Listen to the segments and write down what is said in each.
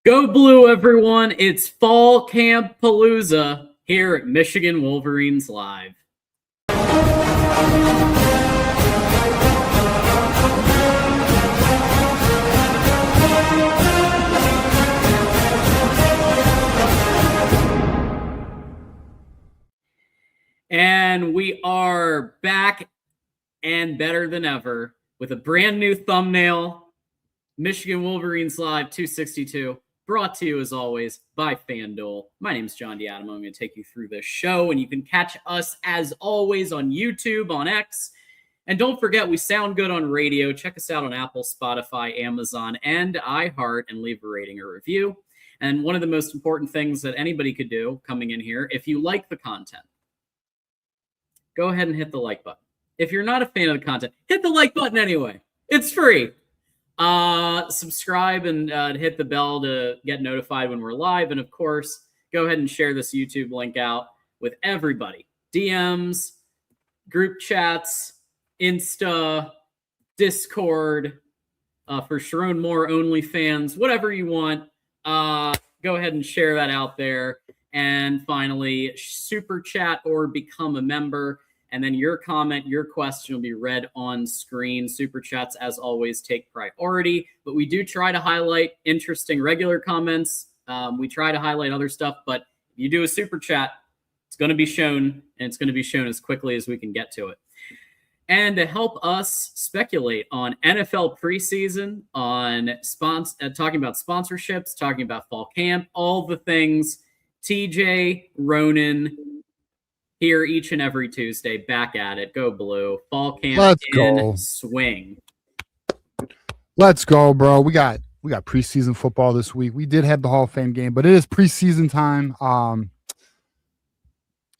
Go Blue, everyone. It's Fall Camp Palooza here at Michigan Wolverines Live. And we are back and better than ever with a brand new thumbnail. Michigan Wolverines Live 262. Brought to you, as always, by FanDuel. My name is John D'Adamo. I'm going to take you through this show, and you can catch us, as always, on YouTube, on X. And don't forget, we sound good on radio. Check us out on Apple, Spotify, Amazon, and iHeart, and leave a rating or review. And one of the most important things that anybody could do coming in here, if you like the content, go ahead and hit the like button. If you're not a fan of the content, hit the like button anyway. It's free. Subscribe and hit the bell to get notified when we're live. And of course, go ahead and share this YouTube link out with everybody. DMs, group chats, Insta, Discord, for Sharon Moore OnlyFans, whatever you want. Go ahead and share that out there. And finally, super chat or become a member. And then your comment, your question will be read on screen. Super chats, as always, take priority. But we do try to highlight interesting regular comments. We try to highlight other stuff. But if you do a super chat, it's going to be shown. And it's going to be shown as quickly as we can get to it. And to help us speculate on NFL preseason, on talking about sponsorships, talking about fall camp, all the things, TJ, Ronin, here each and every Tuesday, back at it. Go Blue. Fall camp. Let's go. Swing. Let's go, bro. We got preseason football this week. We did have the Hall of Fame game, but it is preseason time.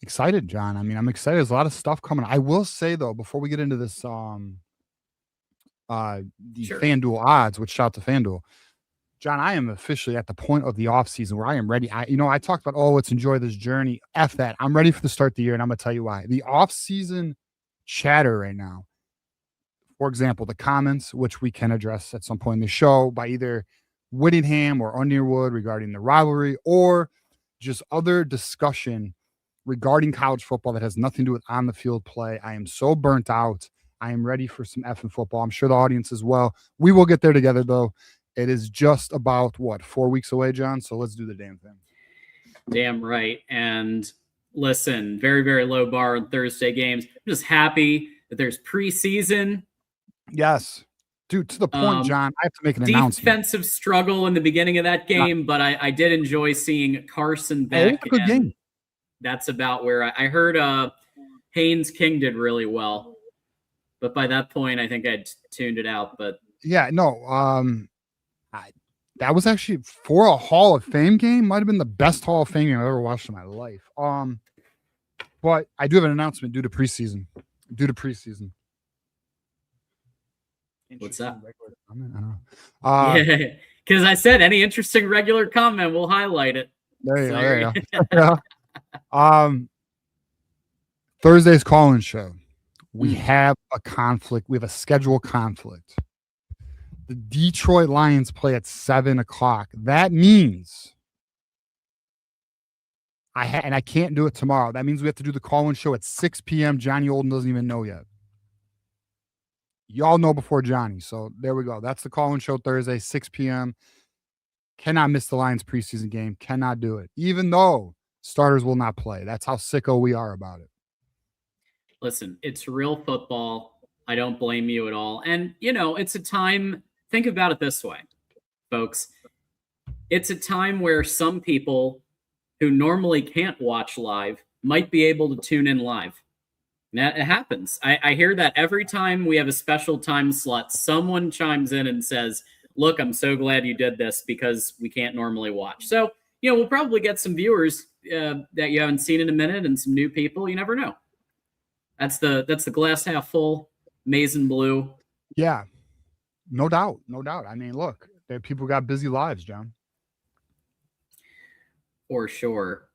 Excited, John. I mean, I'm excited. There's a lot of stuff coming. I will say though, before we get into this, the FanDuel odds, which shout out to FanDuel. John, I am officially at the point of the offseason where I am ready. I talked about, let's enjoy this journey. F that. I'm ready for the start of the year, and I'm going to tell you why. The offseason chatter right now, for example, the comments, which we can address at some point in the show by either Whittingham or Underwood regarding the rivalry, or just other discussion regarding college football that has nothing to do with on-the-field play. I am so burnt out. I am ready for some effing football. I'm sure the audience as well. We will get there together, though. It is just about, 4 weeks away, John? So let's do the damn thing. Damn right. And listen, very, very low bar on Thursday games. I'm just happy that there's preseason. Yes. Dude, to the point, John, I have to make an announcement. Defensive struggle in the beginning of that game, but I did enjoy seeing Carson Beck. Good game. That's about where I heard Haynes King did really well. But by that point, I think I'd tuned it out. But yeah, no. That was actually for a Hall of Fame game. Might have been the best Hall of Fame game I've ever watched in my life. But I do have an announcement due to preseason. What's that? Regular comment? I don't know. Yeah, because I said any interesting regular comment, we'll highlight it. There you go. Thursday's call-in show. We have a conflict. We have a schedule conflict. The Detroit Lions play at 7:00. That means I can't do it tomorrow. That means we have to do the call-in show at 6 p.m. Johnny Olden doesn't even know yet. Y'all know before Johnny. So there we go. That's the call-in show Thursday, 6 p.m. Cannot miss the Lions preseason game. Cannot do it. Even though starters will not play. That's how sicko we are about it. Listen, it's real football. I don't blame you at all. And, it's a time, think about it this way, folks. It's a time where some people who normally can't watch live might be able to tune in live. That it happens. I hear that every time we have a special time slot, someone chimes in and says, look, I'm so glad you did this because we can't normally watch. So, we'll probably get some viewers that you haven't seen in a minute and some new people. You never know. That's the glass half full, maize and blue. Yeah, no doubt. I mean, look, people got busy lives, John. For sure.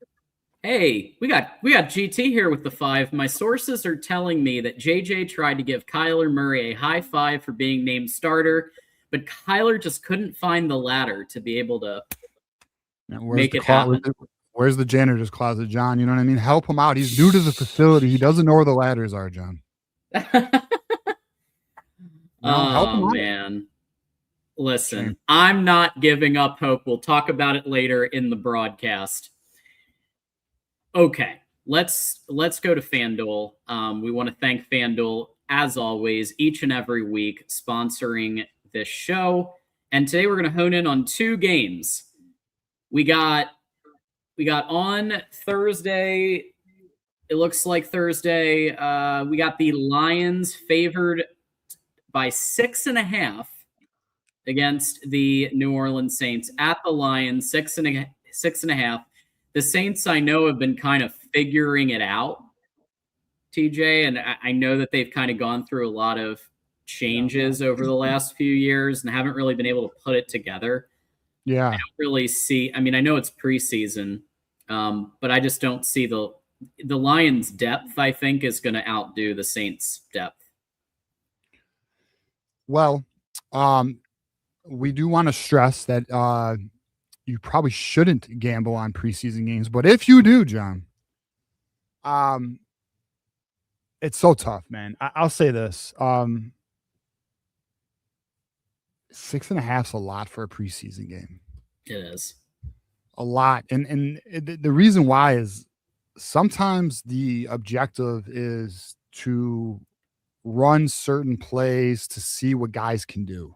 Hey, we got GT here with the 5. My sources are telling me that JJ tried to give Kyler Murray a high five for being named starter, but Kyler just couldn't find the ladder to be able to make it happen. Where's the janitor's closet, John? You know what I mean? Help him out. He's new to the facility. He doesn't know where the ladders are, John. Oh, man. Listen, I'm not giving up hope. We'll talk about it later in the broadcast. Okay, let's go to FanDuel. We want to thank FanDuel, as always, each and every week, sponsoring this show. And today we're going to hone in on 2 games. We got on Thursday, it looks like Thursday, we got the Lions favored by 6.5 against the New Orleans Saints at the Lions, 6.5. The Saints, I know, have been kind of figuring it out, TJ, and I know that they've kind of gone through a lot of changes over the last few years and haven't really been able to put it together. Yeah. I don't really see, I know it's preseason, but I just don't see the Lions' depth, I think, is going to outdo the Saints' depth. Well, we do want to stress that you probably shouldn't gamble on preseason games, but if you do, John, it's so tough, man. I'll say this. 6.5's a lot for a preseason game. It is a lot. And the reason why is sometimes the objective is to run certain plays to see what guys can do.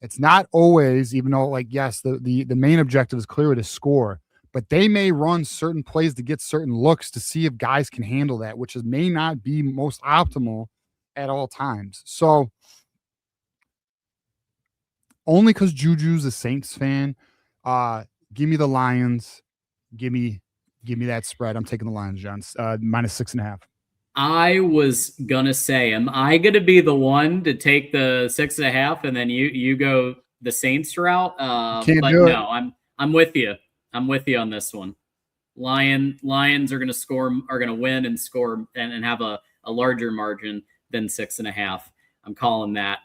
It's not always, even though, like, yes, the main objective is clearly to score, but they may run certain plays to get certain looks to see if guys can handle that, which may not be most optimal at all times. So only because Juju's a Saints fan, give me the Lions. Give me that spread. I'm taking the Lions, John. Minus 6.5. I was gonna say, am I gonna be the one to take the 6.5 and then you go the Saints route? But no, I'm with you. I'm with you on this one. Lions are gonna win and score and have a larger margin than 6.5. I'm calling that.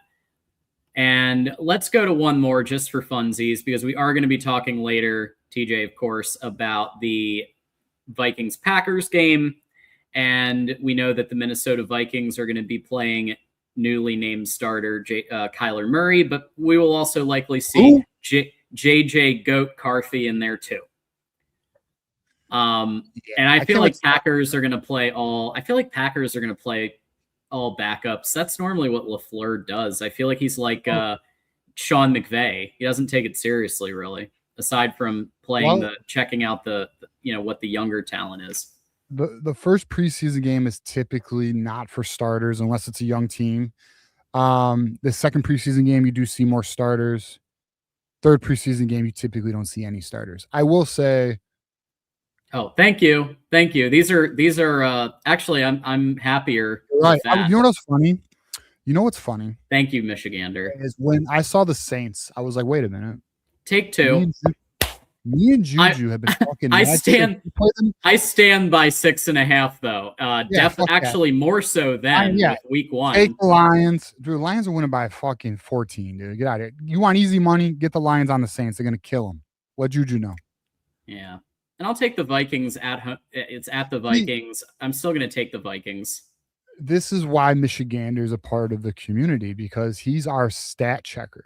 And let's go to one more just for funsies, because we are going to be talking later, TJ, of course, about the Vikings-Packers game. And we know that the Minnesota Vikings are going to be playing newly named starter Kyler Murray, but we will also likely see JJ Goat Carthy in there too. And I feel like Packers are going to play all backups. That's normally what LaFleur does. I feel like he's like Sean McVay. He doesn't take it seriously, really, aside from playing checking out what the younger talent is. The first preseason game is typically not for starters unless it's a young team. The second preseason game, you do see more starters. third preseason game, you typically don't see any starters. I will say. Oh, thank you. These are actually I'm happier Right. with that. You know what's funny? You know what's funny? Thank you, Michigander. Is when I saw the Saints, I was like, wait a minute. Take two. Me and Juju have been talking. I stand by 6.5 though. Actually more so than with week 1. Take the Lions. Dude, the Lions are winning by fucking 14, dude. Get out of here. You want easy money? Get the Lions on the Saints. They're gonna kill them. What Juju know? Yeah. And I'll take the Vikings at home. It's at the Vikings. I'm still gonna take the Vikings. This is why Michigander is a part of the community, because he's our stat checker.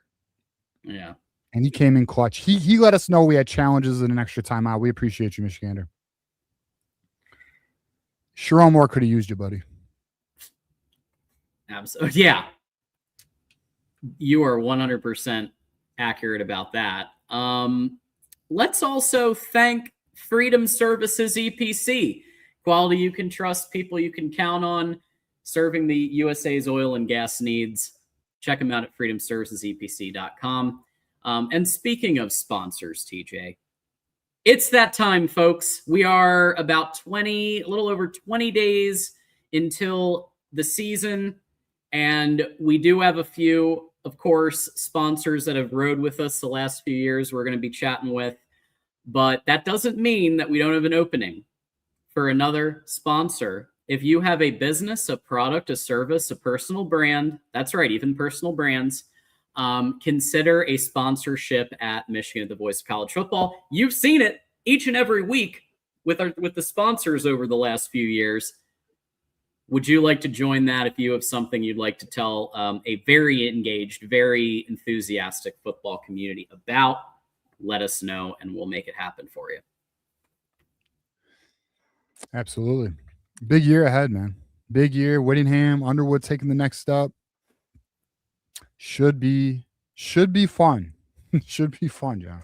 Yeah. And he came in clutch. He let us know we had challenges in an extra timeout. We appreciate you, Michigander. Sharon Moore could have used you, buddy. Absolutely. Yeah. You are 100% accurate about that. Let's also thank Freedom Services EPC. Quality you can trust, people you can count on, serving the USA's oil and gas needs. Check them out at freedomservicesepc.com. And speaking of sponsors, TJ, it's that time, folks. We are about a little over 20 days until the season. And we do have a few, of course, sponsors that have rode with us the last few years we're going to be chatting with. But that doesn't mean that we don't have an opening for another sponsor. If you have a business, a product, a service, a personal brand, that's right, even personal brands, consider a sponsorship at Michigan, the voice of college football. You've seen it each and every week with the sponsors over the last few years. Would you like to join that? If you have something you'd like to tell a very engaged, very enthusiastic football community about, let us know and we'll make it happen for you. Absolutely. Big year ahead, man. Big year. Whittingham, Underwood taking the next step. Should be fun. Should be fun, John.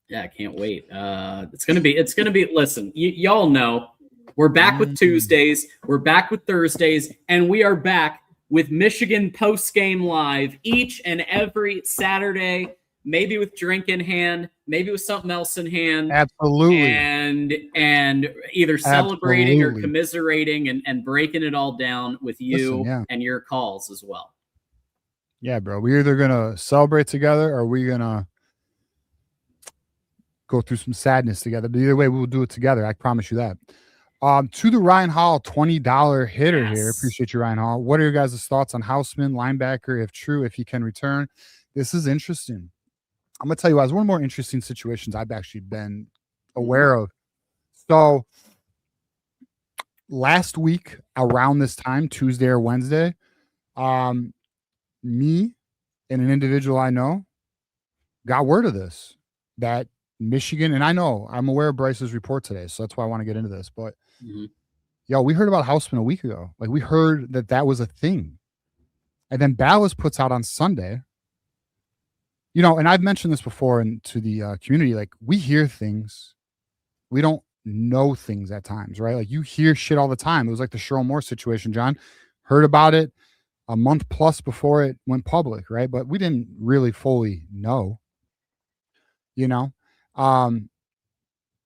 Yeah, I can't wait. It's gonna be. Listen, y'all know we're back with Tuesdays, we're back with Thursdays, and we are back with Michigan post game live each and every Saturday. Maybe with drink in hand, maybe with something else in hand. Absolutely. And either celebrating or commiserating and breaking it all down with you and your calls as well. Yeah, bro. We're either going to celebrate together or we're going to go through some sadness together. But either way, we'll do it together. I promise you that. To the Ryan Hall $20 hitter here. Appreciate you, Ryan Hall. What are your guys' thoughts on Houseman, linebacker, if true, if he can return? This is interesting. I'm going to tell you, one of the more interesting situations I've actually been aware of. So last week around this time, Tuesday or Wednesday, me and an individual I know got word of this, that Michigan, and I'm aware of Bryce's report today, so that's why I want to get into this. But we heard about Houseman a week ago. Like, we heard that was a thing. And then Ballas puts out on Sunday, and I've mentioned this before to the community, like, we hear things. We don't know things at times, right? Like, you hear shit all the time. It was like the Sherrill Moore situation, John. Heard about it a month plus before it went public, right? But we didn't really fully know,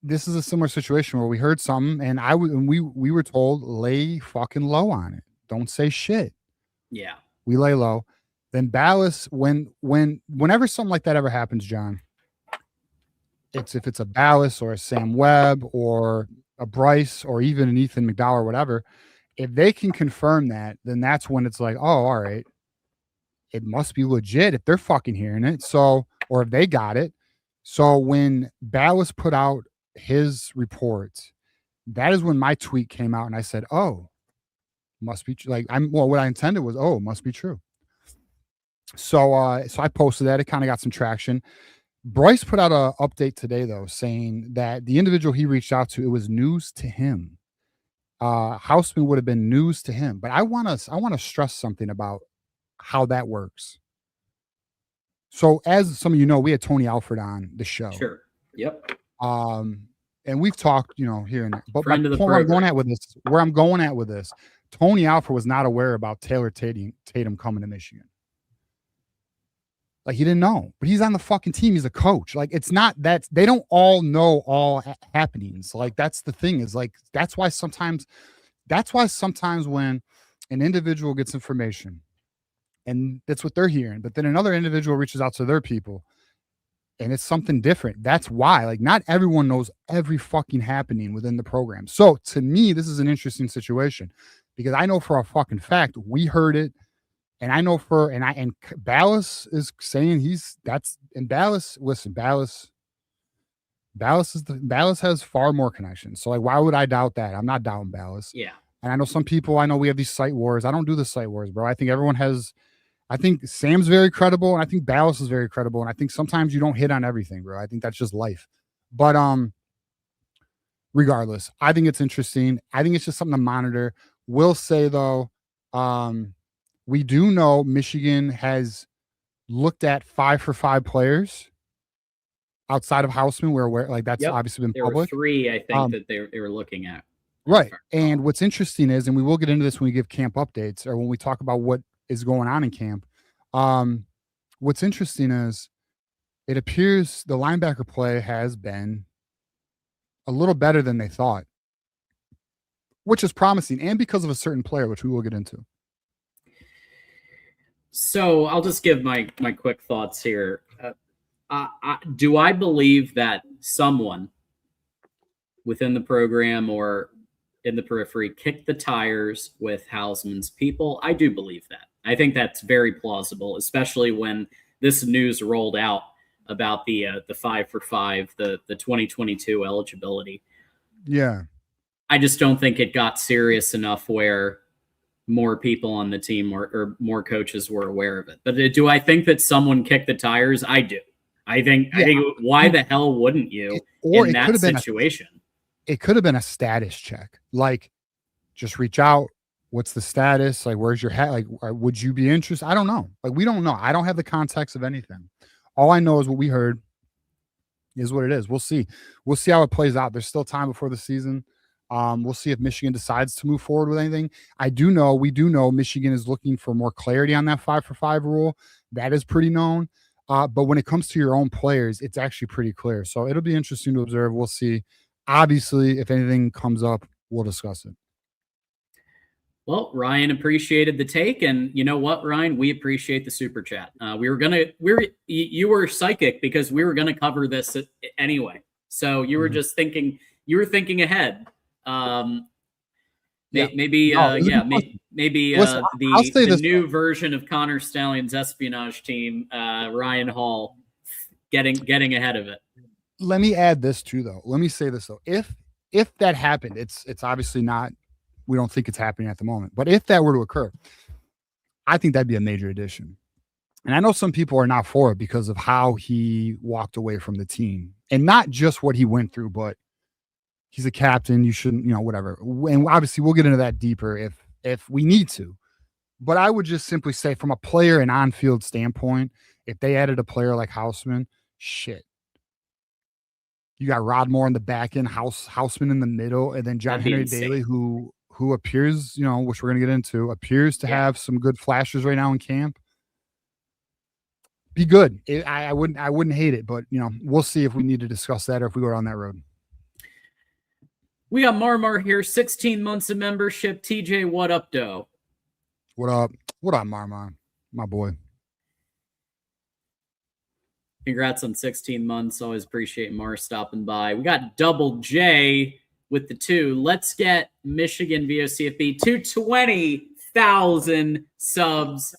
this is a similar situation where we heard something and we were told, lay fucking low on it. Don't say shit. Yeah. We lay low. Then Ballas, whenever something like that ever happens, John, if it's a Ballas or a Sam Webb or a Bryce or even an Ethan McDowell or whatever, if they can confirm that, then that's when it's like, oh, all right, it must be legit if they're fucking hearing it. So, or if they got it. So when Ballas put out his report, that is when my tweet came out and I said, oh, must be what I intended was, oh, must be true. So I posted that. It kind of got some traction. Bryce put out an update today, though, saying that the individual he reached out to, it was news to him. Houseman would have been news to him. But I want to stress something about how that works. So as some of you know, we had Tony Alford on the show. Sure. Yep. And we've talked, here and there. But Friend of the where I'm going at with this, Tony Alford was not aware about Taylor Tatum coming to Michigan. Like he didn't know, but he's on the fucking team. He's a coach. Like it's not that they don't all know all happenings. Like that's the thing is like that's why sometimes when an individual gets information and that's what they're hearing, but then another individual reaches out to their people and it's something different. That's why like not everyone knows every fucking happening within the program. So to me, this is an interesting situation because I know for a fucking fact we heard it. And I know and Ballas is saying Ballas has far more connections. So like, why would I doubt that? I'm not doubting Ballas. Yeah. And I know some people, I know we have these site wars. I don't do the site wars, bro. I think I think Sam's very credible and I think Ballas is very credible. And I think sometimes you don't hit on everything, bro. I think that's just life. But, regardless, I think it's interesting. I think it's just something to monitor. Will say though, we do know Michigan has looked at 5-for-5 players outside of Houseman, where like that's obviously been public. There were 3, I think, that they were looking at. Right. And what's interesting is, and we will get into this when we give camp updates or when we talk about what is going on in camp. What's interesting is it appears the linebacker play has been a little better than they thought, which is promising, and because of a certain player, which we will get into. So I'll just give my quick thoughts here. Do I believe that someone within the program or in the periphery kicked the tires with Hausman's people? I do believe that. I think that's very plausible, especially when this news rolled out about the 5-for-5, the 2022 eligibility. Yeah. I just don't think it got serious enough where more people on the team or more coaches were aware of it. But do I think that someone kicked the tires? I do. I think why the hell wouldn't you in that situation? It could have been a status check. Like just reach out. What's the status? Like, where's your hat? Like, would you be interested? I don't know. Like, we don't know. I don't have the context of anything. All I know is what we heard is what it is. We'll see. We'll see how it plays out. There's still time before the season. We'll see if Michigan decides to move forward with anything. We do know Michigan is looking for more clarity on that 5-for-5 rule. That is pretty known. But when it comes to your own players, it's actually pretty clear. So it'll be interesting to observe. We'll see. Obviously, if anything comes up, we'll discuss it. Well, Ryan appreciated the take, and you know what, Ryan, we appreciate the super chat. You were psychic because we were gonna cover this anyway. So you were just thinking ahead. Maybe the new version of Connor Stallion's espionage team, Ryan Hall, getting ahead of it. Let me add this too, though. Let me say this though. If that happened, it's obviously not. We don't think it's happening at the moment. But if that were to occur, I think that'd be a major addition. And I know some people are not for it because of how he walked away from the team, and not just what he went through, but he's a captain. You shouldn't, whatever. And obviously we'll get into that deeper if we need to. But I would just simply say from a player and on-field standpoint, if they added a player like Houseman, shit. You got Rodmore in the back end, Houseman in the middle, and then John Henry Daly, who appears, which we're going to get into, appears to have some good flashes right now in camp. Be good. I wouldn't hate it, but we'll see if we need to discuss that or if we go down that road. We got Marmar here, 16 months of membership. TJ, what up, doe? What up? What up, Marmar? My boy. Congrats on 16 months. Always appreciate Mar stopping by. We got Double J with the 2. Let's get Michigan VOCFB to 20,000 subs.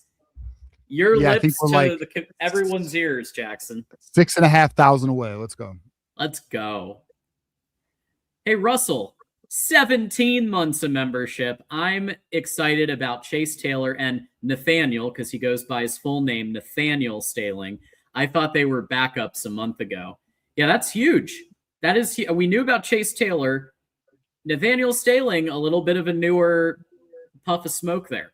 Your lips to everyone's ears, Jackson. 6,500 away. Let's go. Let's go. Hey, Russell, 17 months of membership. I'm excited about Chase Taylor and Nathaniel because he goes by his full name, Nathaniel Staling. I thought they were backups a month ago. Yeah, that's huge. That is, we knew about Chase Taylor. Nathaniel Staling, a little bit of a newer puff of smoke there.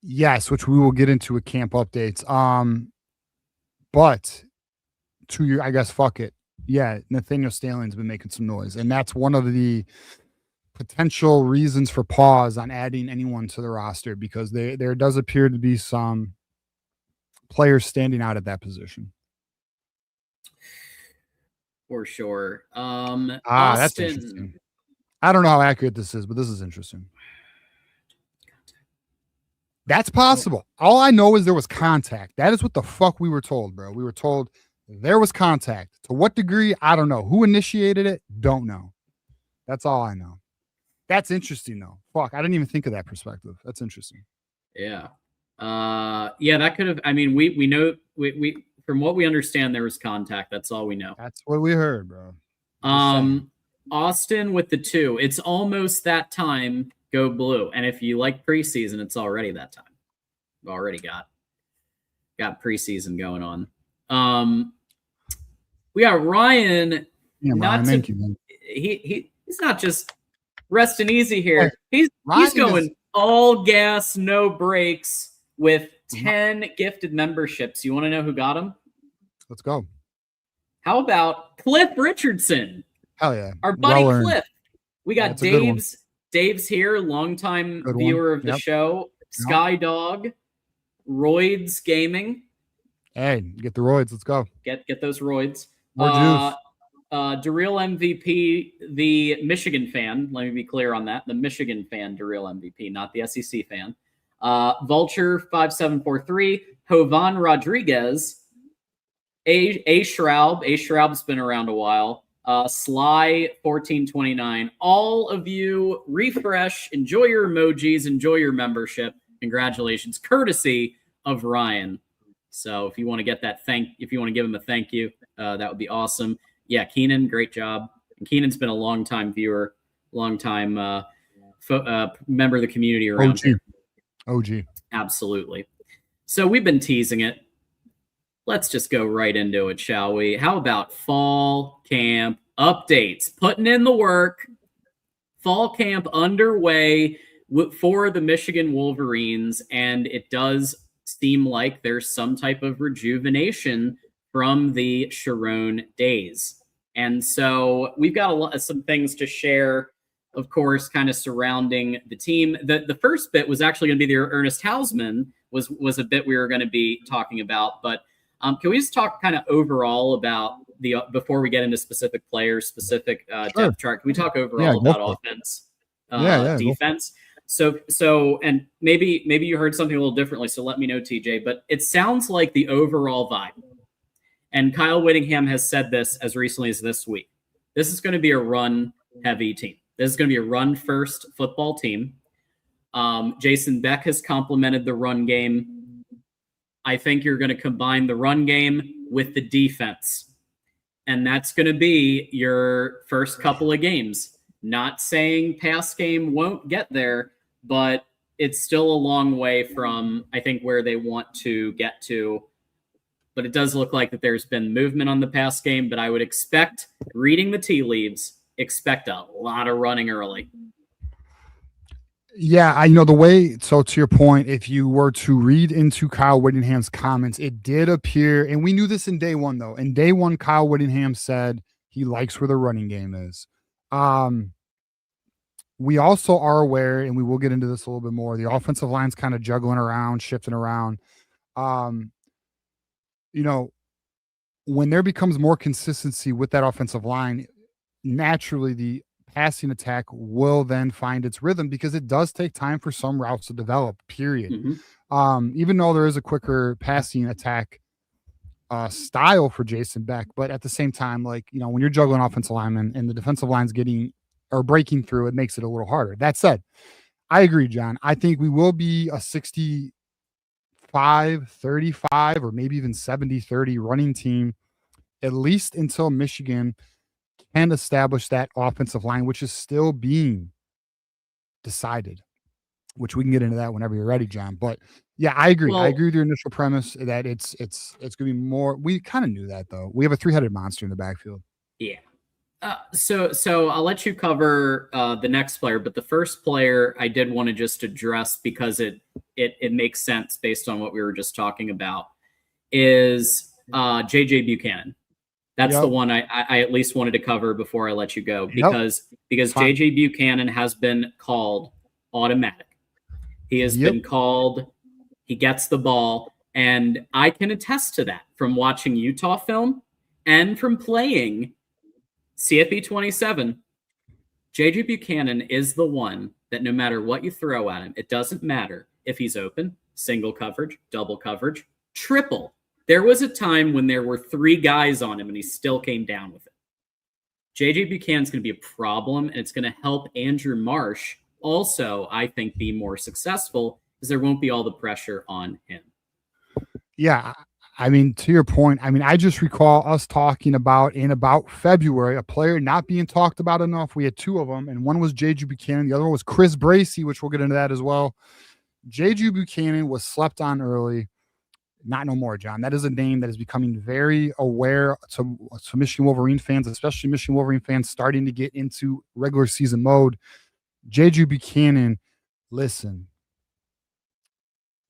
Yes, which we will get into with camp updates. But I guess, fuck it. Yeah, Nathaniel Staling's been making some noise, and that's one of the potential reasons for pause on adding anyone to the roster because there does appear to be some players standing out at that position. For sure. That's Austin. interesting. I don't know how accurate this is, but this is interesting. That's possible. All I know is there was contact. That is what the fuck we were told, bro. We were told there was contact. To what degree? I don't know. Who initiated it? Don't know. That's all I know. That's interesting, though. Fuck, I didn't even think of that perspective. That's interesting. Yeah. Yeah, that could have. I mean, we know we from what we understand, there was contact. That's all we know. That's what we heard, bro. Austin with the 2. It's almost that time. Go blue. And if you like preseason, it's already that time. We've already got preseason going on. We got Ryan. Yeah, Ryan, thank you, man. He's not just resting easy here. He's going all gas, no brakes with 10 gifted memberships. You want to know who got them? Let's go. How about Cliff Richardson? Hell yeah. Our buddy Cliff. We got Dave's here, longtime viewer of the show. Skydog, Roids Gaming. Hey, get the roids. Let's go. Get those roids. More juice. DeReal MVP, the Michigan fan. Let me be clear on that. The Michigan fan, DeReal MVP, not the SEC fan. Vulture 5743, Jovan Rodriguez, A Shroud. A Shroud's been around a while. Sly 1429. All of you refresh, enjoy your emojis, enjoy your membership. Congratulations, courtesy of Ryan. So if you want to get that if you want to give him a thank you, that would be awesome. Yeah, Keenan, great job. And Keenan's been a long-time viewer, long-time member of the community around here. OG. Absolutely. So we've been teasing it. Let's just go right into it, shall we? How about fall camp updates? Putting in the work. Fall camp underway for the Michigan Wolverines, and it does seem like there's some type of rejuvenation from the Sharon days. And so we've got some things to share, of course, kind of surrounding the team. The first bit was actually going to be the Ernest Hausman was a bit we were going to be talking about. But can we just talk kind of overall about before we get into specific players, specific depth chart? Can we talk overall about offense, defense? So, and maybe you heard something a little differently. So let me know, TJ. But it sounds like the overall vibe. And Kyle Whittingham has said this as recently as this week. This is going to be a run-heavy team. This is going to be a run-first football team. Jason Beck has complimented the run game. I think you're going to combine the run game with the defense. And that's going to be your first couple of games. Not saying pass game won't get there, but it's still a long way from, I think, where they want to get to. But it does look like that there's been movement on the pass game, but I would expect, reading the tea leaves, expect a lot of running early. Yeah, I know the way. So to your point, if you were to read into Kyle Whittingham's comments, it did appear, and we knew this in day one, though. In day one, Kyle Whittingham said he likes where the running game is. We also are aware, and we will get into this a little bit more, the offensive line's kind of juggling around, shifting around. When there becomes more consistency with that offensive line, naturally the passing attack will then find its rhythm because it does take time for some routes to develop, period. Mm-hmm. Even though there is a quicker passing attack style for Jason Beck, but at the same time, when you're juggling offensive linemen and the defensive line's breaking through, it makes it a little harder. That said, I agree, John. I think we will be a 65-35 or maybe even 70-30 running team, at least until Michigan can establish that offensive line, which is still being decided, which we can get into that whenever you're ready, John. But yeah, I agree. I agree with your initial premise that it's going to be more. We kind of knew that, though. We have a three-headed monster in the backfield. Yeah. So I'll let you cover the next player, but the first player I did want to just address because it makes sense based on what we were just talking about is JJ Buchanan. That's the one I at least wanted to cover before I let you go because JJ Buchanan has been called automatic. He has been called. He gets the ball. And I can attest to that from watching Utah film and from playing CFB 27. JJ Buchanan is the one that no matter what you throw at him, it doesn't matter if he's open, single coverage, double coverage, triple. There was a time when there were 3 guys on him and he still came down with it. JJ Buchanan's going to be a problem, and it's going to help Andrew Marsh also, I think, be more successful because there won't be all the pressure on him. Yeah, I mean, to your point, I mean, I just recall us talking about in about February, a player not being talked about enough. We had 2 of them, and one was JJ Buchanan. The other one was Chris Bracey, which we'll get into that as well. JJ Buchanan was slept on early. Not no more, John. That is a name that is becoming very aware to Michigan Wolverine fans, especially Michigan Wolverine fans starting to get into regular season mode. JJ Buchanan, listen,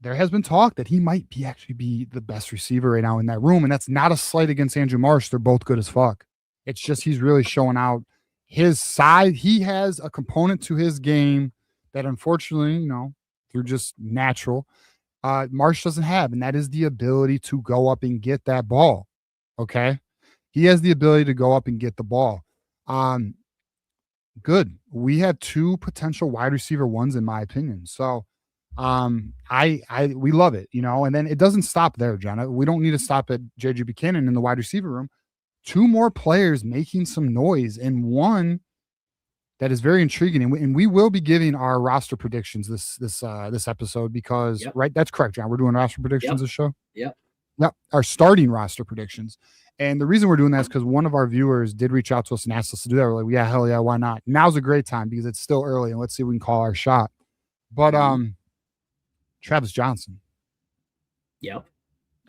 there has been talk that he might actually be the best receiver right now in that room, and that's not a slight against Andrew Marsh. They're both good as fuck. It's just he's really showing out his side. He has a component to his game that unfortunately, through just natural, Marsh doesn't have, and that is the ability to go up and get that ball. Okay? He has the ability to go up and get the ball. Good. We have 2 potential wide receiver ones, in my opinion. So we love it, and then it doesn't stop there, John. We don't need to stop at JJ Buchanan in the wide receiver room. 2 more players making some noise, and one that is very intriguing. And we will be giving our roster predictions this episode because, right? That's correct, John. We're doing roster predictions this show. Yep. Our starting roster predictions. And the reason we're doing that is because one of our viewers did reach out to us and asked us to do that. We're like, yeah, hell yeah, why not? Now's a great time because it's still early, and let's see if we can call our shot. But Travis Johnson. Yep.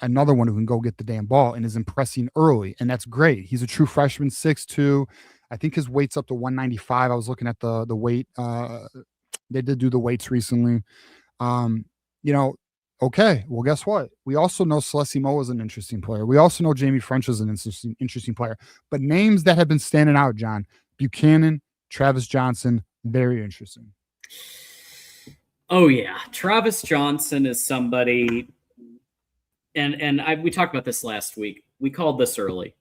Another one who can go get the damn ball and is impressing early, and that's great. He's a true freshman, 6'2". I think his weight's up to 195. I was looking at the weight. They did do the weights recently. Okay, well, guess what? We also know Celeste Moa is an interesting player. We also know Jamie French is an interesting player. But names that have been standing out, John, Buchanan, Travis Johnson, very interesting. Oh, yeah. Travis Johnson is somebody, and we talked about this last week. We called this early.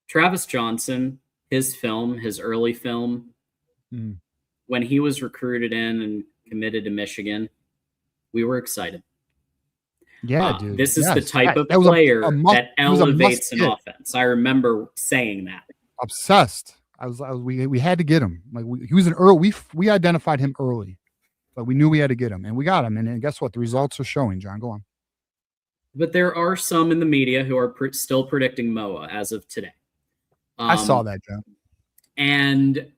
Travis Johnson, his early film, when he was recruited in and committed to Michigan, we were excited. Yeah, dude. This is the type of player that elevates an offense. I remember saying that. Obsessed. We had to get him. Like he was an early. We identified him early, but we knew we had to get him, and we got him. And guess what? The results are showing. John, go on. But there are some in the media who are still predicting Moa as of today. I saw that, John. And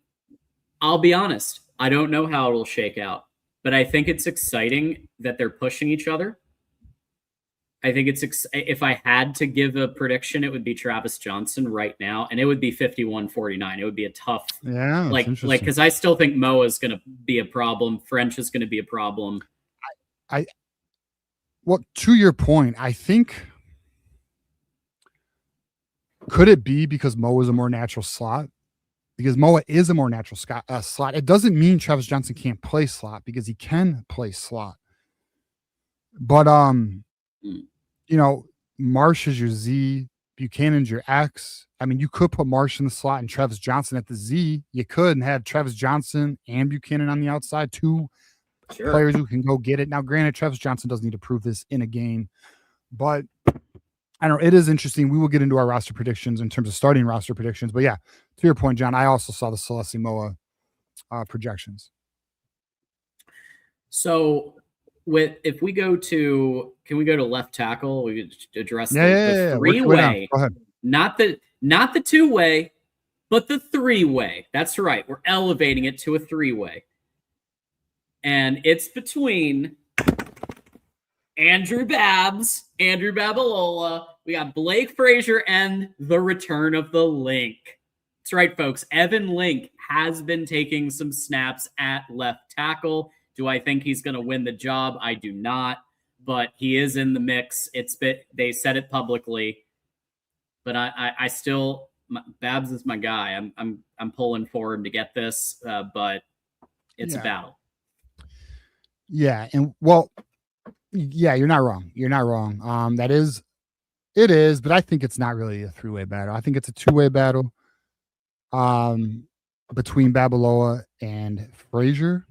I'll be honest, I don't know how it will shake out, but I think it's exciting that they're pushing each other. I think if I had to give a prediction, it would be Travis Johnson right now, and it would be 51-49. It would be a tough, because I still think Moa is going to be a problem. French is going to be a problem. Well, to your point, I think, could it be because Moa is a more natural slot? Because Moa is a more natural slot. It doesn't mean Travis Johnson can't play slot because he can play slot. But, Marsh is your Z, Buchanan's your X. I mean, you could put Marsh in the slot and Travis Johnson at the Z. You could and have Travis Johnson and Buchanan on the outside, 2 players who can go get it. Now, granted, Travis Johnson doesn't need to prove this in a game, but I don't know. It is interesting. We will get into our roster predictions in terms of starting roster predictions. But yeah, to your point, John, I also saw the Celeste Moa projections. So if we go to, can we go to left tackle? We could address the 3-way, not the 2-way, but the 3-way. That's right. We're elevating it to a 3-way. And it's between Andrew Babalola. We got Blake Frazier and the return of the Link. That's right, folks. Evan Link has been taking some snaps at left tackle. Do I think he's going to win the job? I do not, but he is in the mix. They said it publicly, but I still, Babs is my guy. I'm pulling for him to get this, but it's a battle. Yeah, and well, Yeah, you're not wrong. You're not wrong. It is, but I think it's not really a three-way battle. I think it's a two-way battle um, between Babaloa and Frazier,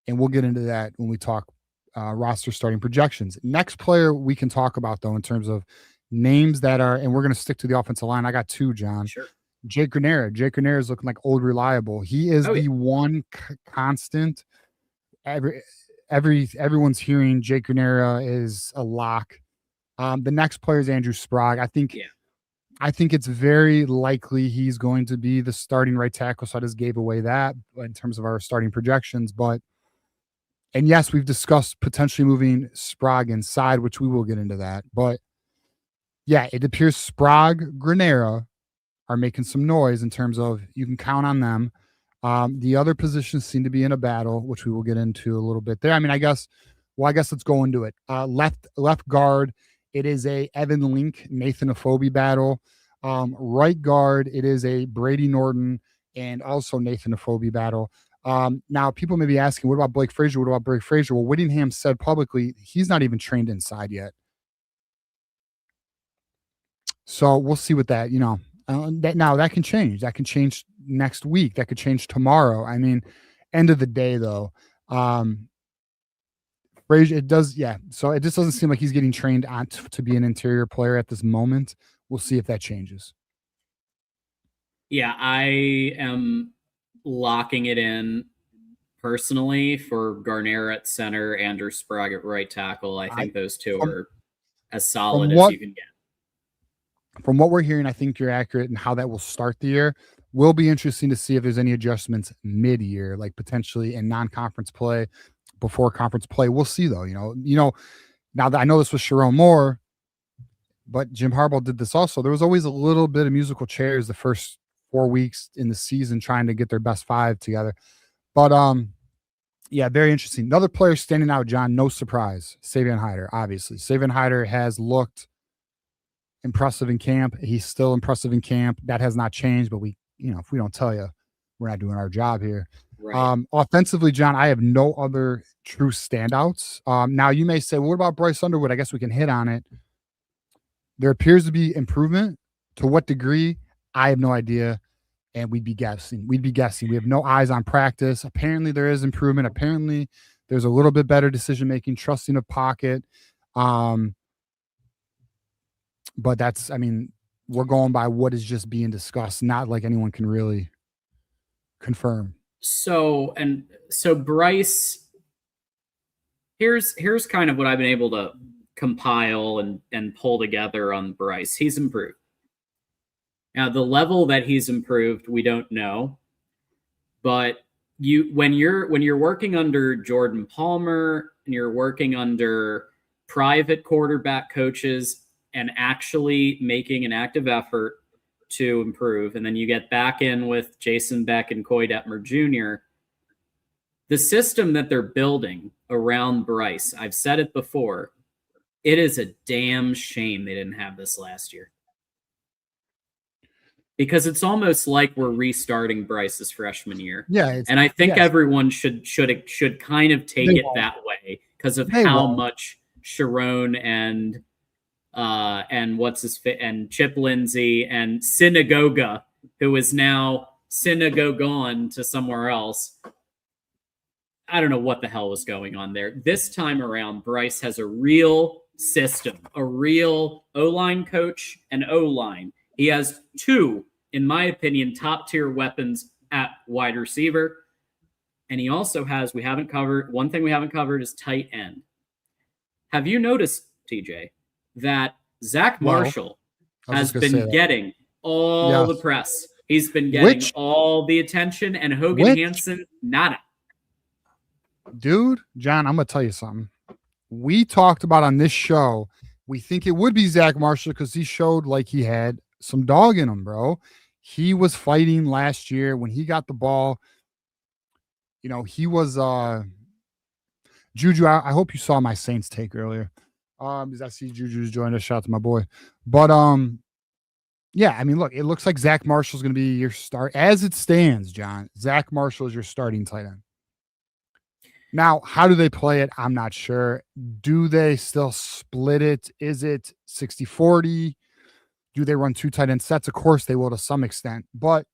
and we'll get into that when we talk roster starting projections. Next player we can talk about, though, in terms of names that are, and we're going to stick to the offensive line. I got two, John. Sure. Jake Granera. Jake Granera is looking like old reliable. He is the one constant. Everyone's hearing Jake Granera is a lock. The next player is Andrew Sprague. I think it's very likely he's going to be the starting right tackle. So I just gave away that in terms of our starting projections. And yes, we've discussed potentially moving Sprague inside, which we will get into that. But yeah, it appears Sprague, Granera are making some noise in terms of you can count on them. The other positions seem to be in a battle, which we will get into a little bit there. I mean, I guess let's go into it. Left guard, it is a Evan Link, Nathan Afobe battle. Right guard, it is a Brady Norton and also Nathan Afobe battle. Now, people may be asking, what about Blake Frazier? What about Blake Frazier? Well, Whittingham said publicly he's not even trained inside yet. So we'll see what that, that can change. That can change next week. That could change tomorrow. I mean, end of the day, though, Frazier, it does, yeah. So it just doesn't seem like he's getting trained on to be an interior player at this moment. We'll see if that changes. Yeah, I am locking it in personally for Garnera at center, Andrew Sprague at right tackle. I think those two are as solid as you can get. From what we're hearing, I think you're accurate in how that will start the year. Will be interesting to see if there's any adjustments mid-year, like potentially in non-conference play, before conference play. We'll see, though. Now that I know this was Sharon Moore, but Jim Harbaugh did this also. There was always a little bit of musical chairs the first 4 weeks in the season trying to get their best five together. But yeah, very interesting. Another player standing out, John, no surprise, Savion Hyder, obviously. Savion Hyder has looked impressive in camp. He's still impressive in camp. That has not changed, but if we don't tell you, we're not doing our job here. Right. Offensively, John, I have no other true standouts. Now you may say, well, what about Bryce Underwood? I guess we can hit on it. There appears to be improvement. To what degree? I have no idea. And we'd be guessing. We have no eyes on practice. Apparently there is improvement. Apparently there's a little bit better decision-making, trusting of pocket. But we're going by what is just being discussed, not like anyone can really confirm. So Bryce, here's kind of what I've been able to compile and pull together on Bryce. He's improved. Now, the level that he's improved, we don't know. But when you're working under Jordan Palmer and you're working under private quarterback coaches and actually making an active effort to improve, and then you get back in with Jason Beck and Coy Detmer Jr., the system that they're building around Bryce, I've said it before, it is a damn shame they didn't have this last year. Because it's almost like we're restarting Bryce's freshman year. Yeah. And I think everyone should kind of take it that way because of how much Sharon and Chip Lindsey and Synagoga, who is now synagogue to somewhere else. I don't know what the hell was going on there. This time around, Bryce has a real system, a real O-line coach and O-line. He has two, in my opinion, top-tier weapons at wide receiver. And he also has, one thing we haven't covered is tight end. Have you noticed, TJ, that Zach Marshall has been getting all the press? He's been getting all the attention, and Hogan Hansen, nada. Dude, John, I'm going to tell you something. We talked about on this show, we think it would be Zach Marshall because he showed like he had some dog in him, bro. He was fighting last year when he got the ball. He was Juju. I hope you saw my Saints take earlier. Because I see Juju's joined us. Shout out to my boy. But yeah, look, it looks like Zach Marshall's going to be your start as it stands, John. Zach Marshall is your starting tight end. Now, how do they play it? I'm not sure. Do they still split it? Is it 60-40? Do they run 2 tight end sets? Of course they will to some extent, but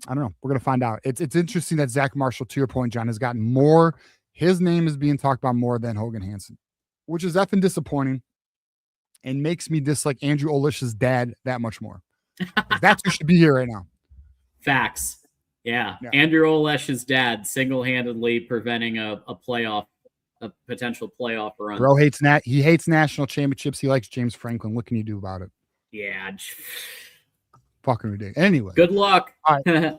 I don't know. We're gonna find out. It's interesting that Zach Marshall, to your point, John, has gotten more. His name is being talked about more than Hogan Hansen, which is effing disappointing and makes me dislike Andrew Olish's dad that much more. That's who should be here right now. Facts. Yeah. Andrew Olesh's dad single-handedly preventing a potential playoff run. Bro he hates national championships. He likes James Franklin. What can you do about it? Yeah. Fucking ridiculous. Anyway. Good luck. All right.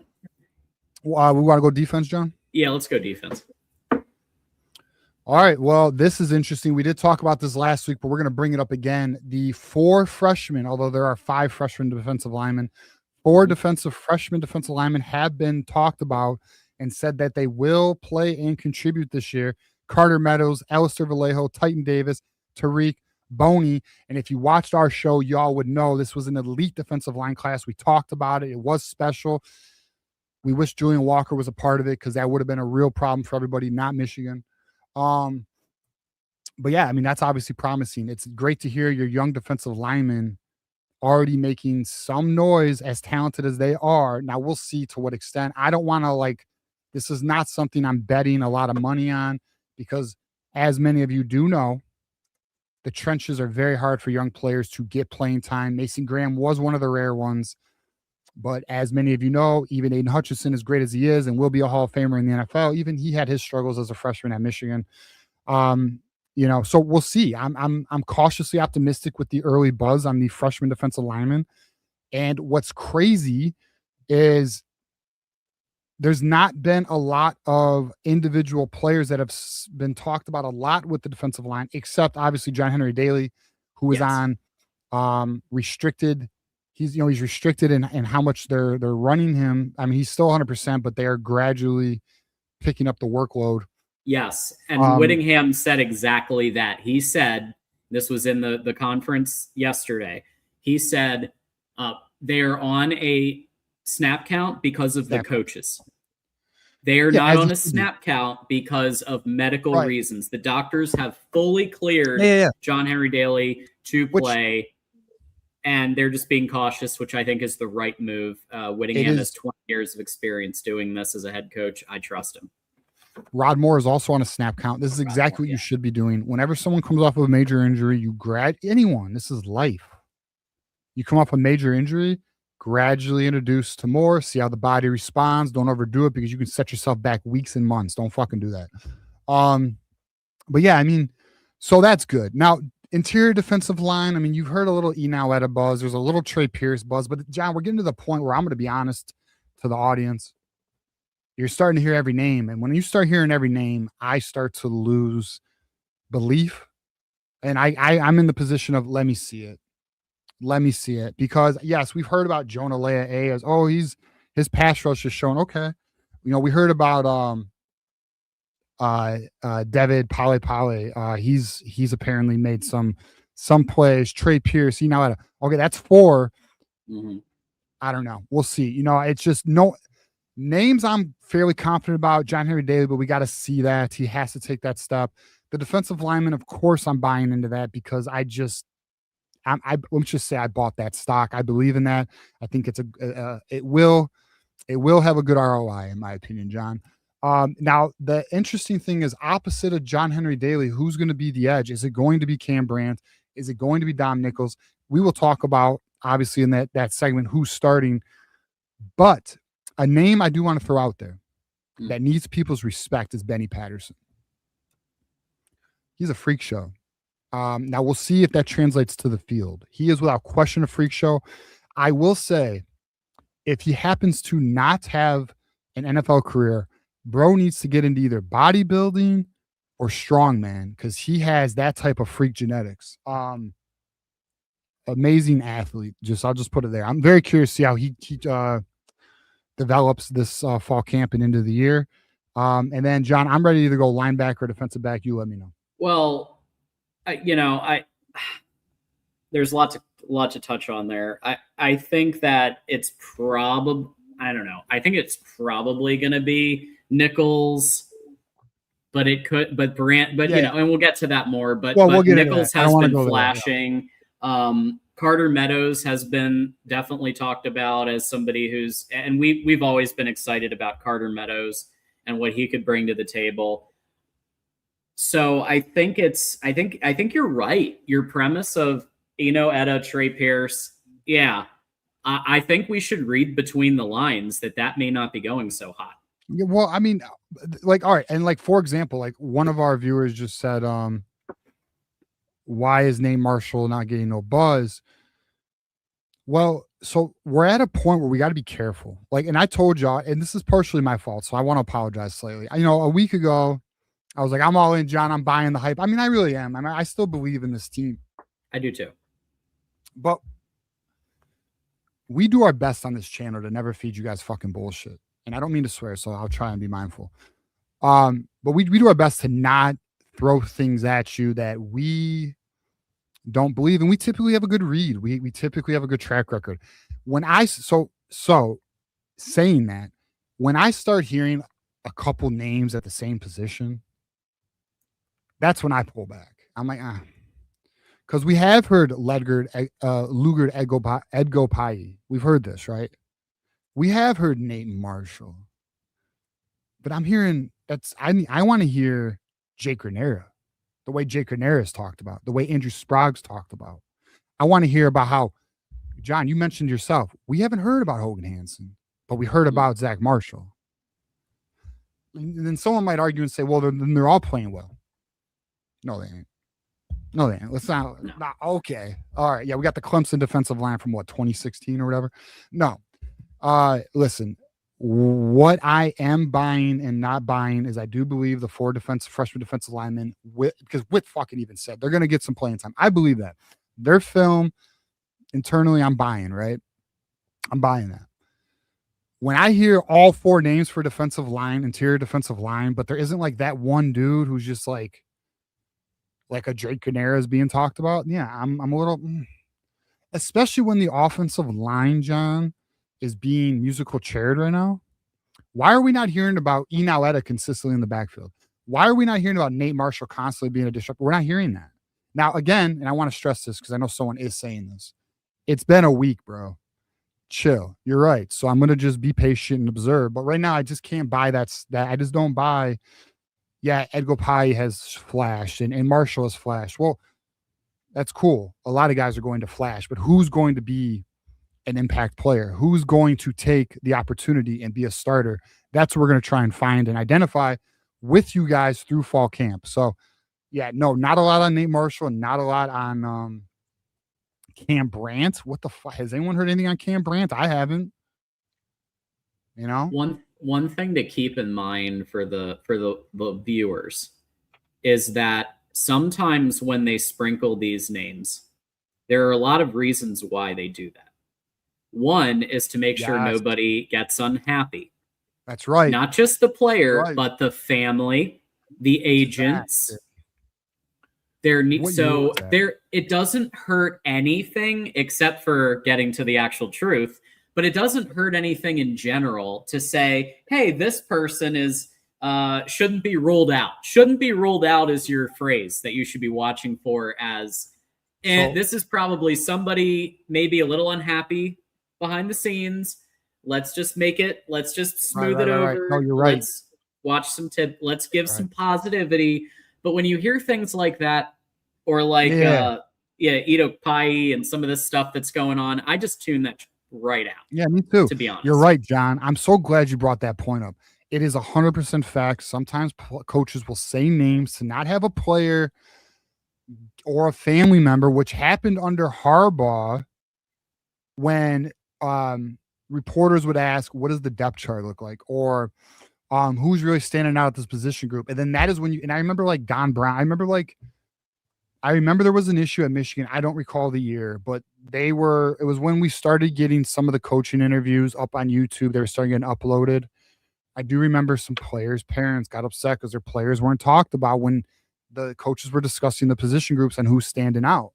We want to go defense, John? Yeah, let's go defense. All right. Well, this is interesting. We did talk about this last week, but we're going to bring it up again. The 4 freshmen, although there are 5 freshman defensive linemen, 4 freshman defensive linemen have been talked about and said that they will play and contribute this year. Carter Meadows, Alistair Vallejo, Titan Davis, Tariq, Boney. And if you watched our show, y'all would know this was an elite defensive line class. We talked about it. It was special. We wish Julian Walker was a part of it because that would have been a real problem for everybody, not Michigan. But yeah, I mean, that's obviously promising. It's great to hear your young defensive linemen already making some noise, as talented as they are. Now we'll see to what extent. I don't want to this is not something I'm betting a lot of money on because, as many of you do know, the trenches are very hard for young players to get playing time. Mason Graham was one of the rare ones, but as many of you know, even Aiden Hutchinson, as great as he is and will be a Hall of Famer in the NFL, even he had his struggles as a freshman at Michigan. So we'll see. I'm cautiously optimistic with the early buzz on the freshman defensive lineman. And what's crazy is there's not been a lot of individual players that have been talked about a lot with the defensive line, except obviously John Henry Daly, who is on restricted. He's restricted in how much they're running him. I mean, he's still 100%, but they are gradually picking up the workload. Yes. And Whittingham said exactly that. He said, this was in the conference yesterday, he said they are on a snap count because of the coaches. They are not on a snap count because of medical reasons. The doctors have fully cleared John Henry Daly to play, and they're just being cautious, which I think is the right move. Whittingham has 20 years of experience doing this as a head coach. I trust him. Rod Moore is also on a snap count. This is exactly what you should be doing. Whenever someone comes off of a major injury, you anyone. This is life. You come off a major injury, gradually introduce to more, see how the body responds. Don't overdo it because you can set yourself back weeks and months. Don't fucking do that. But yeah, I mean, so that's good. Now, interior defensive line, I mean, you've heard a little Etta buzz. There's a little Trey Pierce buzz. But, John, we're getting to the point where I'm going to be honest to the audience. You're starting to hear every name. And when you start hearing every name, I start to lose belief. And I'm in the position of let me see it. Let me see it. Because, yes, we've heard about Jonah Leah as, his pass rush is showing. Okay. We heard about David Pale. He's apparently made some plays. Trey Pierce, he now had that's 4. Mm-hmm. I don't know. We'll see. It's just no names I'm fairly confident about. John Henry Daly, but we got to see that. He has to take that step. The defensive lineman, of course, I'm buying into that because let's just say I bought that stock. I believe in that. I think it will have a good ROI in my opinion, John. Now the interesting thing is opposite of John Henry Daly, who's going to be the edge? Is it going to be Cam Brandt? Is it going to be Dom Nichols? We will talk about obviously in that segment who's starting, but a name I do want to throw out there that needs people's respect is Benny Patterson. He's a freak show. Now we'll see if that translates to the field. He is without question a freak show. I will say, if he happens to not have an NFL career, bro needs to get into either bodybuilding or strongman because he has that type of freak genetics. Amazing athlete. I'll just put it there. I'm very curious to see how he develops this fall camp and into the year. And then, John, I'm ready to either go linebacker or defensive back. You let me know. Well, there's lots to touch on there. I think that it's probably, I don't know. I think it's probably going to be Nichols, but it could. But Brand, but Yeah. and we'll get to that more. But Well, we'll but get into Nichols that. I don't has wanna been go there, yeah. flashing. Carter Meadows has been definitely talked about as somebody who's, and we've always been excited about Carter Meadows and what he could bring to the table. So I think you're right. Your premise of Etta, Trey Pierce, yeah. I think we should read between the lines that may not be going so hot. Yeah, well, I mean, like, all right, and like for example, like one of our viewers just said, why is Nate Marshall not getting no buzz? Well, so we're at a point where we got to be careful. Like, and I told y'all, and this is partially my fault, so I want to apologize slightly. A week ago, I was like, I'm all in, John. I'm buying the hype. I mean, I really am. I mean, I still believe in this team. I do too. But we do our best on this channel to never feed you guys fucking bullshit. And I don't mean to swear, so I'll try and be mindful. But we do our best to not throw things at you that we don't believe, and we typically have a good read. We typically have a good track record. When I so saying that, when I start hearing a couple names at the same position, that's when I pull back. I'm like, because we have heard Lugard Edgo. We've heard this, right? We have heard Nate Marshall, but I'm hearing I want to hear Jake Renera. The way Jake Renera's talked about, the way Andrew Sprague's talked about. I want to hear about how, John, you mentioned yourself, we haven't heard about Hogan Hansen, but we heard about Zach Marshall. And then someone might argue and say, well, then they're all playing well. No, they ain't. Let's not. Okay. All right. Yeah, we got the Clemson defensive line from 2016 or whatever. No. Listen, what I am buying and not buying is I do believe the 4 freshman defensive linemen, because Witt fucking even said they're going to get some playing time. I believe that. Their film, internally, I'm buying, right? I'm buying that. When I hear all 4 names for defensive line, interior defensive line, but there isn't like that one dude who's just like a Drake Canera is being talked about, yeah, I'm a little, especially when the offensive line, John, is being musical chaired right now. Why are we not hearing about Etta consistently in the backfield? Why are we not hearing about Nate Marshall constantly being a disruptor? We're not hearing that. Now, again, and I want to stress this because I know someone is saying this. It's been a week, bro. Chill. You're right. So I'm going to just be patient and observe. But right now, I just can't buy that. I just don't buy, yeah, Edgo Pai has flashed and Marshall has flashed. Well, that's cool. A lot of guys are going to flash, but who's going to be an impact player? Who's going to take the opportunity and be a starter? That's what we're going to try and find and identify with you guys through fall camp. So yeah, no, not a lot on Nate Marshall, not a lot on Cam Brandt. What the fuck? Has anyone heard anything on Cam Brandt? I haven't. One thing to keep in mind for the viewers is that sometimes when they sprinkle these names, there are a lot of reasons why they do that. One is to make sure nobody gets unhappy. That's right. Not just the player, but the family, the agents. It doesn't hurt anything except for getting to the actual truth, but it doesn't hurt anything in general to say, hey, this person is shouldn't be ruled out. Shouldn't be ruled out is your phrase that you should be watching for this is probably somebody maybe a little unhappy behind the scenes. Let's just smooth it over. Right. No, you're right. Let's watch some let's give some positivity. But when you hear things like that, or like Ito Pai and some of this stuff that's going on, I just tune that right out. Yeah, me too. To be honest. You're right, John. I'm so glad you brought that point up. It is 100% fact. Sometimes coaches will say names to not have a player or a family member, which happened under Harbaugh when reporters would ask, what does the depth chart look like? Or who's really standing out at this position group? And then that is when and I remember like Don Brown. I remember there was an issue at Michigan. I don't recall the year, but it was when we started getting some of the coaching interviews up on YouTube. They were starting getting uploaded. I do remember some players' parents got upset because their players weren't talked about when the coaches were discussing the position groups and who's standing out.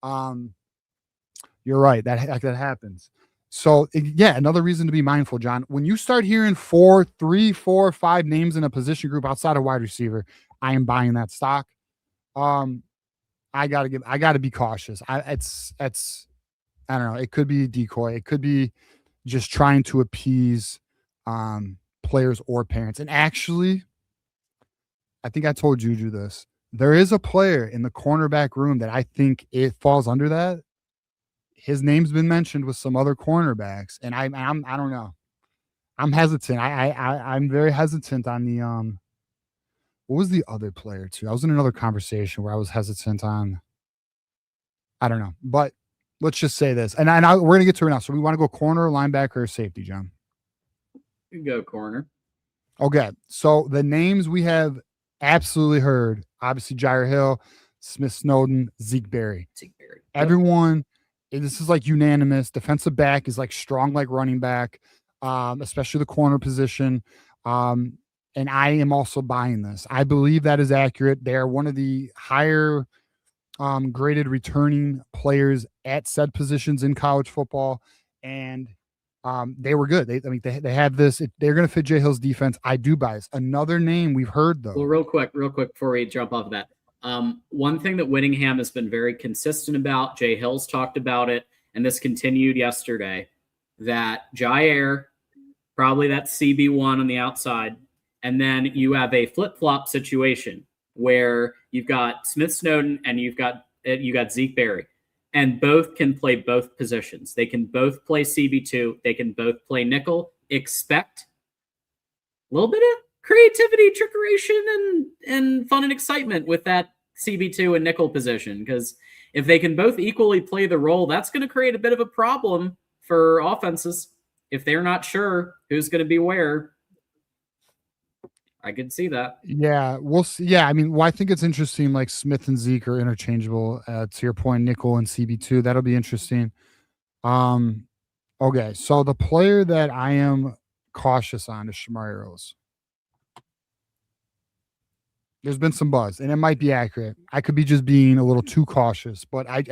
You're right. That happens. So yeah, another reason to be mindful, John. When you start hearing 4, 3, 4, 5 names in a position group outside of wide receiver, I am buying that stock. I gotta be cautious. It's I don't know. It could be a decoy. It could be just trying to appease players or parents. And actually, I think I told Juju this. There is a player in the cornerback room that I think it falls under that. His name's been mentioned with some other cornerbacks, and I don't know. I'm hesitant. I'm very hesitant on the what was the other player too? I was in another conversation where I was hesitant on. I don't know, but let's just say this, and we're gonna get to it now. So we want to go corner, linebacker, or safety, John. You can go corner. Okay, so the names we have absolutely heard, obviously Jair Hill, Smith Snowden, Zeke Berry. Everyone, this is like unanimous. Defensive back is like strong like running back, especially the corner position. And I am also buying this. I believe that is accurate. They are one of the higher graded returning players at said positions in college football. And they were good. They have this. They're going to fit Jay Hill's defense. I do buy this. Another name we've heard though. Well, real quick before we jump off of that, one thing that Whittingham has been very consistent about, Jay Hill's talked about it, and this continued yesterday, that Jair, probably that CB1 on the outside, and then you have a flip-flop situation where you've got Smith Snowden and you got Zeke Berry. And both can play both positions. They can both play CB2. They can both play nickel. Expect a little bit of creativity, trickeration, and fun and excitement with that CB2 and nickel position. Because if they can both equally play the role, that's going to create a bit of a problem for offenses. If they're not sure who's going to be where, I could see that. Yeah, we'll see. Yeah, I mean, well, I think it's interesting. Like Smith and Zeke are interchangeable. To your point, nickel and CB2, that'll be interesting. Okay, so the player that I am cautious on is Shamari Rose. There's been some buzz, and it might be accurate. I could be just being a little too cautious, but I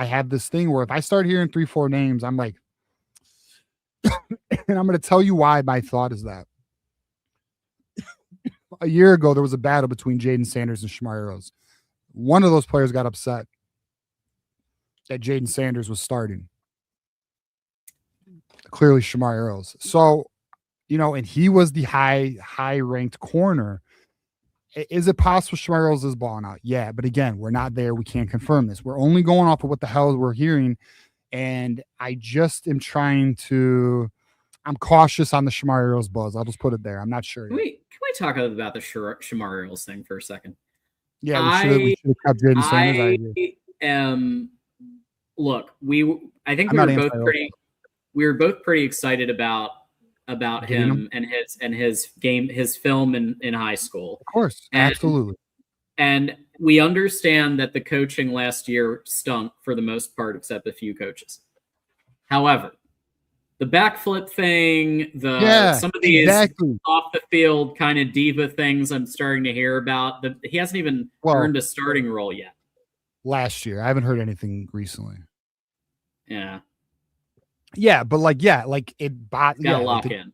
have this thing where if I start hearing 3, 4 names, I'm like, and I'm going to tell you why my thought is that. A year ago, there was a battle between Jaden Sanders and Shamari Rose. One of those players got upset that Jaden Sanders was starting. Clearly, Shamari Rose. So, and he was the high-ranked corner. Is it possible Shamari Rose is balling out? Yeah, but again, we're not there. We can't confirm this. We're only going off of what the hell we're hearing, and I just am I'm cautious on the Shamari Rose buzz. I'll just put it there. I'm not sure. Can we talk about the Shamari Rose thing for a second? Yeah, we should have kept Jaden Sanders. Look, I think we were both pretty excited about him and his film in high school. Of course, absolutely. And we understand that the coaching last year stunk for the most part, except a few coaches. However, the backflip thing, some of these off the field kind of diva things I'm starting to hear about. He hasn't even earned a starting role yet. Last year, I haven't heard anything recently. Yeah. Yeah, but it gotta lock in.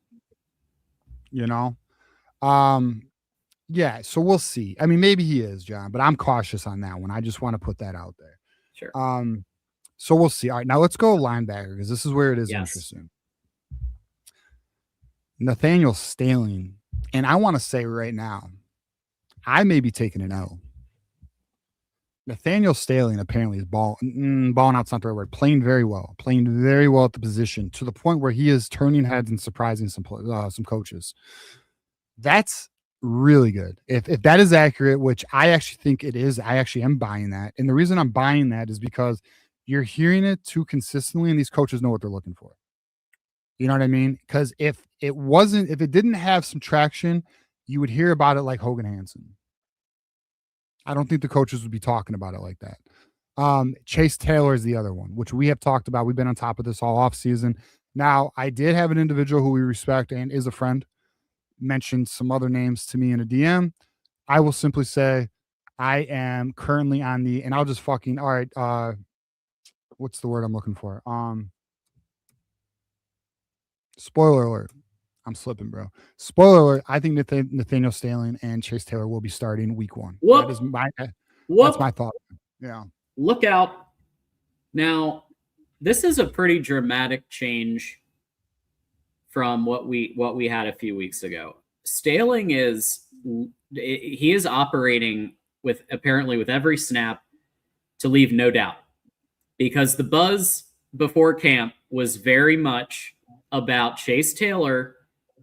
Yeah, so we'll see. I mean, maybe he is, John, but I'm cautious on that one. I just want to put that out there. Sure. So we'll see. All right, now let's go linebacker because this is where it is interesting. Nathaniel Staling, and I want to say right now, I may be taking an L. Nathaniel Staling apparently is balling out's not the right word, playing very well at the position to the point where he is turning heads and surprising some coaches. That's really good. If that is accurate, which I actually think it is, I actually am buying that. And the reason I'm buying that is because you're hearing it too consistently and these coaches know what they're looking for. You know what I mean? Because if it didn't have some traction, you would hear about it like Hogan Hansen. I don't think the coaches would be talking about it like that. Chase Taylor is the other one, which we have talked about. We've been on top of this all off season. Now, I did have an individual who we respect and is a friend mention some other names to me in a DM. I will simply say I am currently on and I'll just all right. What's the word I'm looking for? Spoiler alert. I'm slipping, bro. Spoiler alert. I think Nathaniel Stalin and Chase Taylor will be starting week 1. Whoop, That's whoop, my thought. Yeah. look out. Now, this is a pretty dramatic change from what we had a few weeks ago. Staling he is operating with every snap to leave no doubt, because the buzz before camp was very much about Chase Taylor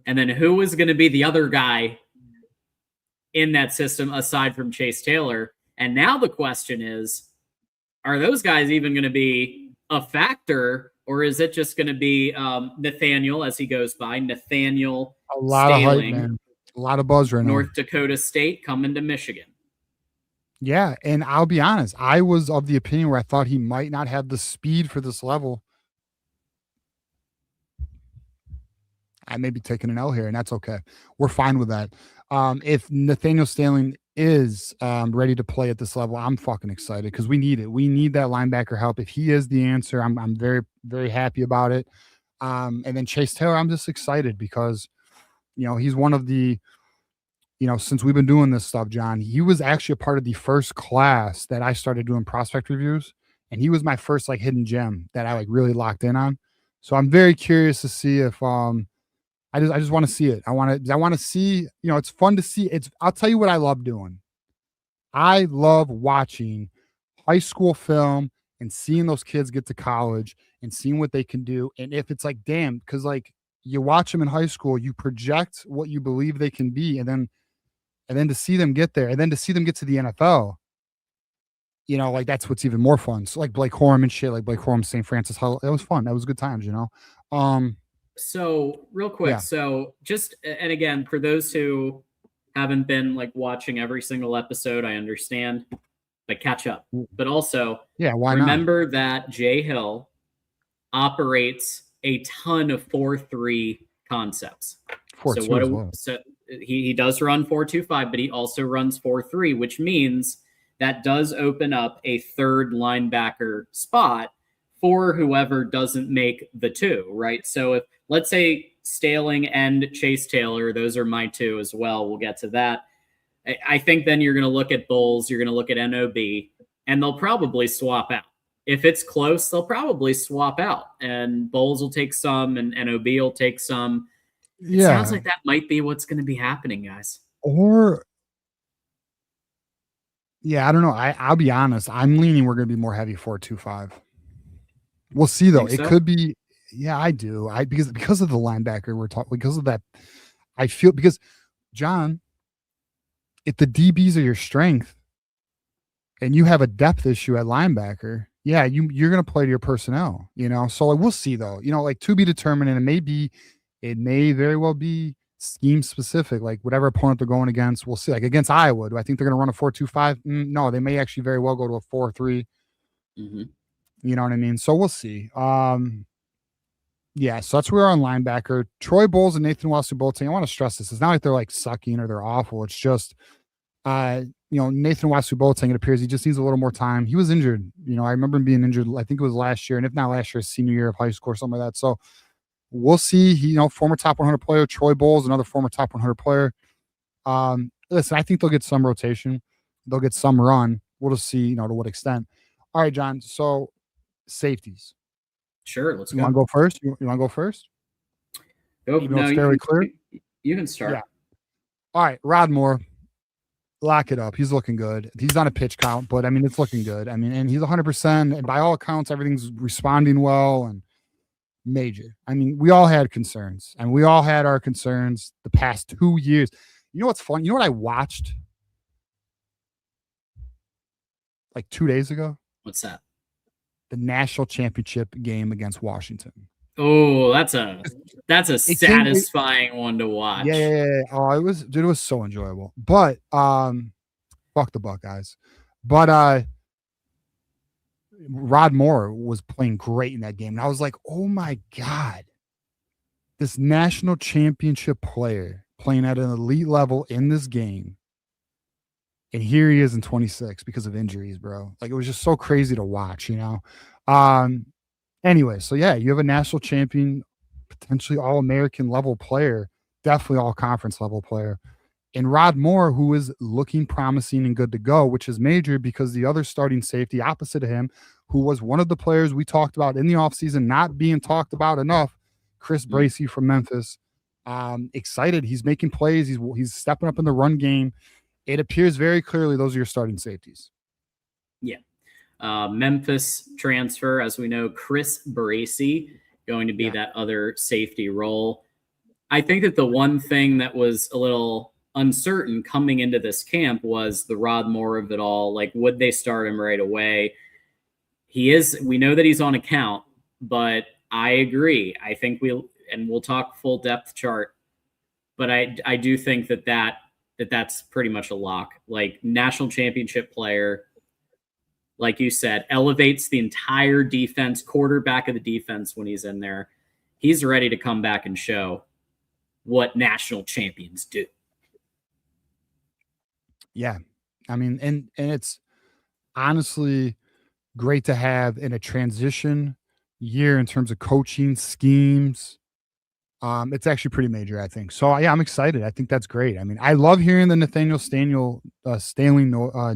and then who was going to be the other guy in that system aside from Chase Taylor. And now the question is, are those guys even going to be a factor, or is it just going to be Nathaniel, as he goes by, Nathaniel A lot Staling, of hype, man. A lot of buzz right now. North Dakota State coming to Michigan. Yeah, and I'll be honest, I was of the opinion where I thought he might not have the speed for this level. I may be taking an L here, and that's okay. We're fine with that. If Nathaniel Staling is ready to play at this level, I'm fucking excited because we need it. We need that linebacker help. If he is the answer, I'm very, very happy about it. And then Chase Taylor, I'm just excited because, he's one of the, since we've been doing this stuff, John, he was actually a part of the first class that I started doing prospect reviews. And he was my first like hidden gem that I like really locked in on. So I'm very curious to see if I just want to see it. I want to see, it's fun to see. I'll tell you what I love doing. I love watching high school film and seeing those kids get to college and seeing what they can do. And if it's like, damn, because like you watch them in high school, you project what you believe they can be, and then to see them get there, and then to see them get to the NFL, like that's what's even more fun. So like Blake Corum and shit, like Blake Corum, St. Francis, it was fun. That was good times, So real quick, Yeah. So just, and again, for those who haven't been like watching every single episode, I understand, but catch up. But also, Yeah, why not? remember that Jay Hill operates a ton of 4-3 concepts. 4-2 as well. So he does run 4-2-5, but he also runs 4-3, which means that does open up a third linebacker spot for whoever doesn't make the 2, right? So if, let's say, Staling and Chase Taylor, those are my 2 as well. We'll get to that. I think then you're going to look at Bulls, you're going to look at NOB, and they'll probably swap out. If it's close, they'll probably swap out, and Bulls will take some, and NOB will take some. It sounds like that might be what's going to be happening, guys. Or, I don't know. I'll be honest. I'm leaning we're going to be more heavy 4-2-5. We'll see though. It could be. Yeah, I do. Because of the linebacker we're talking, because of that, I feel, because John, if the DBs are your strength and you have a depth issue at linebacker, yeah, you're going to play to your personnel, So we'll see though, like to be determined, and it may very well be scheme specific, like whatever opponent they're going against. We'll see. Like against Iowa, do I think they're going to run a 4-2-5? No, they may actually very well go to a 4-3. Mm-hmm. You know what I mean? So we'll see. Yeah, so that's where we're on linebacker. Troy Bowles and Nathan Wasu-Bolting. I want to stress this. It's not like they're like sucking or they're awful. It's just, Nathan Wasu-Bolting, it appears he just needs a little more time. He was injured. I remember him being injured. I think it was last year, and if not last year, senior year of high school or something like that. So we'll see. He, former top 100 player. Troy Bowles, another former top 100 player. Listen, I think they'll get some rotation. They'll get some run. We'll just see, to what extent. All right, John. So safeties. Sure, let's go. You want to go first? You want to go first? Go. No, you can start. Yeah. All right, Rod Moore, lock it up. He's looking good. He's on a pitch count, but it's looking good. And he's 100%. And by all accounts, everything's responding well and major. We all had concerns, and we all had our concerns the past 2 years. You know what's fun? You know what I watched like 2 days ago? What's that? The national championship game against Washington. Oh, that's a satisfying one to watch. Yeah. Oh, it was so enjoyable. But fuck the Buckeyes. But Rod Moore was playing great in that game. And I was like, oh my God. This national championship player playing at an elite level in this game. And here he is in 26 because of injuries, bro. Like, it was just so crazy to watch, Anyway, so yeah, you have a national champion potentially all-American level player, definitely all-conference level player. And Rod Moore, who is looking promising and good to go, which is major because the other starting safety opposite of him, who was one of the players we talked about in the offseason, not being talked about enough, Chris Bracey from Memphis. Excited. He's making plays. He's stepping up in the run game. It appears very clearly those are your starting safeties. Yeah. Memphis transfer, as we know, Chris Bracey going to be that other safety role. I think that the one thing that was a little uncertain coming into this camp was the Rod Moore of it all. Like, would they start him right away? We know that he's on account, but I agree. I think we'll talk full depth chart, but I do think that's pretty much a lock. Like, national championship player, like you said, elevates the entire defense, quarterback of the defense when he's in there. He's ready to come back and show what national champions do. Yeah. I mean, and it's honestly great to have in a transition year in terms of coaching schemes. It's actually pretty major, I think. So yeah, I'm excited. I think that's great. I mean, I love hearing the Nathaniel Stanley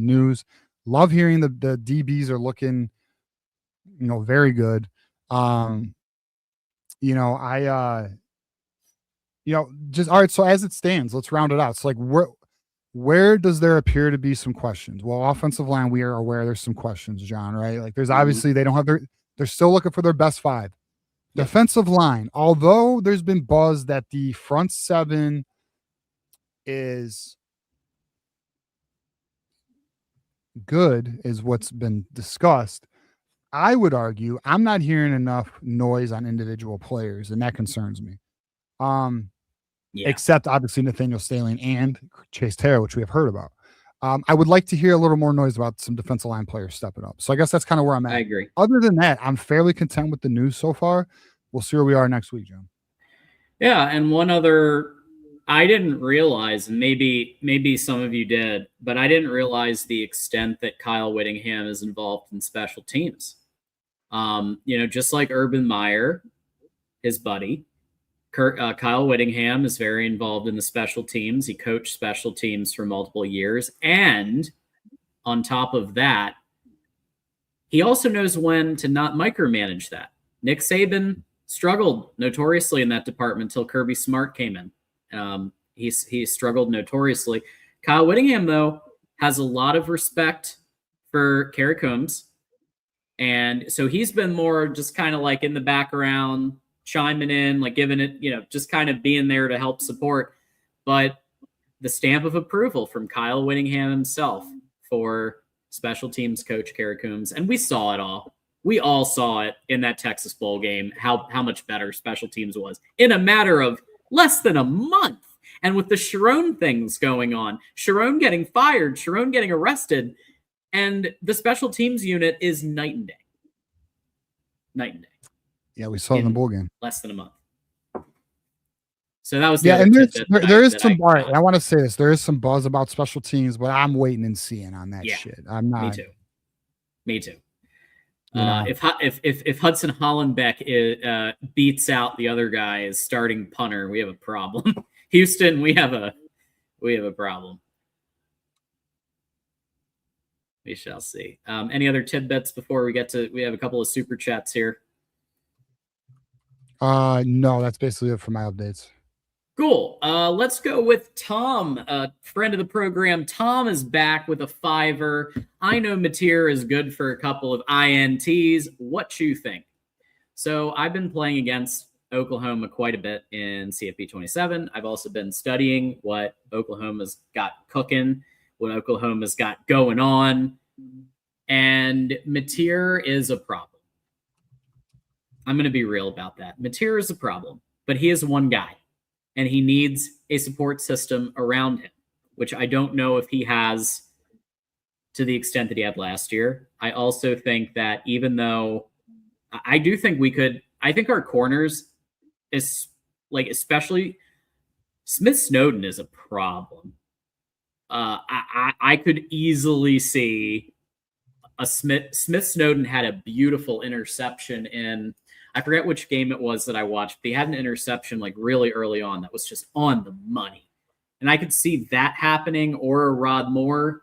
news. Love hearing the DBs are looking, very good. Just all right. So as it stands, let's round it out. So like, where does there appear to be some questions? Well, offensive line, we are aware there's some questions, John, right? Like there's obviously they're still looking for their best 5. Yep. Defensive line, although there's been buzz that the front 7 is good, is what's been discussed. I would argue I'm not hearing enough noise on individual players, and that concerns me. Except obviously Nathaniel Stanley and Chase Terra, which we have heard about. I would like to hear a little more noise about some defensive line players stepping up. So I guess that's kind of where I'm at. I agree. Other than that, I'm fairly content with the news so far. We'll see where we are next week, John. Yeah, and one other, I didn't realize, and maybe some of you did, but I didn't realize the extent that Kyle Whittingham is involved in special teams. Just like Urban Meyer, his buddy, Kyle Whittingham is very involved in the special teams. He coached special teams for multiple years. And on top of that, he also knows when to not micromanage that. Nick Saban struggled notoriously in that department until Kirby Smart came in. He struggled notoriously. Kyle Whittingham, though, has a lot of respect for Kerry Coombs. And so he's been more just kind of like in the background, chiming in, like giving it, just kind of being there to help support. But the stamp of approval from Kyle Whittingham himself for special teams coach Kerry Coombs. And we saw it all. We all saw it in that Texas Bowl game, how much better special teams was in a matter of less than a month. And with the Sharon things going on, Sharon getting fired, Sharon getting arrested, and the special teams unit is night and day. Night and day. Yeah, we saw it in the bowl game. Less than a month. So that was and there is some. All right, I want to say this. There is some buzz about special teams, but I'm waiting and seeing on that shit. I'm not. Me too. If Hudson Hollenbeck beats out the other guy as starting punter, we have a problem. Houston, we have a problem. We shall see. Any other tidbits before we get to? We have a couple of super chats here. No, that's basically it for my updates. Cool. Let's go with Tom, a friend of the program. Tom is back with a $5. I know Mateer is good for a couple of INTs. What you think? So I've been playing against Oklahoma quite a bit in CFP 27. I've also been studying what Oklahoma's got cooking, what Oklahoma's got going on, and Mateer is a problem. I'm going to be real about that. Mateer is a problem, but he is one guy. And he needs a support system around him, which I don't know if he has to the extent that he had last year. I also think that even though I do think I think our corners is like, especially Smith Snowden is a problem. I could easily see a Smith Snowden had a beautiful interception in, I forget which game it was that I watched, but he had an interception like really early on that was just on the money. And I could see that happening, or a Rod Moore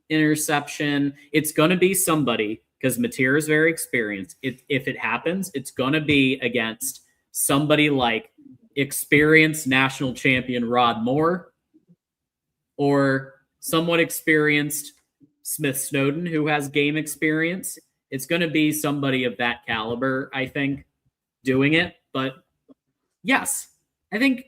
interception. It's going to be somebody, because Mateer is very experienced. If it happens, it's going to be against somebody like experienced national champion Rod Moore, or somewhat experienced Smith Snowden, who has game experience. It's going to be somebody of that caliber, I think, doing it. But yes, I think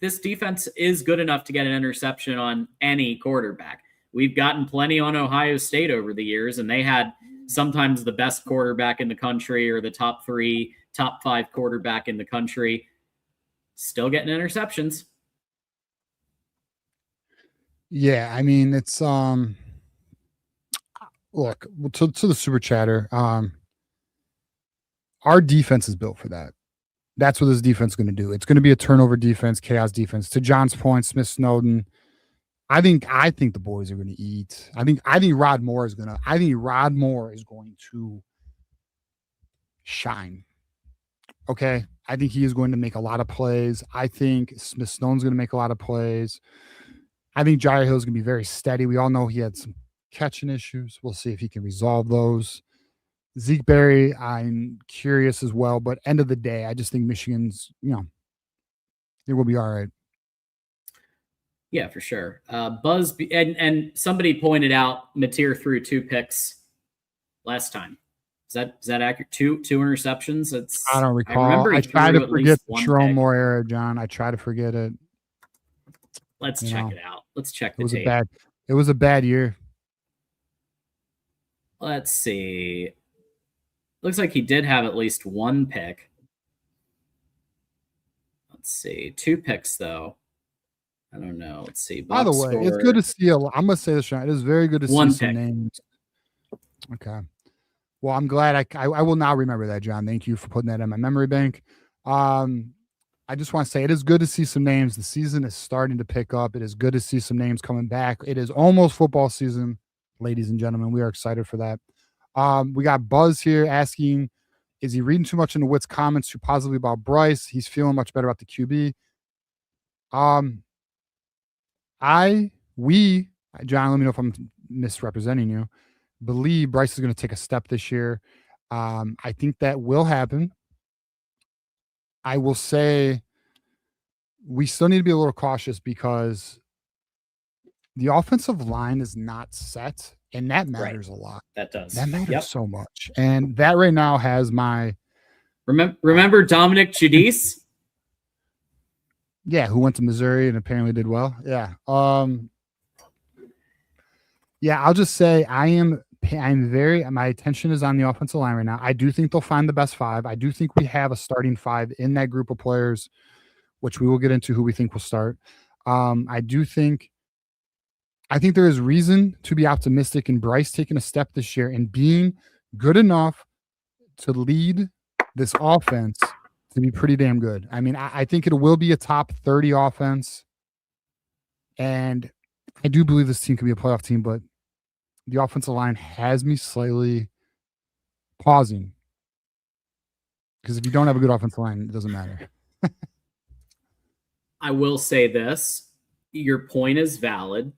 this defense is good enough to get an interception on any quarterback. We've gotten plenty on Ohio State over the years, and they had sometimes the best quarterback in the country, or the top 3, top 5 quarterback in the country, still getting interceptions. Yeah, I mean, it's look, to the super chatter, our defense is built for that. That's what this defense is going to do. It's going to be a turnover defense, chaos defense. To John's point, Smith Snowden, I think the boys are going to eat. I think Rod Moore is going to shine. Okay. I think he is going to make a lot of plays. I think Smith Snowden's going to make a lot of plays. I think Jair Hill is going to be very steady. We all know he had some catching issues. We'll see if he can resolve those. Zeke Berry, I'm curious as well, but end of the day, I just think Michigan's, it will be all right. Yeah, for sure. Buzz, and somebody pointed out Mateer threw 2 picks last time. Is that accurate? Two interceptions? I don't recall. I try to forget the Sharon Moore era, John. I try to forget it. Let's check it out. Let's check the tape. It was a bad year. Let's see. Looks like he did have at least 1 pick. Let's see. 2 picks, though. I don't know. Let's see. By the way, it's good to see. I'm going to say this, Sean. It is very good to see some names. Okay. Well, I'm glad I will now remember that, John. Thank you for putting that in my memory bank. I just want to say it is good to see some names. The season is starting to pick up. It is good to see some names coming back. It is almost football season, ladies and gentlemen. We are excited for that. We got Buzz here asking, is he reading too much into Witt's comments too positively about Bryce? He's feeling much better about the QB. John, let me know if I'm misrepresenting you, believe Bryce is going to take a step this year. I think that will happen. I will say we still need to be a little cautious because the offensive line is not set, and that matters a lot. That does. That matters so much. And that right now has my... Remember Dominic Giudice? Yeah, who went to Missouri and apparently did well. Yeah. Yeah, I'll just say my attention is on the offensive line right now. I do think they'll find the best 5. I do think we have a starting 5 in that group of players, which we will get into who we think will start. I think there is reason to be optimistic in Bryce taking a step this year and being good enough to lead this offense to be pretty damn good. I mean, I think it will be a top 30 offense, and I do believe this team can be a playoff team, but the offensive line has me slightly pausing, because if you don't have a good offensive line, it doesn't matter. I will say this. Your point is valid.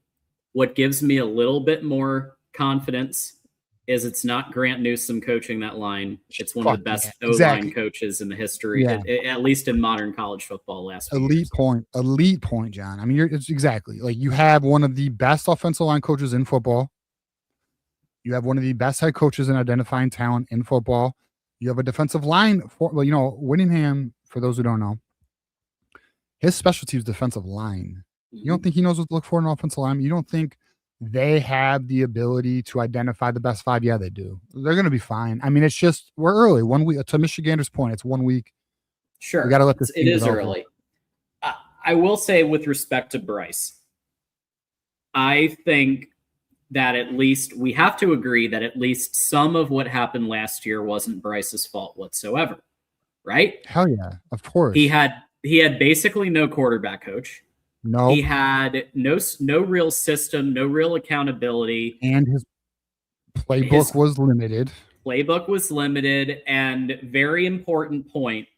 What gives me a little bit more confidence is it's not Grant Newsome coaching that line. It's one of the best O-line coaches in the history, at least in modern college football last year. Elite point, John. I mean, it's exactly like you have one of the best offensive line coaches in football. You have one of the best head coaches in identifying talent in football. You have a defensive line Whittingham, for those who don't know, his specialty is defensive line. You don't think he knows what to look for in an offensive line? You don't think they have the ability to identify the best 5? Yeah, they do. They're going to be fine. I mean, it's just we're early. 1 week. To Michigander's point, it's 1 week. Sure. We got to let this. It is early. I will say, with respect to Bryce, I think that at least we have to agree that at least some of what happened last year wasn't Bryce's fault whatsoever, right? Hell yeah, of course. He had basically no quarterback coach. No, he had no real system, no real accountability, and his playbook was limited. playbook was limited, and very important point,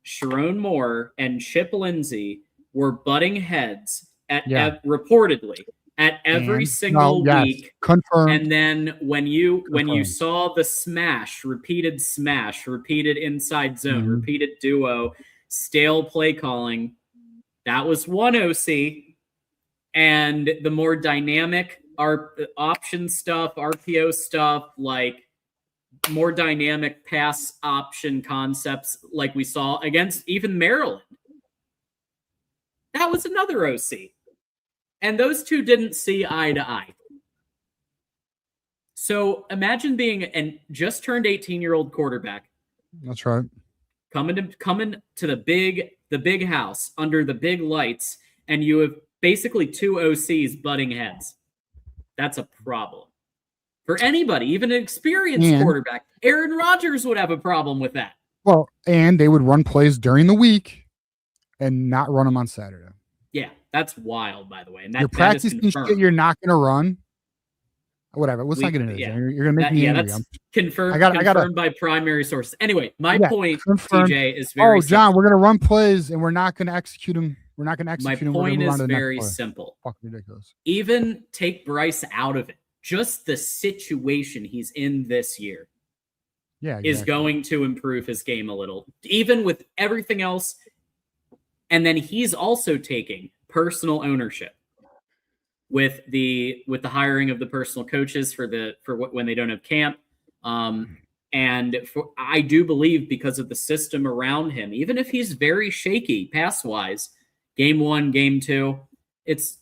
Sharon Moore and Chip Lindsey were butting heads at reportedly at every single week. Confirmed. And then when you saw the smash, repeated inside zone, repeated duo, stale play calling, that was one OC. And the more dynamic option stuff, RPO stuff, like more dynamic pass option concepts like we saw against even Maryland. That was another OC. And those two didn't see eye to eye. So imagine being a just turned 18-year-old quarterback. That's right. Coming to the big house under the big lights, and you have basically two OCs butting heads. That's a problem. For anybody, even an experienced quarterback, Aaron Rodgers would have a problem with that. Well, and they would run plays during the week and not run them on Saturday. Yeah, that's wild, by the way. And you're practicing shit you're not going to run. Whatever. Let's not get into this. You're going to make me angry. That's confirmed by primary sources. Anyway, my point, TJ, is very John, simple. we're going to run plays and we're not going to execute them. We're not going to execute them. My point is very simple. Fucking ridiculous. Even take Bryce out of it. Just the situation he's in this year is going to improve his game a little, even with everything else. And then he's also taking personal ownership with the hiring of the personal coaches for when they don't have camp. I do believe because of the system around him, even if he's very shaky pass wise, game 1, game 2, it's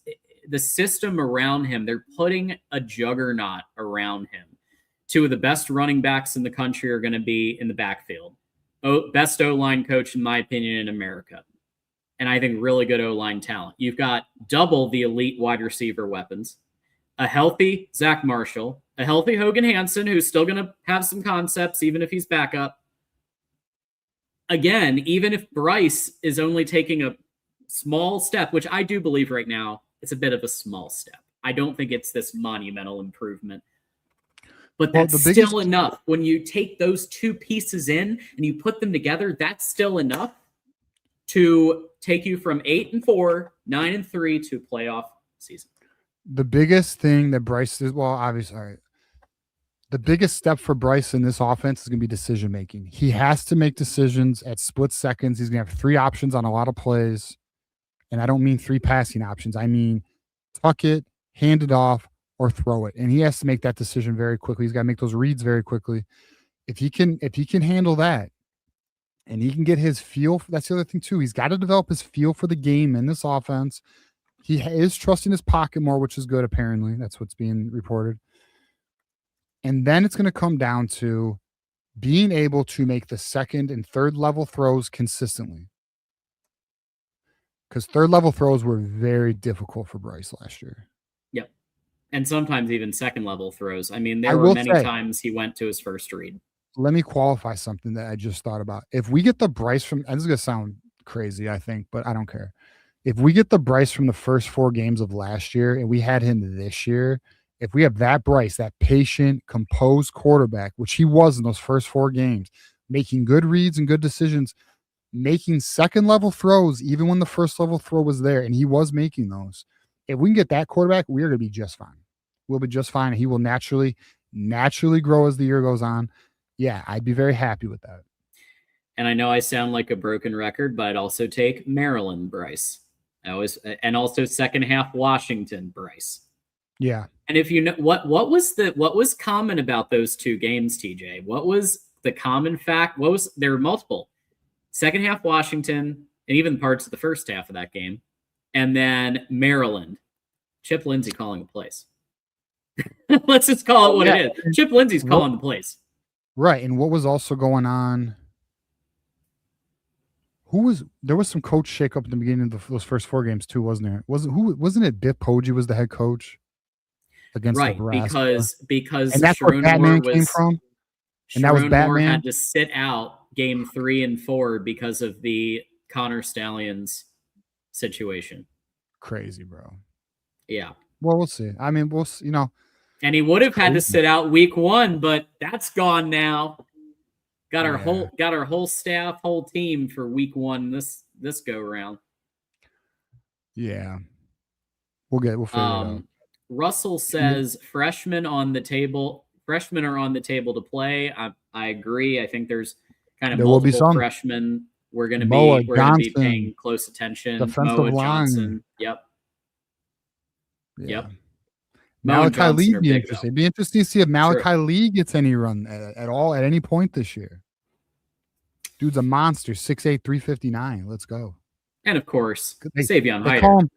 the system around him. They're putting a juggernaut around him. Two of the best running backs in the country are going to be in the backfield. Best O-line coach, in my opinion, in America. And I think really good O-line talent. You've got double the elite wide receiver weapons. A healthy Zach Marshall. A healthy Hogan Hansen, who's still going to have some concepts, even if he's back up. Again, even if Bryce is only taking a small step, which I do believe right now, it's a bit of a small step. I don't think it's this monumental improvement. But that's still enough. When you take those two pieces in and you put them together, that's still enough to take you from 8-4, 9-3 to playoff season. The biggest thing that Bryce is, obviously, all right. The biggest step for Bryce in this offense is going to be decision making. He has to make decisions at split seconds. He's going to have 3 options on a lot of plays. And I don't mean 3 passing options. I mean tuck it, hand it off, or throw it. And he has to make that decision very quickly. He's got to make those reads very quickly. If he can handle that, and he can get his feel, that's the other thing too. He's got to develop his feel for the game in this offense. He is trusting his pocket more, which is good, apparently. That's what's being reported. And then it's going to come down to being able to make the second and third level throws consistently. Because third level throws were very difficult for Bryce last year. Yep. And sometimes even second level throws. I mean, there were many times he went to his first read. Let me qualify something that I just thought about. If we get the Bryce from, and this is going to sound crazy, I think, but I don't care. If we get the Bryce from the first 4 games of last year and we had him this year, if we have that Bryce, that patient, composed quarterback, which he was in those first 4 games, making good reads and good decisions, making second level throws, even when the first level throw was there, and he was making those. If we can get that quarterback, we're going to be just fine. We'll be just fine. He will naturally grow as the year goes on. Yeah, I'd be very happy with that. And I know I sound like a broken record, but I'd also take Maryland Bryce. And also second half Washington Bryce. Yeah. And if you know what was common about those 2 games, TJ? What was the common fact? There were multiple. Second half Washington, and even parts of the first half of that game. And then Maryland. Chip Lindsey calling the plays. Let's just call it what it is. Chip Lindsey's calling the plays. Right. And what was also going on? There was some coach shakeup at the beginning of those first 4 games too, wasn't there? Wasn't it Biff Poggi was the head coach against Nebraska? Because and that's where Batman came from. And that was Batman had to sit out game 3 and 4 because of the Connor Stallions situation. Crazy, bro. Yeah. Well, we'll see. I mean, And he would have had to sit out week 1, but that's gone now. Got our whole staff, whole team for week 1 this go around. Yeah. We'll figure it out. Russell says freshmen are on the table to play. I agree. I think there's kind of multiple freshmen we're going to be paying close attention. Defensive line. Johnson. Yep. Yeah. Yep. Malachi Lee be interesting. It'd be interesting to see if Malachi Lee gets any run at all at any point this year. Dude's a monster, 6'8", 359. Let's go. And of course, Savion Hyder.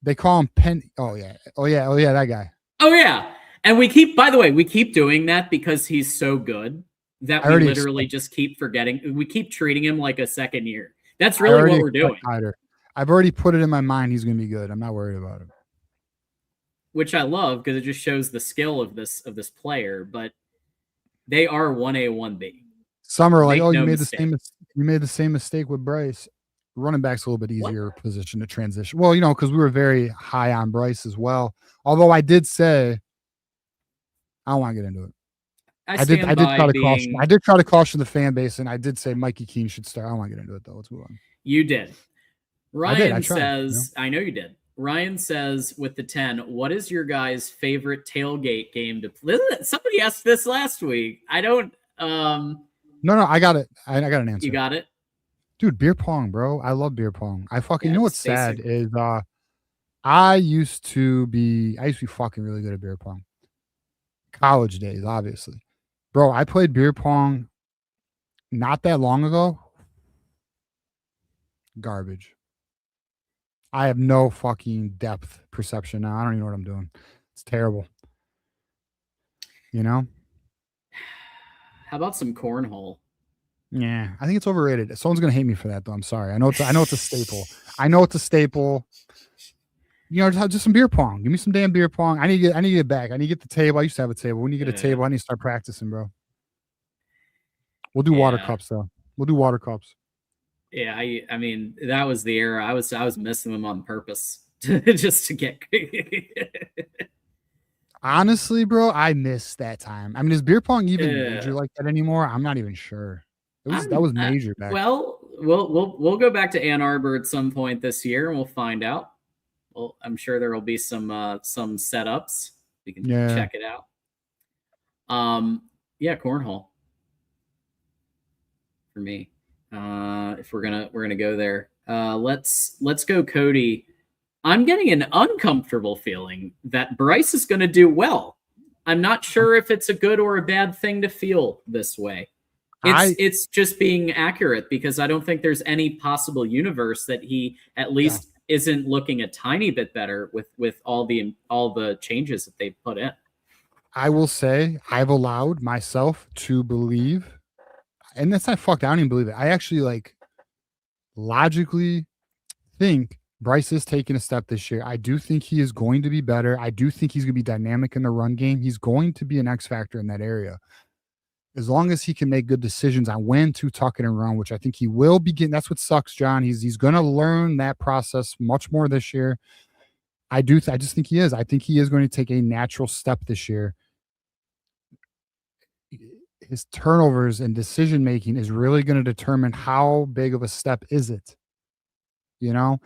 They call him Penn. Oh yeah, that guy. Oh yeah. And we keep doing that because he's so good that we literally just keep forgetting. We keep treating him like a second year. That's really what we're doing. Hyder. I've already put it in my mind he's going to be good. I'm not worried about him. Which I love because it just shows the skill of this player. But they are 1A, 1B. Some are like, you made the same mistake with Bryce. Running back's a little bit easier position to transition. Well, because we were very high on Bryce as well. Although I did say, I don't want to get into it. I did try to caution the fan base, and I did say Mikey Keene should start. I don't want to get into it though. Let's move on. You did. Ryan says, I know you did. Ryan says, with the 10, what is your guys' favorite tailgate game to play? Somebody asked this last week. I don't. No, I got it. I got an answer. You got it? Dude, beer pong, bro. I love beer pong. You know what's sad is I used to be fucking really good at beer pong. College days, obviously. Bro, I played beer pong not that long ago. Garbage. I have no fucking depth perception now. I don't even know what I'm doing. It's terrible. How about some cornhole? Yeah, I think it's overrated. Someone's gonna hate me for that, though. I'm sorry. I know it's a staple. I know it's a staple. Just some beer pong. Give me some damn beer pong. I need to get back. I need to get the table. I used to have a table. When you get a table, I need to start practicing, bro. We'll do water cups though. We'll do water cups. Yeah, I mean that was the era. I was missing them on purpose just to get. Honestly, bro, I miss that time. I mean, is beer pong even major like that anymore? I'm not even sure. That was major back. Well, we'll go back to Ann Arbor at some point this year, and we'll find out. Well, I'm sure there will be some setups. We can check it out. Cornhole for me. If we're gonna go there, let's go, Cody. I'm getting an uncomfortable feeling that Bryce is going to do well. I'm not sure if it's a good or a bad thing to feel this way. It's just being accurate because I don't think there's any possible universe that he at least isn't looking a tiny bit better with all the changes that they've put in. I will say I've allowed myself to believe, and that's not fucked. I don't even believe it. I actually logically think Bryce is taking a step this year. I do think he is going to be better. I do think he's going to be dynamic in the run game. He's going to be an X factor in that area. As long as he can make good decisions on when to tuck it and run, which I think he will begin. That's what sucks, John. He's going to learn that process much more this year. I just think he is. I think he is going to take a natural step this year. His turnovers and decision making is really going to determine how big of a step is it. But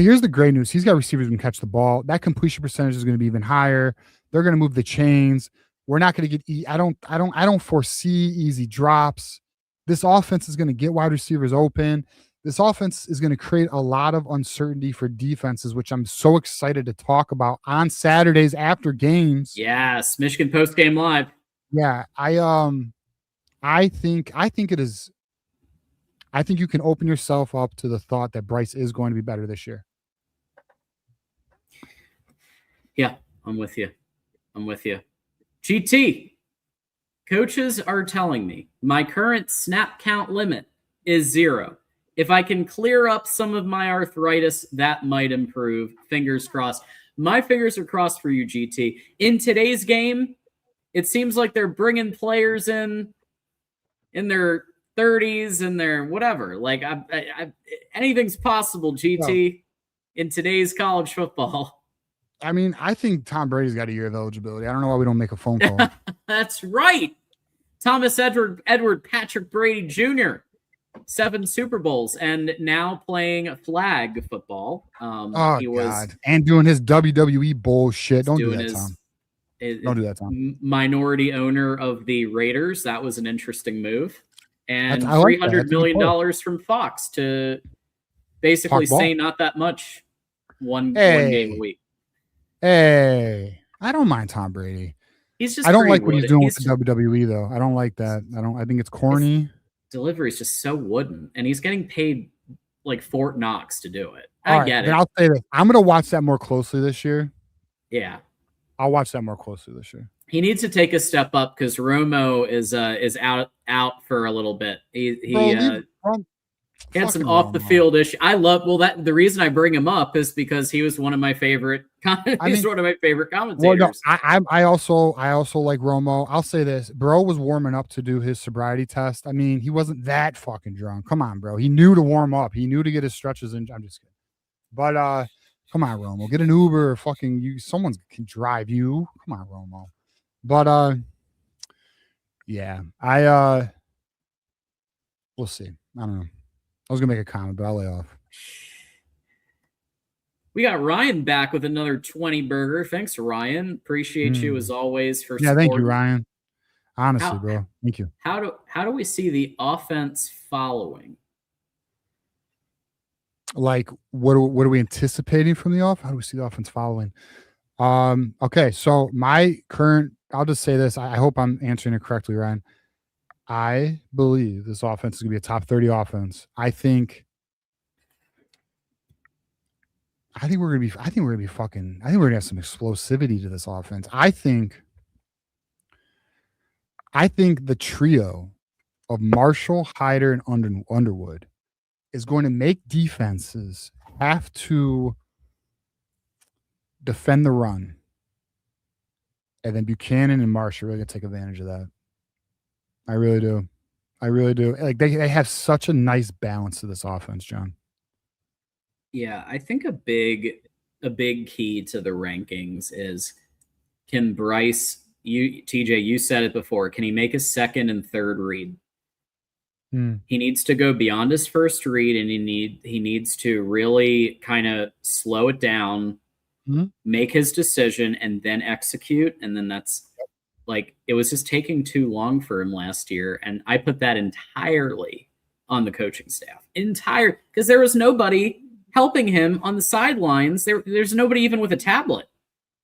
here's the great news. He's got receivers who can catch the ball. That completion percentage is going to be even higher. They're going to move the chains. We're not going to get I don't foresee easy drops. This offense is going to get wide receivers open. This offense is going to create a lot of uncertainty for defenses, which I'm so excited to talk about on Saturdays after games. Yes, Michigan Post Game Live. Yeah, I think it is. I think you can open yourself up to the thought that Bryce is going to be better this year. Yeah, I'm with you. GT, coaches are telling me my current snap count limit is 0. If I can clear up some of my arthritis, that might improve. Fingers crossed. My fingers are crossed for you, GT. In today's game, it seems like they're bringing players in their 30s and their whatever. Anything's possible, GT, in today's college football. I mean, I think Tom Brady's got a year of eligibility. I don't know why we don't make a phone call. That's right. Thomas Edward Patrick Brady Jr., 7 Super Bowls, and now playing flag football. Oh, God. And doing his WWE bullshit. Don't do that, Tom. Don't do that, Tom. Minority owner of the Raiders. That was an interesting move. And like $300 million from Fox to basically say not that much one game a week. Hey, I don't mind Tom Brady. He's just I don't like what he's doing with the WWE, though. I don't like that. I think it's corny. His delivery is just so wooden, and he's getting paid like Fort Knox to do it. I get it. I'll say this. I'm going to watch that more closely this year. Yeah. I'll watch that more closely this year. He needs to take a step up because Romo is out for a little bit. He had some off the field issue. The reason I bring him up is because he was one of my favorite. He's one of my favorite commentators. Well, no, I also like Romo. I'll say this: bro was warming up to do his sobriety test. I mean, he wasn't that fucking drunk. Come on, bro. He knew to warm up. He knew to get his stretches in. I'm just kidding. But come on, Romo. Get an Uber. Fucking you. Someone can drive you. Come on, Romo. But yeah, we'll see. I don't know. I was gonna make a comment, but I'll lay off. We got Ryan back with another 20 burger. Thanks, Ryan. Appreciate you as always for support. Thank you, Ryan. Honestly, bro. Thank you. How do we see the offense following? Like, what are we anticipating from the off? How do we see the offense following? Okay, so I'll just say this. I hope I'm answering it correctly, Ryan. I believe this offense is gonna be a top 30 offense. I think we're gonna have some explosivity to this offense. I think the trio of Marshall, Hyder, and Underwood is going to make defenses have to defend the run. And then Buchanan and Marsh are really going to take advantage of that. I really do. Like they have such a nice balance to this offense, John. Yeah, I think a big key to the rankings is, can Bryce, TJ, you said it before, can he make a second and third read? He needs to go beyond his first read, and he needs to really kind of slow it down, make his decision, and then execute. And then that's like, it was just taking too long for him last year. And I put that entirely on the coaching staff. Because there was nobody helping him on the sidelines. There's nobody even with a tablet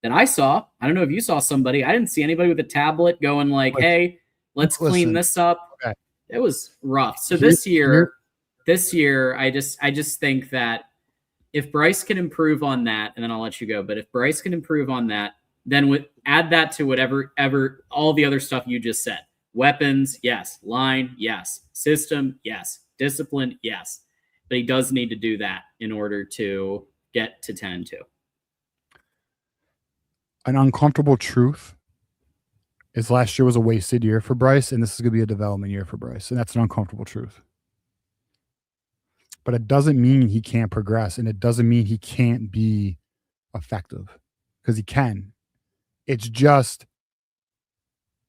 that I saw. I don't know if you saw somebody. I didn't see anybody with a tablet going like, hey, let's clean this up. Okay. It was rough. So this year, I just think that if Bryce can improve on that, and then I'll let you go, but if Bryce can improve on that, then add that to whatever all the other stuff you just said. Weapons, yes. Line, yes. System, yes. Discipline, yes. But he does need to do that in order to get to 10-2. An uncomfortable truth is last year was a wasted year for Bryce, and this is going to be a development year for Bryce, and that's an uncomfortable truth. But it doesn't mean he can't progress, and it doesn't mean he can't be effective, because he can. It's just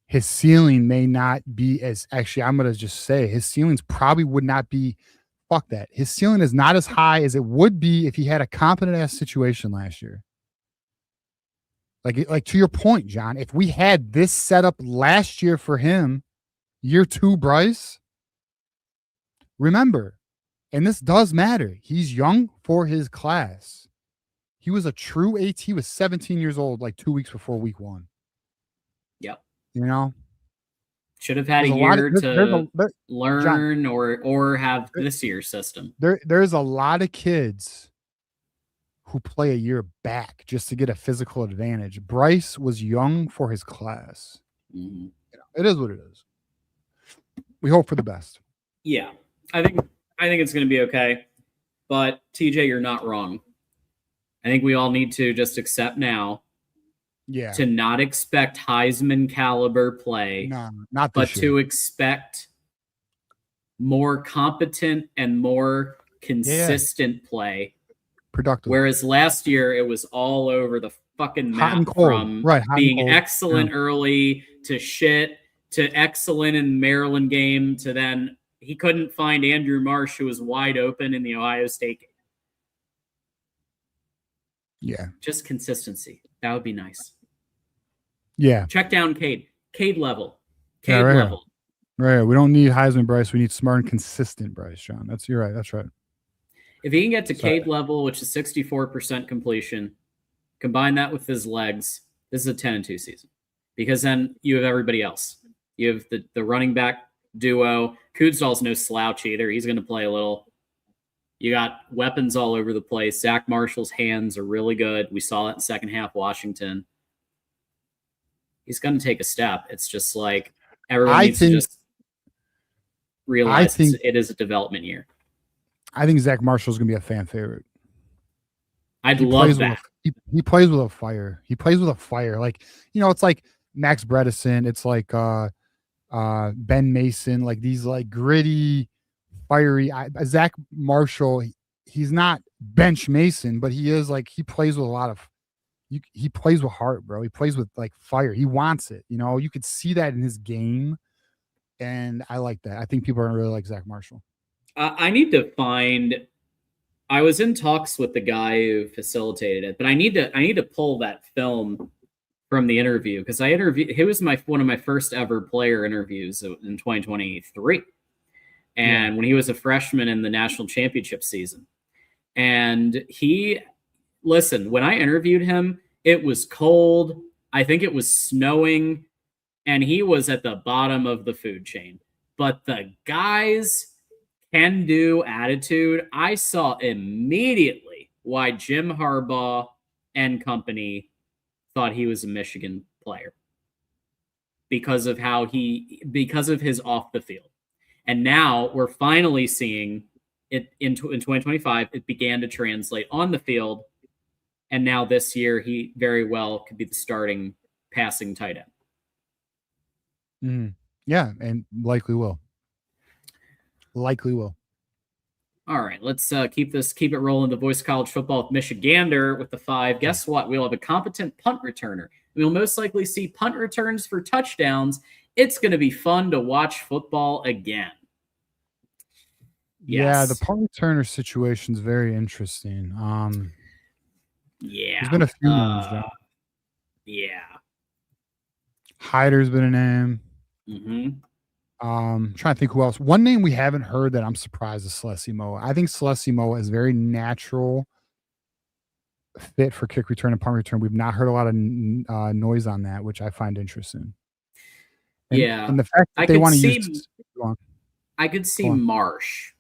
his ceiling may not be as – actually, I'm going to just say his ceilings probably would not be – fuck that. His ceiling is not as high as it would be if he had a competent-ass situation last year. Like to your point, John, if we had this setup last year for him, year 2 Bryce, remember, and this does matter, he's young for his class. He was a true AT. He was 17 years old like 2 weeks before week 1. Yep. You know? Should have had a year to learn, John, or have this year's system. There's a lot of kids who play a year back just to get a physical advantage. Bryce was young for his class. Mm-hmm. It is what it is. We hope for the best. Yeah, I think it's going to be okay. But TJ, you're not wrong. I think we all need to just accept now, to not expect Heisman caliber play, not but to expect more competent and more consistent play. productive. Whereas last year it was all over the fucking Hot and map, cold. from Right, hot and being cold. excellent Yeah. early to shit to excellent in the Maryland game to then he couldn't find Andrew Marsh, who was wide open in the Ohio State game. Yeah. Just consistency. That would be nice. Yeah. Check down Cade. Cade level. Cade Yeah, right here. level. Right. We don't need Heisman Bryce. We need smart and consistent Bryce, John. You're right. That's right. If he can get to Sorry. Cade level, which is 64% completion, combine that with his legs, this is a 10-2 season. Because then you have everybody else. You have the running back duo. Kudzall's no slouch either. He's going to play a little. You got weapons all over the place. Zach Marshall's hands are really good. We saw that in second half Washington. He's going to take a step. It's just like everyone needs to just realize it is a development year. I think Zach Marshall's going to be a fan favorite. I'd love that. He plays with a fire. He plays with a fire. Like, it's like Max Bredesen. It's like Ben Mason. Like these like gritty, fiery. Zach Marshall, he's not bench Mason, but he is like, he plays with a lot of, he plays with heart, bro. He plays with like fire. He wants it. You could see that in his game. And I like that. I think people are going to really like Zach Marshall. I need to find. I was in talks with the guy who facilitated it, but I need to pull that film from the interview because I interviewed. He was one of my first ever player interviews in 2023, and when he was a freshman in the national championship season, and when I interviewed him, it was cold. I think it was snowing, and he was at the bottom of the food chain. But the guy's can-do attitude, I saw immediately why Jim Harbaugh and company thought he was a Michigan player because of his off the field. And now we're finally seeing it in 2025. It began to translate on the field, and now this year he very well could be the starting passing tight end. Yeah, and likely will. All right, let's keep it rolling. The Voice of College Football with Michigander with the 5. Guess what? We'll have a competent punt returner. We'll most likely see punt returns for touchdowns. It's going to be fun to watch football again. Yes. Yeah, the punt returner situation is very interesting. Yeah, there's been a few names, John. Yeah, Hyder's been a name. Mm-hmm. Trying to think who else. One name we haven't heard that I'm surprised is Celestia Moa. I think Celestia Moa is very natural fit for kick return and punt return. We've not heard a lot of noise on that, which I find interesting. And the fact that they want to use. I could see Marsh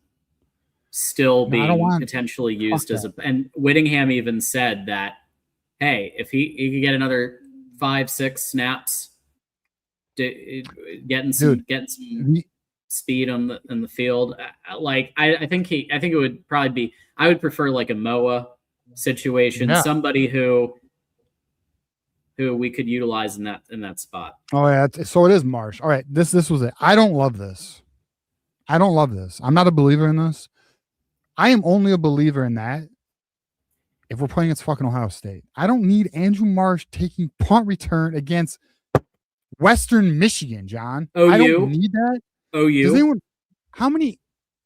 still being potentially used as and Whittingham even said that, hey, if he could get another 5-6 snaps, getting some speed in the field, like I think it would probably be. I would prefer like a Moa situation, somebody who we could utilize in that spot. Oh yeah, so it is Marsh. All right, this was it. I don't love this. I'm not a believer in this. I am only a believer in that if we're playing against fucking Ohio State. I don't need Andrew Marsh taking punt return against Western Michigan, John. OU? I don't need that. OU? Does anyone? How many?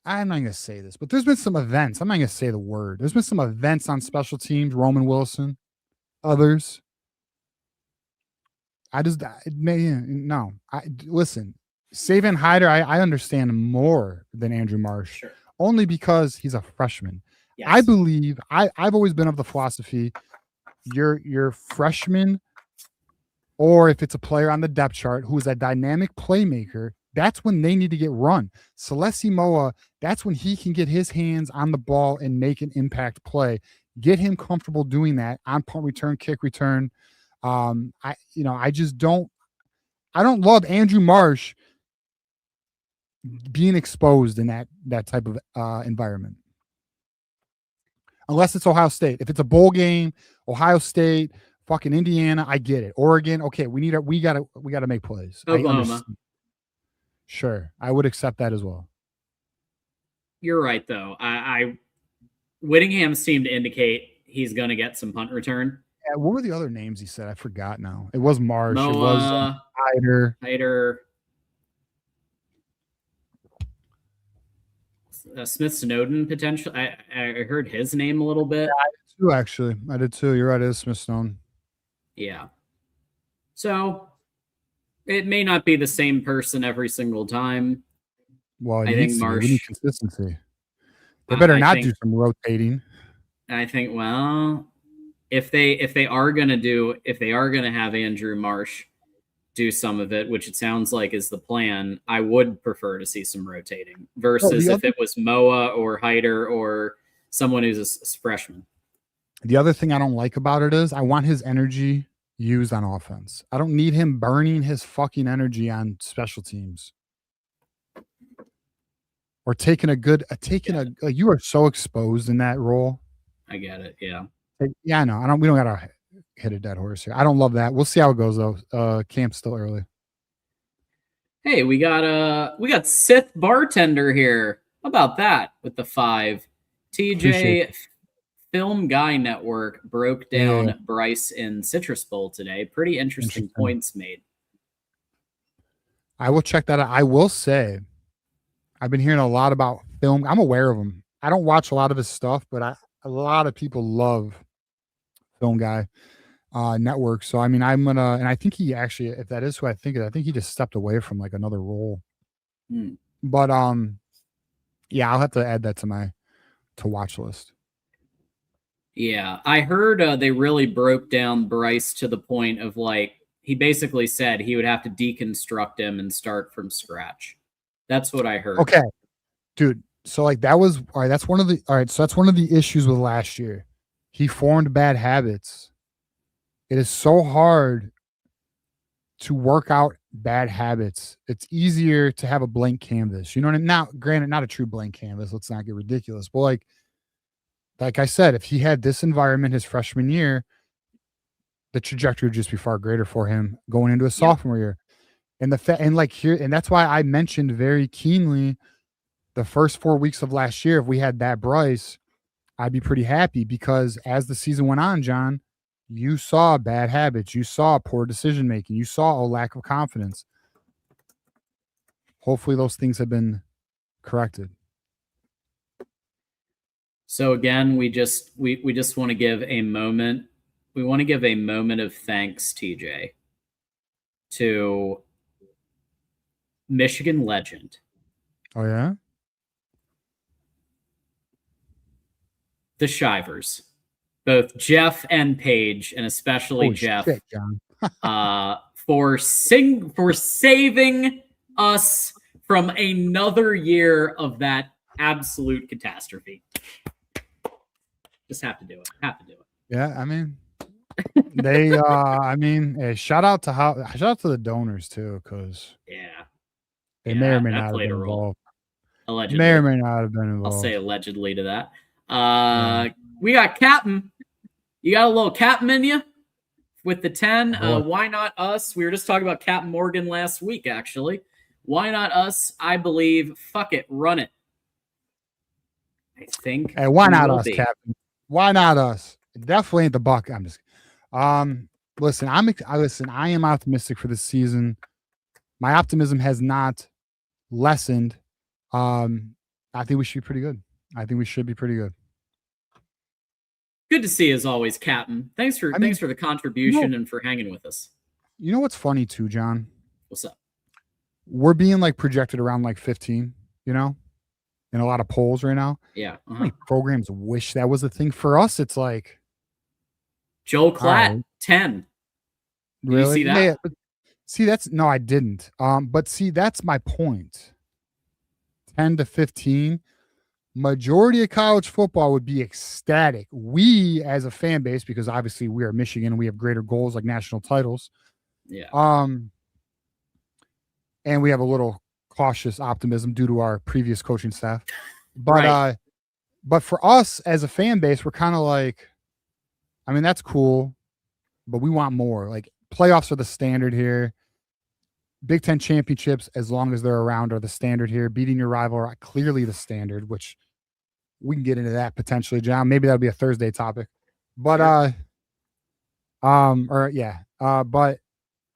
I'm not going to say this, but there's been some events. I'm not going to say the word. There's been some events on special teams. Roman Wilson, others. Listen, Savan Hyder, I understand more than Andrew Marsh. Sure. Only because he's a freshman. Yes. I believe I've always been of the philosophy you're freshman, or if it's a player on the depth chart who is a dynamic playmaker, that's when they need to get run. Celestia Moa, that's when he can get his hands on the ball and make an impact play. Get him comfortable doing that on punt return, kick return. I don't love Andrew Marsh being exposed in that type of environment. Unless it's Ohio State. If it's a bowl game, Ohio State, fucking Indiana, I get it. Oregon, okay, we gotta make plays. Oklahoma. Sure, I would accept that as well. You're right, though. I Whittingham seemed to indicate he's going to get some punt return. Yeah, what were the other names he said? I forgot now. It was Marsh. Moa, it was Hyder. Smith Snowden potential. I heard his name a little bit. Yeah, I did too, actually. I did too. You're right. It is Smith Snowden. Yeah. So it may not be the same person every single time. Well, I think Marsh. We need consistency. They better do some rotating. I think. Well, if they are gonna have Andrew Marsh do some of it, which it sounds like is the plan, I would prefer to see some rotating versus if it was Moa or Hyder or someone who's a freshman. The other thing I don't like about it is I want his energy used on offense. I don't need him burning his fucking energy on special teams. Or taking you are so exposed in that role. I get it. Yeah. Yeah, I know. We don't gotta hit a dead horse here. I don't love that. We'll see how it goes though. Camp's still early. Hey, we got Sith Bartender here. How about that with the 5? TJ Film Guy Network broke down Bryce in Citrus Bowl today. Pretty interesting points made. I will check that out. I will say I've been hearing a lot about film. I'm aware of him. I don't watch a lot of his stuff, but a lot of people love Film Guy Network. So I mean, and I think he actually, if that is who I think he just stepped away from like another role. But yeah, I'll have to add that to my watch list. Yeah, I heard they really broke down Bryce to the point of like he basically said he would have to deconstruct him and start from scratch. That's what I heard. Okay, dude. So like that was all right. That's one of the issues with last year. He formed bad habits. It is so hard to work out bad habits. It's easier to have a blank canvas. You know what I mean? Now, granted, not a true blank canvas. Let's not get ridiculous. But like I said, if he had this environment his freshman year, the trajectory would just be far greater for him going into a sophomore year. And that's why I mentioned very keenly the first 4 weeks of last year. If we had that Bryce, I'd be pretty happy because as the season went on, John, you saw bad habits, you saw poor decision making, you saw a lack of confidence. Hopefully those things have been corrected. So again, we just want to give a moment. We want to give a moment of thanks, TJ, to Michigan legend. Oh yeah? The Shivers. Both Jeff and Paige, and especially Jeff, shit, John. for saving us from another year of that absolute catastrophe. Just have to do it. Yeah, I mean, they. Hey, shout out to the donors too, because they may or may not have been involved. Allegedly, may or may not have been involved. I'll say allegedly to that. We got Captain. You got a little Captain in you with the 10. Why not us? We were just talking about Captain Morgan last week, actually. Why not us? I believe. Fuck it, run it. I think. Hey, why not us, Captain? Why not us? It definitely ain't the Buck. I'm just. Listen, I am optimistic for this season. My optimism has not lessened. I think we should be pretty good. Good to see you as always, Captain. Thanks for the contribution and for hanging with us. You know what's funny too, John? What's up? We're being projected around 15, in a lot of polls right now. Yeah. How many programs wish that was a thing? For us, it's like Joel Klatt, 10. Did really? You see that? Yeah, no, I didn't. But see, that's my point. 10 to 15. Majority of college football would be ecstatic. We, as a fan base, because obviously we are Michigan and we have greater goals like national titles. Yeah. And we have a little cautious optimism due to our previous coaching staff. But but for us as a fan base, we're kind of that's cool, but we want more. Playoffs are the standard here. Big Ten championships, as long as they're around, are the standard here. Beating your rival are clearly the standard, which we can get into that potentially, John. Maybe that'll be a Thursday topic. But but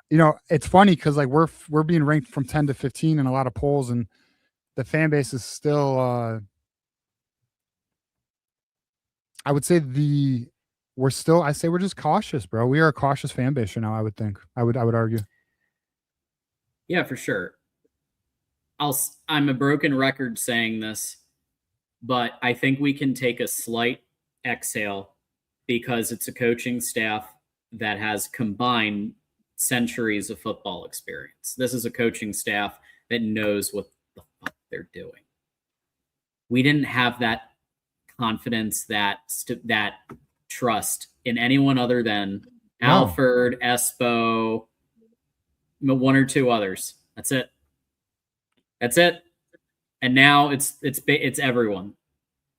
you know, it's funny because like we're being ranked from 10 to 15 in a lot of polls, and the fan base is still I would say we're just cautious, bro. We are a cautious fan base now, I would think. I would argue. Yeah, for sure. I'm a broken record saying this, but I think we can take a slight exhale because it's a coaching staff that has combined centuries of football experience. This is a coaching staff that knows what the fuck they're doing. We didn't have that confidence, that trust in anyone other than Alford, Espo, one or two others. That's it. And now it's everyone.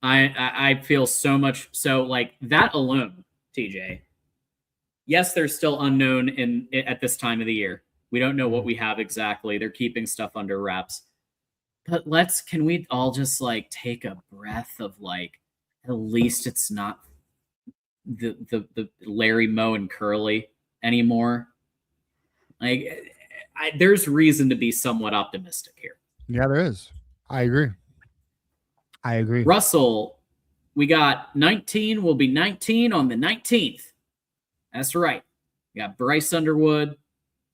I feel so much so like that alone, TJ. Yes, they're still unknown at this time of the year. We don't know what we have exactly. They're keeping stuff under wraps. But can we all just like take a breath of like, at least it's not the Larry, Moe, and Curly anymore. Like, there's reason to be somewhat optimistic here. Yeah, there is. I agree. Russell, we got 19 will be 19 on the 19th. That's right. We got Bryce Underwood.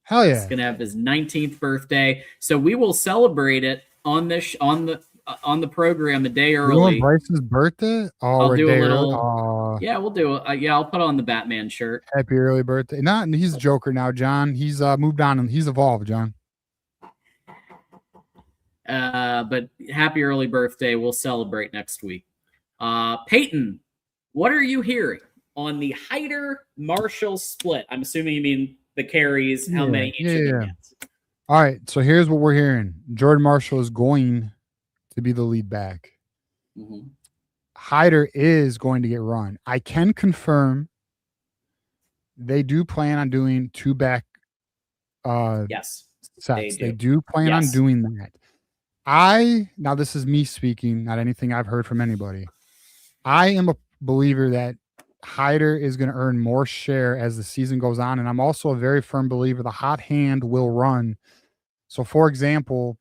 Hell yeah. He's going to have his 19th birthday. So we will celebrate it on this on the program a day early. Bryce's birthday? Oh, I'll do a little. Yeah, we'll do it. Yeah, I'll put on the Batman shirt. Happy early birthday. He's a Joker now, John. He's moved on and he's evolved, John. But happy early birthday. We'll celebrate next week. Peyton, what are you hearing on the Hyder-Marshall split? I'm assuming you mean the carries, how many each of them gets. All right, so here's what we're hearing. Jordan Marshall is going to be the lead back. Mm-hmm. Hyder is going to get run. I can confirm they do plan on doing two back yes, sets. They do plan on doing that. Now this is me speaking, not anything I've heard from anybody. I am a believer that Hyder is going to earn more share as the season goes on, and I'm also a very firm believer the hot hand will run. So, for example,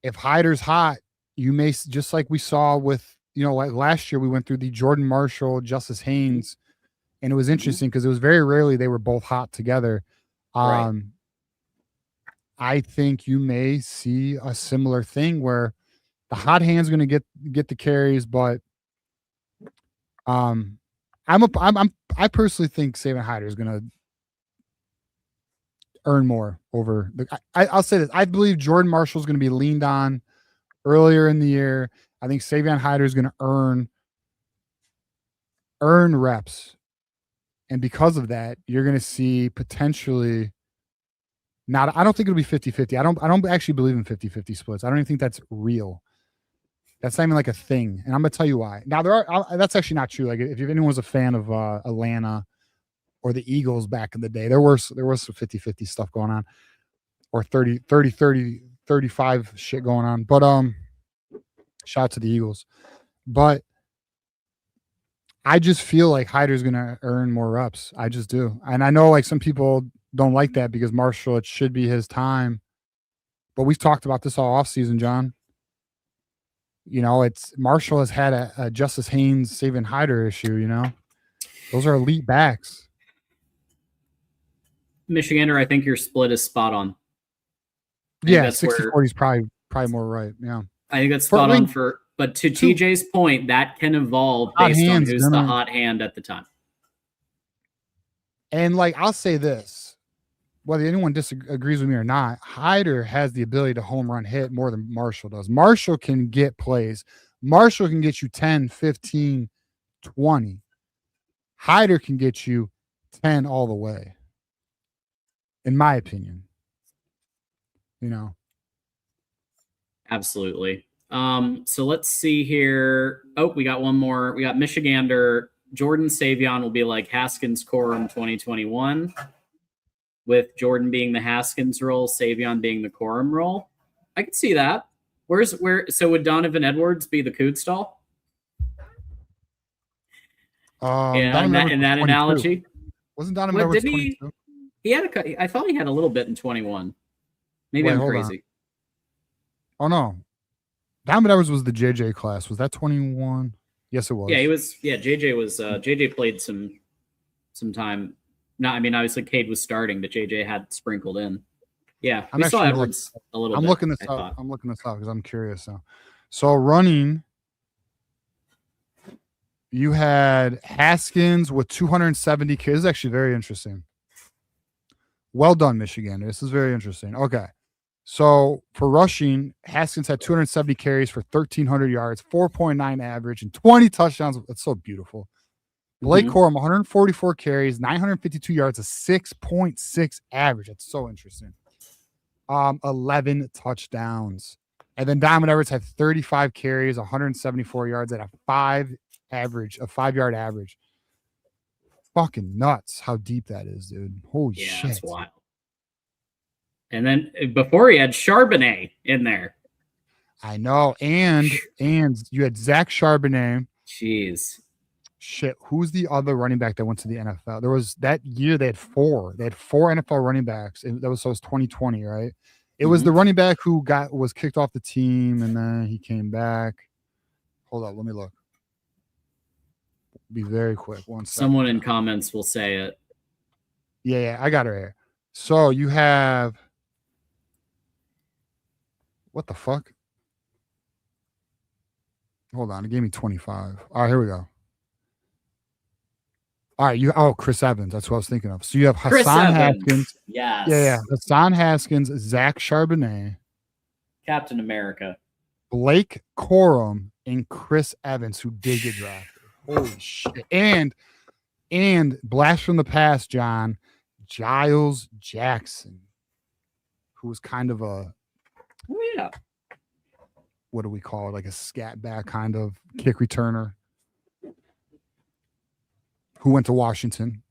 if Hyder's hot, you may, just like we saw with, like last year we went through the Jordan Marshall, Justice Haynes, and it was interesting because it was very rarely they were both hot together. Right. I think you may see a similar thing where the hot hand's going to get the carries, but I personally think Saban Hyder is going to earn more over I'll say this. I believe Jordan Marshall is going to be leaned on earlier in the year. I think Saban Hyder is going to earn reps. And because of that, you're going to see potentially I don't think it'll be 50-50. I don't actually believe in 50-50 splits. I don't even think that's real. That's not even like a thing. And I'm going to tell you why. Now that's actually not true. Like if anyone was a fan of Atlanta or the Eagles back in the day, there was some 50-50 stuff going on, or 30-35 shit going on. But shout out to the Eagles. But I just feel like Hyder's going to earn more reps. I just do. And I know like some people don't like that because Marshall, it should be his time. But we've talked about this all offseason, John. It's Marshall has had a Justice Haynes, Saban Hyder issue, Those are elite backs. Michigander, I think your split is spot on. Yeah, 60-40 is probably more right. Yeah. I think that's spot on but to TJ's point, that can evolve based on who's the hot hand at the time. And like I'll say this, whether anyone disagrees with me or not, Hyder has the ability to home run hit more than Marshall does. Marshall can get plays. Marshall can get you 10, 15, 20. Hyder can get you 10 all the way, in my opinion. Absolutely. So let's see here. Oh, we got one more. We got Michigander. Jordan Savion will be like Haskins' Corum 2021, with Jordan being the Haskins role, Savion being the Corum role. I could see that. So would Donovan Edwards be the Coot stall? Yeah, Donovan Edwards in was that 22. analogy. Wasn't Donovan What Edwards didn't he? 22? He had I thought he had a little bit in 21. Maybe Wait, I'm hold on. crazy. Oh no, Donovan Edwards was the JJ class. Was that 21? Yes, it was. Yeah, he was. Yeah, JJ was. JJ played some time. No, I mean obviously Cade was starting, but JJ had sprinkled in. Yeah, we saw Edwards a little bit. I'm looking this up because I'm curious now. So running, you had Haskins with 270 carries. This is actually very interesting. Well done, Michigan. This is very interesting. Okay. So for rushing, Haskins had 270 carries for 1,300 yards, 4.9 average, and 20 touchdowns. That's so beautiful. Blake Corum, 144 carries, 952 yards, a 6.6 average. That's so interesting. 11 touchdowns. And then Donovan Edwards had 35 carries, 174 yards at a 5-yard average. Fucking nuts how deep that is, dude. Holy shit. Yeah, that's wild. And then before he had Charbonnet in there. I know. And you had Zach Charbonnet. Jeez. Shit. Who's the other running back that went to the NFL? There was that year they had four. They had 4 NFL running backs. That was 2020, right? It was the running back who was kicked off the team and then he came back. Hold on, let me look. Be very quick. One second. Someone in comments will say it. Yeah, I got it here. So you have what the fuck? Hold on, it gave me 25. All right, here we go. All right, Chris Evans. That's what I was thinking of. So you have Hassan Haskins. Yes. Yeah. Hassan Haskins, Zach Charbonnet, Captain America, Blake Corum, and Chris Evans, who did get drafted. Holy shit. And blast from the past, John, Giles Jackson, who was kind of a what do we call it? Like a scat back kind of kick returner. Who went to Washington.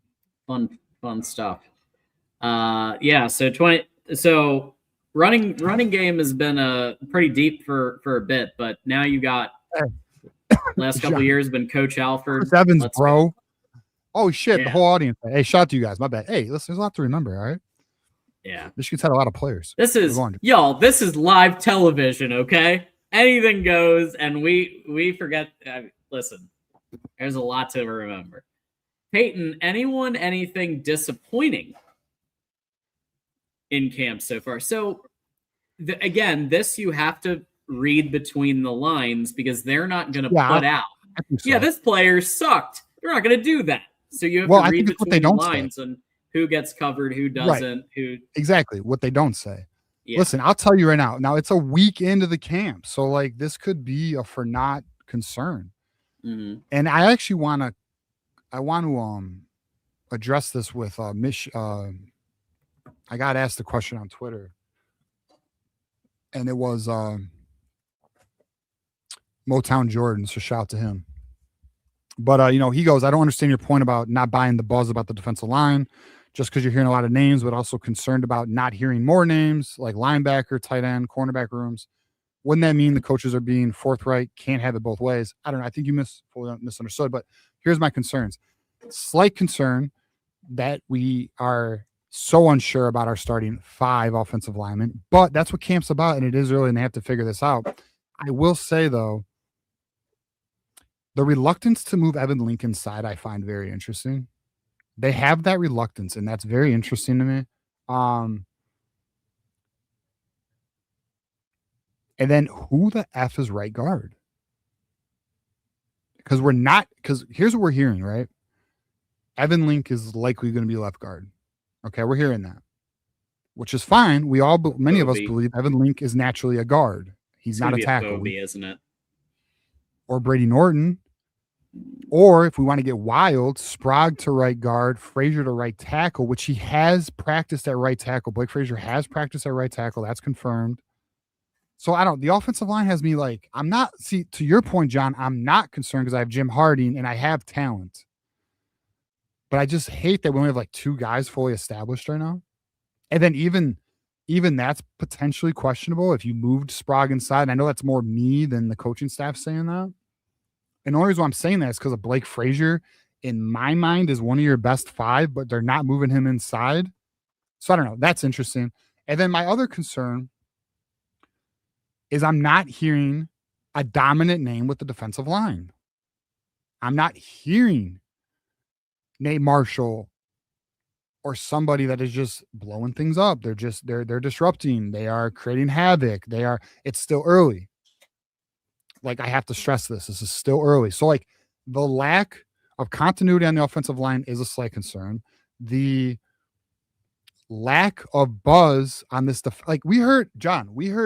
Fun stuff. So running game has been pretty deep for a bit, but now you got last couple of years been Coach Alford. Chris Evans, bro. Oh shit, yeah. The whole audience. Hey, shout out to you guys. My bad. Hey, listen, there's a lot to remember, all right? Yeah. Michigan's had a lot of players. This is live television, okay? Anything goes, and we forget. Listen, there's a lot to remember. Peyton, anything disappointing in camp so far? So, again, this you have to read between the lines because they're not going to put out. So. Yeah, this player sucked. They're not going to do that. So you have to read between the lines and who gets covered, who doesn't, who exactly what they don't say. Yeah. Listen, I'll tell you right now. Now it's a week into the camp, so like this could be a for not concern. Mm-hmm. And I actually want to address this with I got asked a question on Twitter, and it was Motown Jordan, so shout out to him. But he goes, I don't understand your point about not buying the buzz about the defensive line, just because you're hearing a lot of names, but also concerned about not hearing more names like linebacker, tight end, cornerback rooms. Wouldn't that mean the coaches are being forthright? Can't have it both ways. I don't know. I think you fully misunderstood, but here's my concerns. Slight concern that we are so unsure about our starting 5 offensive linemen, but that's what camp's about, and it is early, and they have to figure this out. I will say, though, the reluctance to move Evan Lincoln's side I find very interesting. They have that reluctance, and that's very interesting to me. And then who the F is right guard? Because here's what we're hearing, right? Evan Link is likely going to be left guard. Okay, we're hearing that, which is fine. Many of us believe Evan Link is naturally a guard. He's not a tackle, isn't it? Or Brady Norton, or if we want to get wild, Sprague to right guard, Frazier to right tackle, which he has practiced at right tackle. Blake Frazier has practiced at right tackle. That's confirmed. So the offensive line has me like, to your point, John, I'm not concerned because I have Jim Harding and I have talent. But I just hate that we only have like 2 guys fully established right now. And then even that's potentially questionable if you moved Sprague inside. And I know that's more me than the coaching staff saying that. And the only reason why I'm saying that is because of Blake Frazier in my mind, is one of your best 5, but they're not moving him inside. So I don't know. That's interesting. And then my other concern is I'm not hearing a dominant name with the defensive line. I'm not hearing Nate Marshall or somebody that is just blowing things up. They're disrupting. They are creating havoc. It's still early. Like, I have to stress this. This is still early. So like the lack of continuity on the offensive line is a slight concern. The lack of buzz on this, like we heard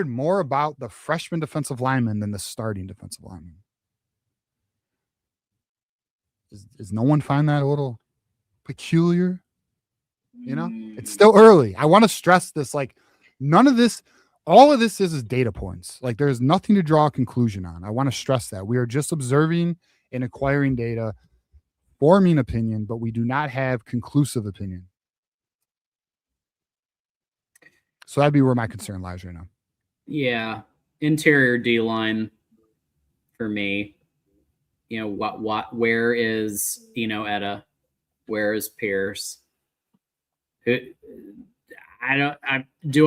more about the freshman defensive lineman than the starting defensive lineman. Does no one find that a little peculiar? You know, it's still early. I want to stress this. Like, none of this, all of this is data points. Like, there's nothing to draw a conclusion on. I want to stress that we are just observing and acquiring data, forming opinion, but we do not have conclusive opinion. So that'd be where my concern lies right now. Yeah. Interior D line for me. You know, where is, Etta? Where is Pierce? Do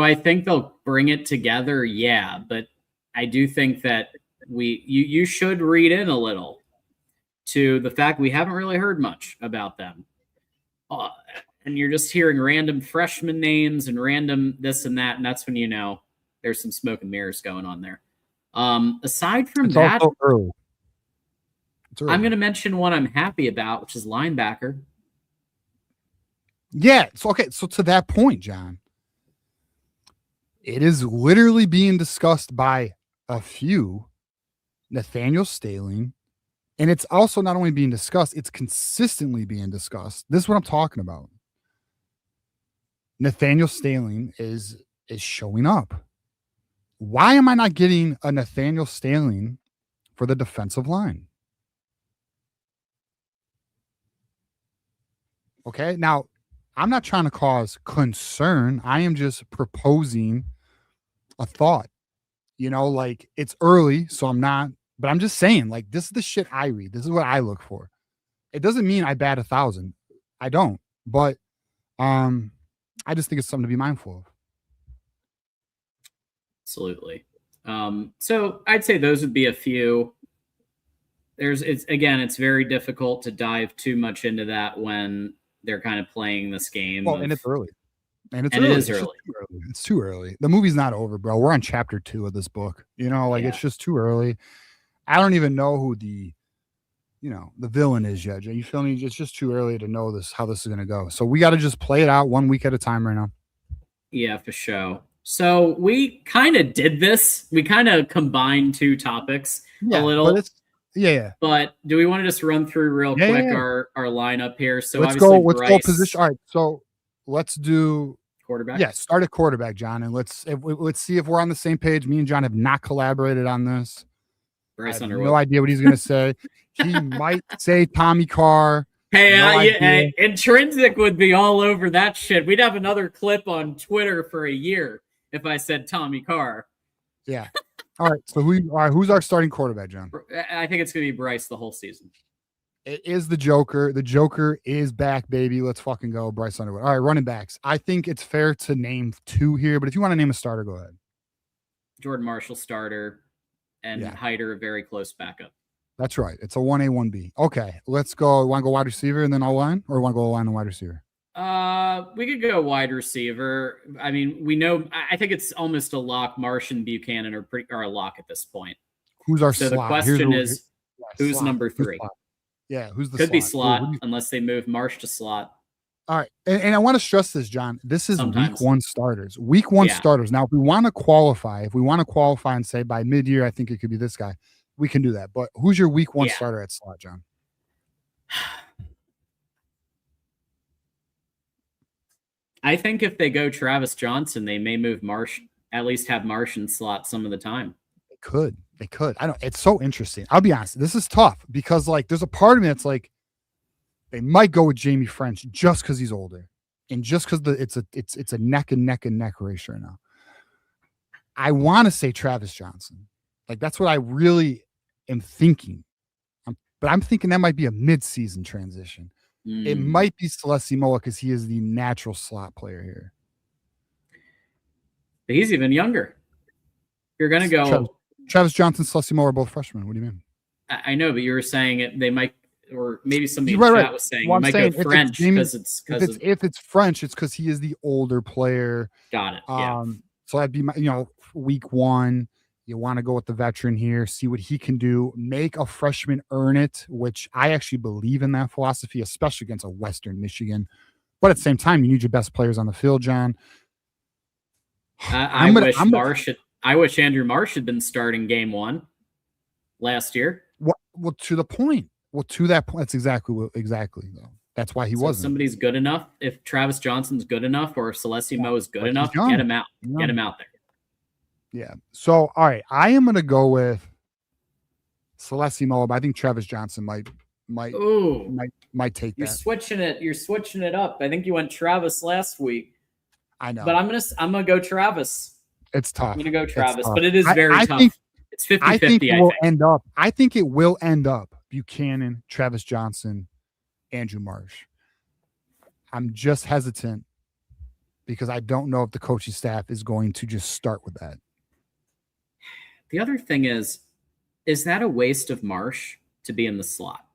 I think they'll bring it together? Yeah, but I do think that you should read in a little to the fact we haven't really heard much about them. And you're just hearing random freshman names and random this and that, and that's when there's some smoke and mirrors going on there. Aside from that, early. I'm going to mention one I'm happy about, which is linebacker. Yeah. So to that point, John, it is literally being discussed by a few, Nathaniel Staling, and it's also not only being discussed, it's consistently being discussed. This is what I'm talking about. Nathaniel Staling is showing up. Why am I not getting a Nathaniel Staling for the defensive line? Okay. Now, I'm not trying to cause concern. I am just proposing a thought. Like, it's early, so I'm not, but I'm just saying, like, this is the shit I read. This is what I look for. It doesn't mean I bat 1,000. I don't. But I just think it's something to be mindful of. Absolutely. So I'd say those would be a few. It's very difficult to dive too much into that when they're kind of playing this game. Well, and it's early. And it is early. It's too early. The movie's not over, bro. We're on chapter 2 of this book. It's just too early. I don't even know who the villain is yet. You feel me? It's just too early to know how this is going to go. So we got to just play it out 1 week at a time right now. Yeah, for sure. So we kind of did this. We kind of combined 2 topics a little. But do we want to just run through real quick our lineup here? So let's go position. All right. So let's do quarterback. Yeah, start at quarterback, John, and let's see if we're on the same page. Me and John have not collaborated on this. Bryce I have Underwood. no idea what he's going to say. He might say Tommy Carr. Hey, Intrinsic would be all over that shit. We'd have another clip on Twitter for a year if I said Tommy Carr. Yeah. All right. So who's our starting quarterback, John? I think it's going to be Bryce the whole season. It is the Joker. The Joker is back, baby. Let's fucking go, Bryce Underwood. All right, running backs. I think it's fair to name 2 here, but if you want to name a starter, go ahead. Jordan Marshall starter, and Hyder a very close backup. That's right. It's a 1A, 1B. Okay, let's go. Want to go wide receiver and then O-line, or want to go O-line and wide receiver? We could go wide receiver. I mean, we know. I think it's almost a lock. Marsh and Buchanan are a lock at this point. Who's our slot? So the question is, who's number 3? Who's the could slot? Be slot unless they move Marsh to slot. All right, and I want to stress this, John. This is week 1 starters. Week 1 starters. Now, if we want to qualify, and say by mid-year, I think it could be this guy, we can do that. But who's your week 1 starter at slot, John? I think if they go Travis Johnson, they may move Marsh, at least have Marsh in slot some of the time. They could. I don't. It's so interesting. I'll be honest. This is tough because there's a part of me that's like, they might go with Jamie French just because he's older, and just because it's a neck and neck race right now. I want to say Travis Johnson. Like, that's what I really am thinking. but I'm thinking that might be a mid-season transition. It might be Celeste Moa because he is the natural slot player here. But he's even younger. You're going to go. Travis Johnson, Celeste Moa are both freshmen. What do you mean? I know, but you were saying it. They might, or maybe somebody in right, chat was saying it might go French because it's if it's French, it's because he is the older player. Got it. Yeah. So that'd be week 1. You want to go with the veteran here, see what he can do, make a freshman earn it, which I actually believe in that philosophy, especially against a Western Michigan. But at the same time, you need your best players on the field, John. I wish Andrew Marsh had been starting game 1 last year. Well, to the point. Well, to that point, that's exactly though. That's why he wasn't. If somebody's good enough, if Travis Johnson's good enough or Celeste Mo is good enough, get him out. Get him out there. Yeah. So, all right, I am going to go with Celeste Mo, but I think Travis Johnson might take You're that. You're switching it up. I think you went Travis last week. I know. But I'm gonna go Travis. It's tough. I'm gonna go Travis, but it is very tough. It's 50-50, I think it will end up Buchanan, Travis Johnson, Andrew Marsh. I'm just hesitant because I don't know if the coaching staff is going to just start with that. The other thing is that a waste of Marsh to be in the slot?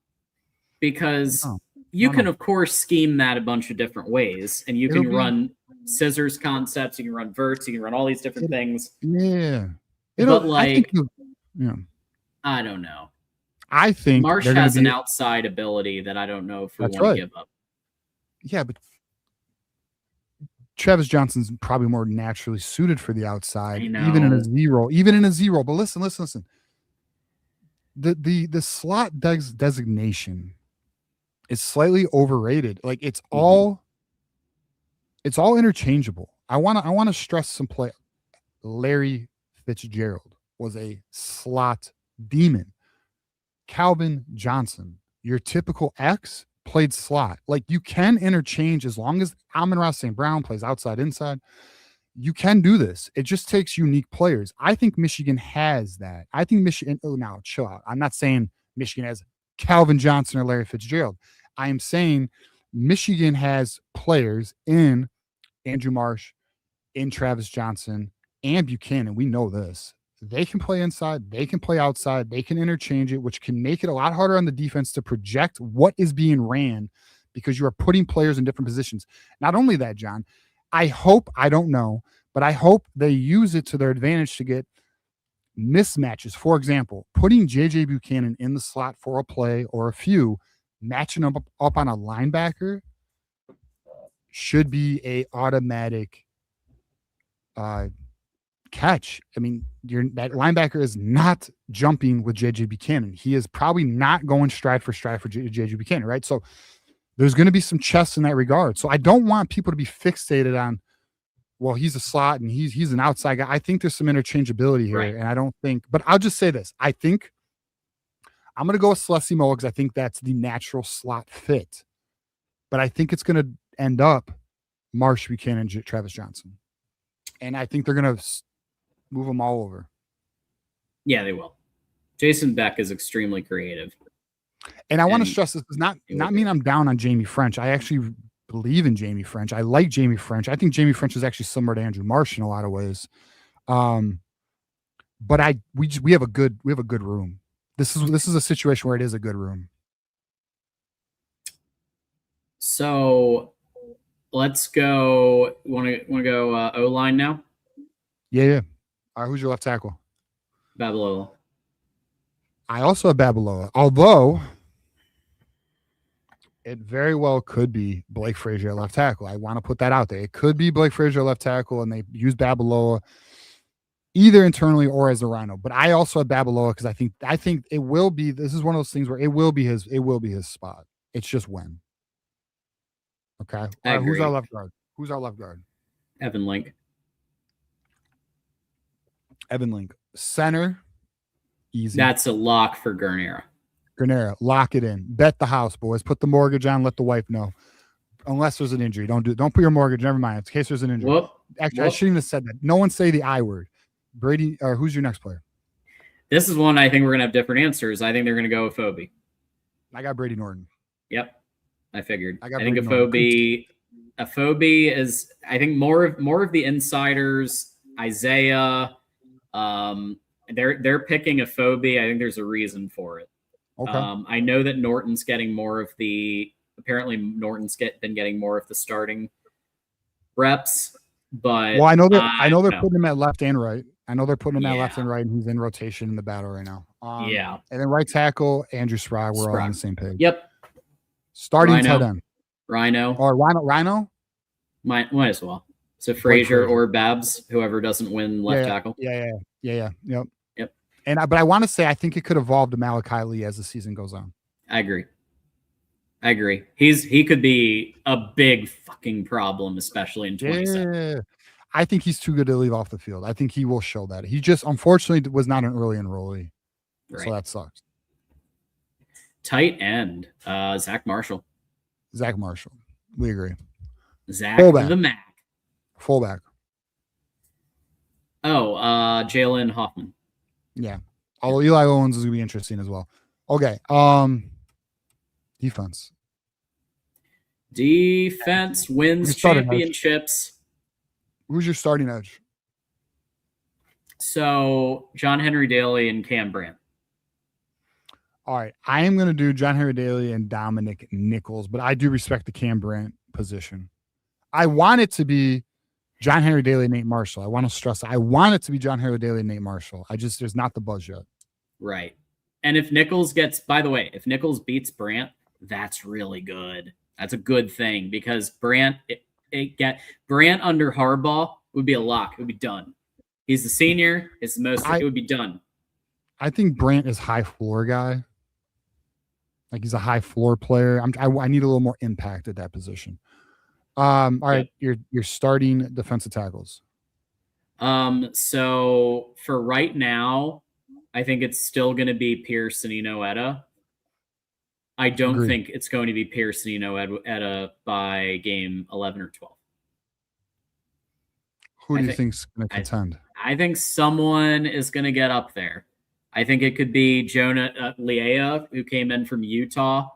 Because you can, of course, scheme that a bunch of different ways, and you can run scissors concepts, you can run verts, you can run all these different things. Yeah. I don't know. I think Marsh has an outside ability that I don't know if we want to give up. Yeah, but Travis Johnson's probably more naturally suited for the outside, even in a zero. But listen. The slot designation is slightly overrated. Like it's all interchangeable. I want to stress some play. Larry Fitzgerald was a slot demon. Calvin Johnson, your typical X, played slot. Like you can interchange as long as Amon-Ra St. Brown plays outside, inside. You can do this. It just takes unique players. I think Michigan has that. I think Michigan. Oh, now chill out. I'm not saying Michigan has Calvin Johnson or Larry Fitzgerald. I am saying Michigan has players in Andrew Marsh, in Travis Johnson, and Buchanan. We know this. They can play inside. They can play outside. They can interchange it, which can make it a lot harder on the defense to project what is being ran because you are putting players in different positions. Not only that, John, I don't know, but I hope they use it to their advantage to get mismatches. For example, putting J.J. Buchanan in the slot for a play or a few, matching up on a linebacker should be a automatic catch. I mean, that linebacker is not jumping with J.J. Buchanan. He is probably not going stride for J.J. Buchanan, right? So there's going to be some chess in that regard. So I don't want people to be fixated on, well, he's a slot and he's an outside guy. I think there's some interchangeability here, and I don't think. But I'll just say this: I think I'm going to go with Celeste Moa because I think that's the natural slot fit. But I think it's going to end up Marsh, Buchanan, Travis Johnson, and I think they're going to move them all over. Yeah, they will. Jason Beck is extremely creative. And I want to stress this does not mean I'm down on Jamie French. I actually believe in Jamie French. I like Jamie French. I think Jamie French is actually similar to Andrew Marsh in a lot of ways. But we have a good room. This is a situation where it is a good room. So let's go. Want to go O-line now? Yeah. All right, who's your left tackle? Babalola. I also have Babalola, although it very well could be Blake Frazier left tackle. I want to put that out there. It could be Blake Frazier left tackle, and they use Babalola either internally or as a Rhino. But I also have Babalola because I think it will be. This is one of those things where it will be his spot. It's just when. Okay. Who's our left guard? Evan Link. Center. Easy. That's a lock for Gurnera. Lock it in. Bet the house, boys. Put the mortgage on. Let the wife know. Unless there's an injury. Don't put your mortgage. Never mind. In case there's an injury. Actually, I shouldn't have said that. No one say the I word. Brady, or who's your next player? This is one I think we're going to have different answers. I think they're going to go with Phoebe. I got Brady Norton. Yep, I figured. I think Afobe is. I think more of the insiders. Isaiah, they're picking Afobe. I think there's a reason for it. Okay. I know that Norton's getting more of the. Apparently, Norton's been getting more of the starting reps. But well, I know they're putting him at left and right. I know they're putting him at left and right, and he's in rotation in the battle right now. Yeah. And then right tackle, Andrew Sprague. We're all on the same page. Yep. Starting tight end. Rhino. Or Rhino? Might as well. So Frazier or Babs, whoever doesn't win left tackle. Yeah. Yep. But I want to say I think it could evolve to Malachi Lee as the season goes on. I agree. He could be a big fucking problem, especially in 27. Yeah. I think he's too good to leave off the field. I think he will show that. He just unfortunately was not an early enrollee. Right. So that sucks. Tight end, Zach Marshall. We agree. Zach the Mac. Fullback. Oh, Jalen Hoffman. Yeah. Although Eli Owens is going to be interesting as well. Okay. Defense wins championships. Who's your starting edge? So John Henry Daly and Cam Brandt. All right. I am going to do John Henry Daly and Dominic Nichols, but I do respect the Cam Brandt position. I want it to be John Henry Daly and Nate Marshall. I want to stress that. I want it to be John Henry Daly and Nate Marshall. There's not the buzz yet. Right. And if Nichols beats Brandt, that's really good. That's a good thing because Brandt under Harbaugh would be a lock. It would be done. He's the senior. It would be done. I think Brandt is high floor guy. Like he's a high floor player. I need a little more impact at that position. All right, you're starting defensive tackles. So for right now, I think it's still going to be Pierce and Inoue. I don't think it's going to be Pierce and Inoue by game 11 or 12. Who do you think's going to contend? I think someone is going to get up there. I think it could be Jonah Leah, who came in from Utah.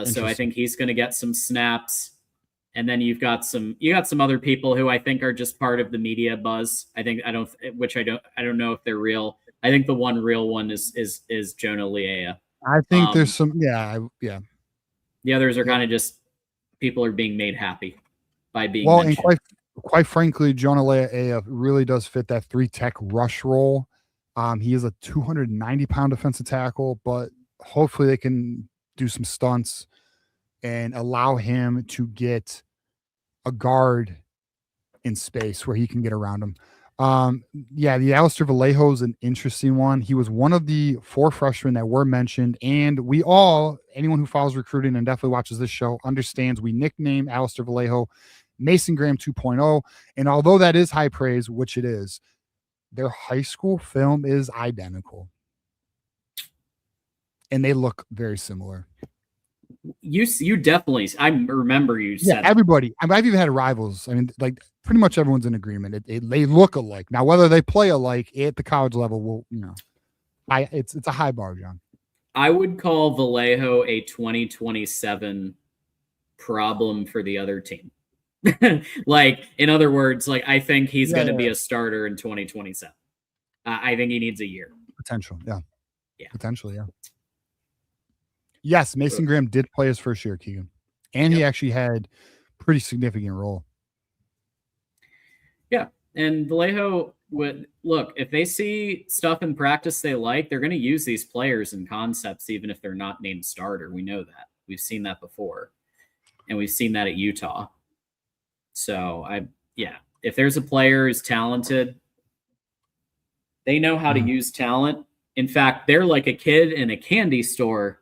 So I think he's going to get some snaps. And then you got some other people who I think are just part of the media buzz. I don't know if they're real. I think the one real one is Jonah Leah. I think there's some, yeah. The others are kind of just people are being made happy by being mentioned. And quite frankly, Jonah Leah really does fit that 3-tech rush role. He is a 290-pound defensive tackle, but hopefully they can do some stunts and allow him to get a guard in space where he can get around him. The Alistair Vallejo is an interesting one. He was one of the 4 freshmen that were mentioned, and anyone who follows recruiting and definitely watches this show understands we nickname Alistair Vallejo Mason Graham 2.0. And although that is high praise, which it is, their high school film is identical. And they look very similar. You definitely, I remember you said everybody. I've even had rivals. I mean, like pretty much everyone's in agreement. They look alike. Now, whether they play alike at the college level, it's a high bar, John. I would call Vallejo a 2027 problem for the other team. Like, in other words, like I think he's going to be a starter in 2027. I think he needs a year. Potential, yeah. Potentially, yeah. Yes, Mason Graham did play his first year, Keegan. And he actually had pretty significant role. Yeah, and Vallejo if they see stuff in practice they like, they're going to use these players and concepts even if they're not named starter. We know that. We've seen that before. And we've seen that at Utah. So, if there's a player who's talented, they know how to use talent. In fact, they're like a kid in a candy store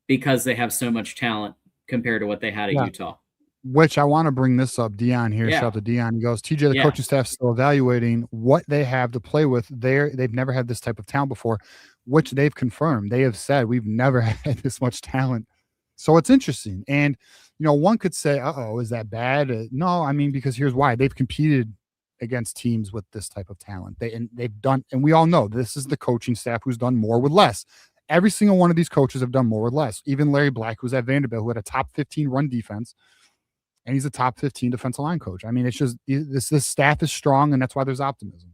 because they have so much talent compared to what they had at Utah. Which I want to bring this up. Dion here. Shout out to Dion. He goes, TJ, the coaching staff still evaluating what they have to play with. They've never had this type of talent before, which they've confirmed. They have said we've never had this much talent. So it's interesting. And one could say, is that bad? No, I mean, because here's why. They've competed against teams with this type of talent. They've done, and we all know this is the coaching staff who's done more with less. Every single one of these coaches have done more or less. Even Larry Black, who's at Vanderbilt, who had a top 15 run defense, and he's a top 15 defensive line coach. I mean, it's just this staff is strong, and that's why there's optimism.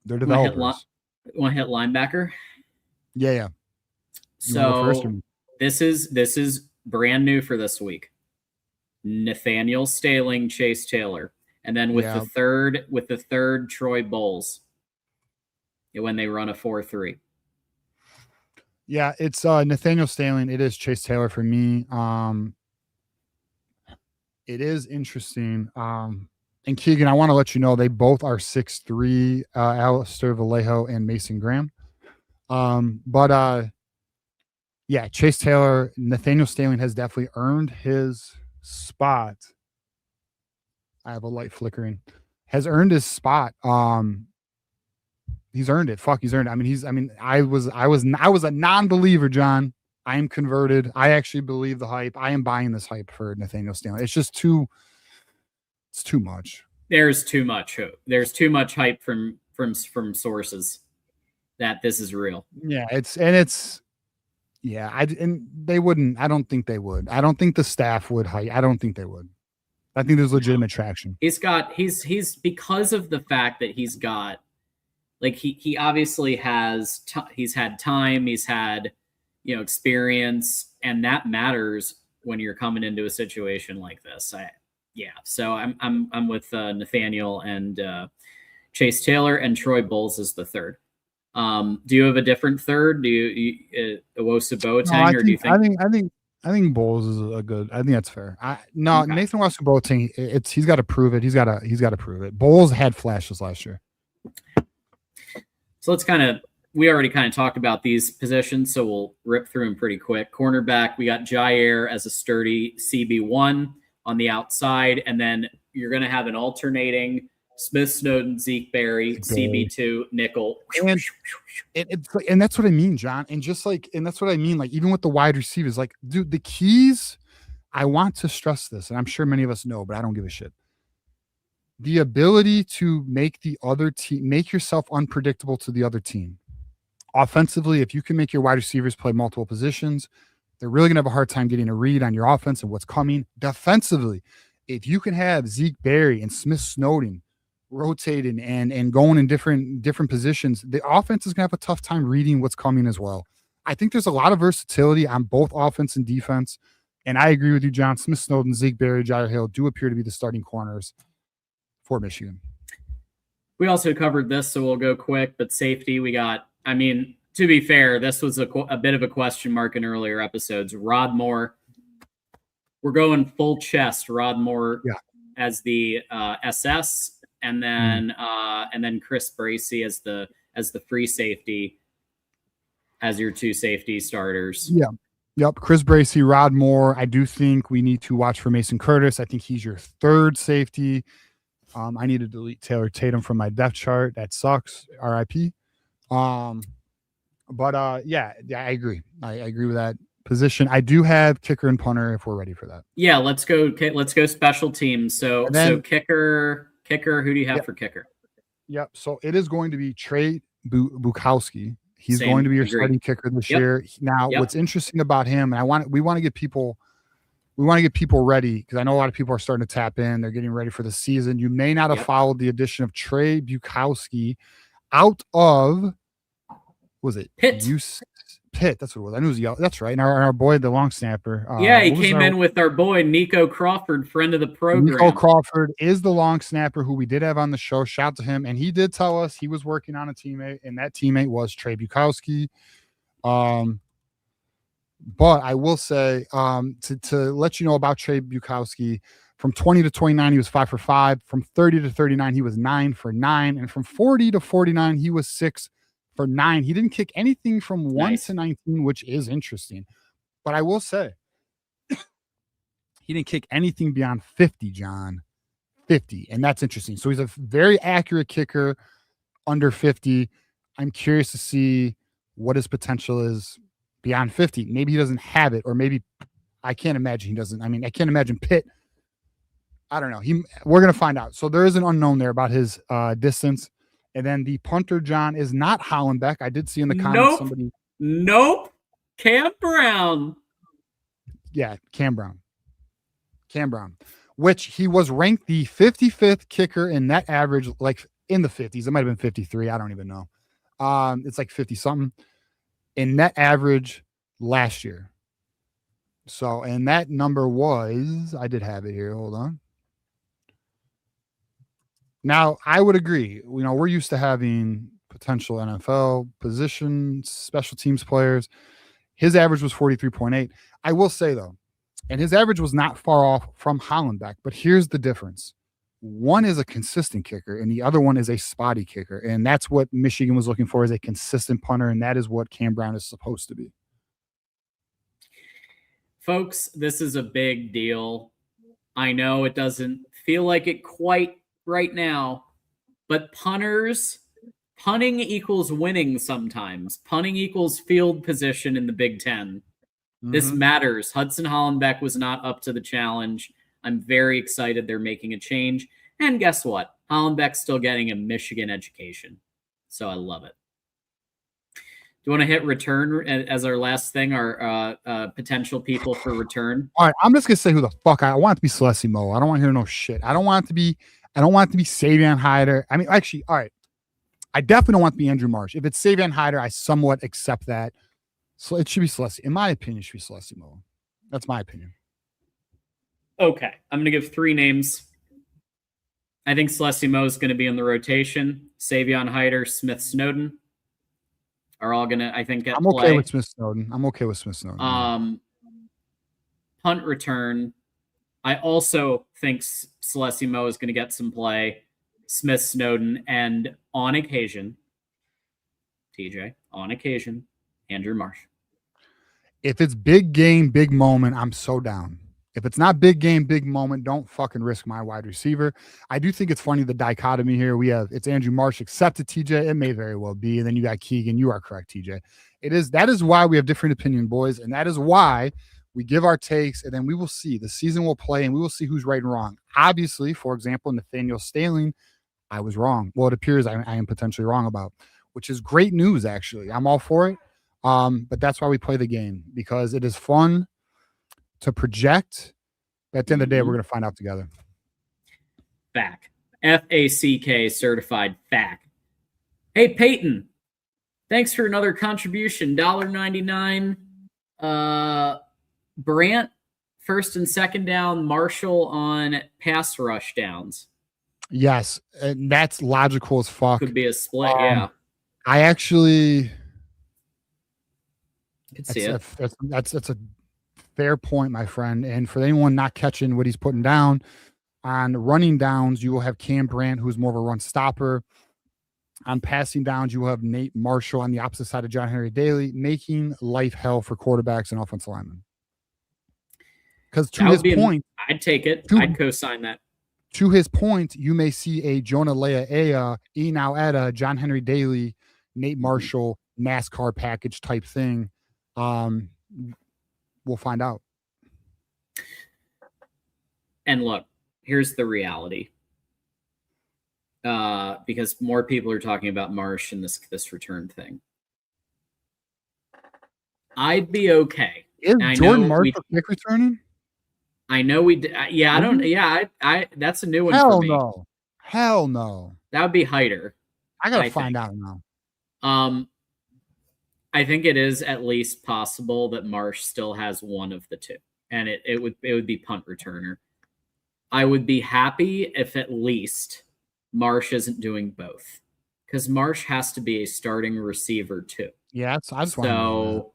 They're developers. Want to hit linebacker? Yeah. So this is brand new for this week. Nathaniel Staling, Chase Taylor, and then with the third Troy Bowles when they run a 4-3. Yeah, it's Nathaniel Staling. It is Chase Taylor for me. It is interesting. And Keegan, I want to let you know they both are 6'3", Alistair Vallejo and Mason Graham. Yeah, Chase Taylor, Nathaniel Staling has definitely earned his spot. I have a light flickering. Has earned his spot. He's earned it. He's earned it. I was a non-believer, John. I am converted. I actually believe the hype. I am buying this hype for Nathaniel Staling. It's just too much. There's too much. There's too much hype from sources that this is real. Yeah, they wouldn't. I don't think they would. I don't think the staff would hype. I don't think they would. I think there's legitimate traction. He's because of the fact that he's got, like, he obviously has he's had time, he's had experience, and that matters when you're coming into a situation like this. So I'm with Nathaniel and Chase Taylor, and Troy Bowles is the third. Do you have a different third? Do you Iwosu Boateng, or do you think? I think Bowles is a good. I think that's fair. Nathan Iwosu Boateng. He's got to prove it. He's got to prove it. Bowles had flashes last year. So we already kind of talked about these positions, so we'll rip through them pretty quick. Cornerback, we got Jair as a sturdy CB1 on the outside, and then you're going to have an alternating Smith, Snowden, Zeke Berry, CB2, nickel. And that's what I mean, John. And that's what I mean. Like, even with the wide receivers, like, dude, the keys, I want to stress this, and I'm sure many of us know, but I don't give a shit. The ability to make the other team, make yourself unpredictable to the other team. Offensively, if you can make your wide receivers play multiple positions, they're really going to have a hard time getting a read on your offense and what's coming. Defensively, if you can have Zeke Berry and Smith Snowden rotating and going in different positions, the offense is going to have a tough time reading what's coming as well. I think there's a lot of versatility on both offense and defense, and I agree with you, John. Smith Snowden, Zeke Berry, Jair Hill do appear to be the starting corners for Michigan. We also covered this, so we'll go quick, but safety, we got, to be fair, this was a bit of a question mark in earlier episodes. Rod Moore, we're going full chest. Rod Moore as the SS, and then Chris Bracey as the free safety, as your two safety starters. Yeah. Yep. Chris Bracey, Rod Moore. I do think we need to watch for Mason Curtis. I think he's your third safety. I need to delete Taylor Tatum from my depth chart. That sucks. RIP. I agree. I agree with that position. I do have kicker and punter if we're ready for that. Yeah, let's go special teams. So kicker, who do you have for kicker? Yep. So it is going to be Trey Bukowski. He's going to be your starting kicker this year. Now, what's interesting about him, and we want to get people ready, because I know a lot of people are starting to tap in. They're getting ready for the season. You may not have followed the addition of Trey Bukowski out of, was it Pitt? Pitt, that's what it was. I knew it was yellow. That's right. And our boy, the long snapper. He came in with our boy Nico Crawford, friend of the program. Nico Crawford is the long snapper who we did have on the show. Shout out to him. And he did tell us he was working on a teammate, and that teammate was Trey Bukowski. But I will say, to let you know about Trey Bukowski, from 20 to 29, he was 5 for 5. From 30 to 39, he was 9 for 9. And from 40 to 49, he was 6 for 9. He didn't kick anything from 1 to 19, which is interesting. But I will say, he didn't kick anything beyond 50, John. 50. And that's interesting. So he's a very accurate kicker under 50. I'm curious to see what his potential is beyond 50. Maybe he doesn't have it, or maybe I can't imagine he doesn't. I can't imagine Pitt. I don't know. We're going to find out. So there is an unknown there about his distance. And then the punter, John, is not Hollenbeck. I did see in the comments somebody. Nope. Cam Brown. Yeah, Cam Brown. Cam Brown, which he was ranked the 55th kicker in net average, like in the 50s. It might have been 53. I don't even know. It's like 50 something in net average last year. So, and that number was, I did have it here. Hold on. Now, I would agree. We're used to having potential NFL positions, special teams players. His average was 43.8. I will say, though, and his average was not far off from Hollenbeck, but here's the difference. One is a consistent kicker, and the other one is a spotty kicker. And that's what Michigan was looking for, is a consistent punter, and that is what Cam Brown is supposed to be. Folks, this is a big deal. I know it doesn't feel like it quite right now, but punting equals winning sometimes. Punting equals field position in the Big Ten. This matters. Hudson Hollenbeck was not up to the challenge. I'm very excited they're making a change. And guess what? Hollenbeck's still getting a Michigan education. So I love it. Do you want to hit return as our last thing, our potential people for return? All right, I'm just gonna say who the fuck I want it to be. Celeste Mo. I don't want to hear no shit. I don't want it to be Savion Hyder. I mean, actually, all right. I definitely don't want it to be Andrew Marsh. If it's Savion Hyder, I somewhat accept that. So it should be Celeste. In my opinion, it should be Celeste Mo. That's my opinion. Okay, I'm gonna give 3 names. I think Celeste Mo is going to be in the rotation. Savion Hyder, Smith Snowden are all going to, I think, get I'm okay play. with Smith Snowden. Punt return. I also think Celeste Mo is going to get some play. Smith Snowden, and on occasion, TJ, Andrew Marsh. If it's big game, big moment, I'm so down. If it's not big game, big moment, don't fucking risk my wide receiver. I do think it's funny, the dichotomy here. It's Andrew Marsh accepted TJ. It may very well be. And then you got Keegan. You are correct, TJ. That is why we have different opinion, boys. And that is why we give our takes, and then we will see. The season will play, and we will see who's right and wrong. Obviously, for example, Nathaniel Staling, I was wrong. Well, it appears I am potentially wrong about, which is great news, actually. I'm all for it. But that's why we play the game, because it is fun to project. At the end of the day, we're going to find out together. FAC. FACK certified FAC. Hey, Peyton. Thanks for another contribution. $1.99. Brant, first and second down. Marshall on pass rush downs. Yes, and that's logical as fuck. Could be a split, yeah. I actually could see it. That's a fair point, my friend. And for anyone not catching what he's putting down, on running downs, you will have Cam Brant, who's more of a run stopper. On passing downs, you will have Nate Marshall on the opposite side of John Henry Daly, making life hell for quarterbacks and offensive linemen. Because to his point, I'd take it. I'd co-sign that. To his point, you may see a Jonah Leah, Enau Etta, John Henry Daly, Nate Marshall, NASCAR package type thing. We'll find out. And look, here's the reality. Because more people are talking about Marsh and this return thing. I'd be okay. Is Jordan Marshall kick returning? I know we did. Yeah, I don't. Yeah, I that's a new one for me. Hell no. That would be Hyder. I gotta find out now. I think it is at least possible that Marsh still has one of the two, and it would be punt returner. I would be happy if at least Marsh isn't doing both, because Marsh has to be a starting receiver too. Yeah, I just want so.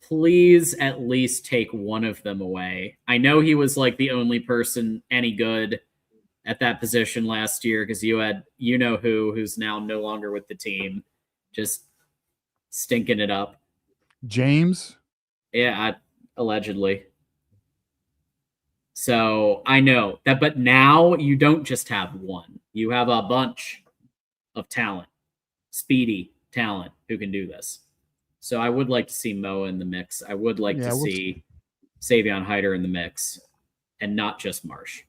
Please at least take one of them away. I know he was like the only person any good at that position last year, because you had who's now no longer with the team, just stinking it up. James? Yeah, allegedly. So I know that, but now you don't just have one. You have a bunch of talent, speedy talent who can do this. So I would like to see Mo in the mix. I would like to see Savion Hyder in the mix, and not just Marsh.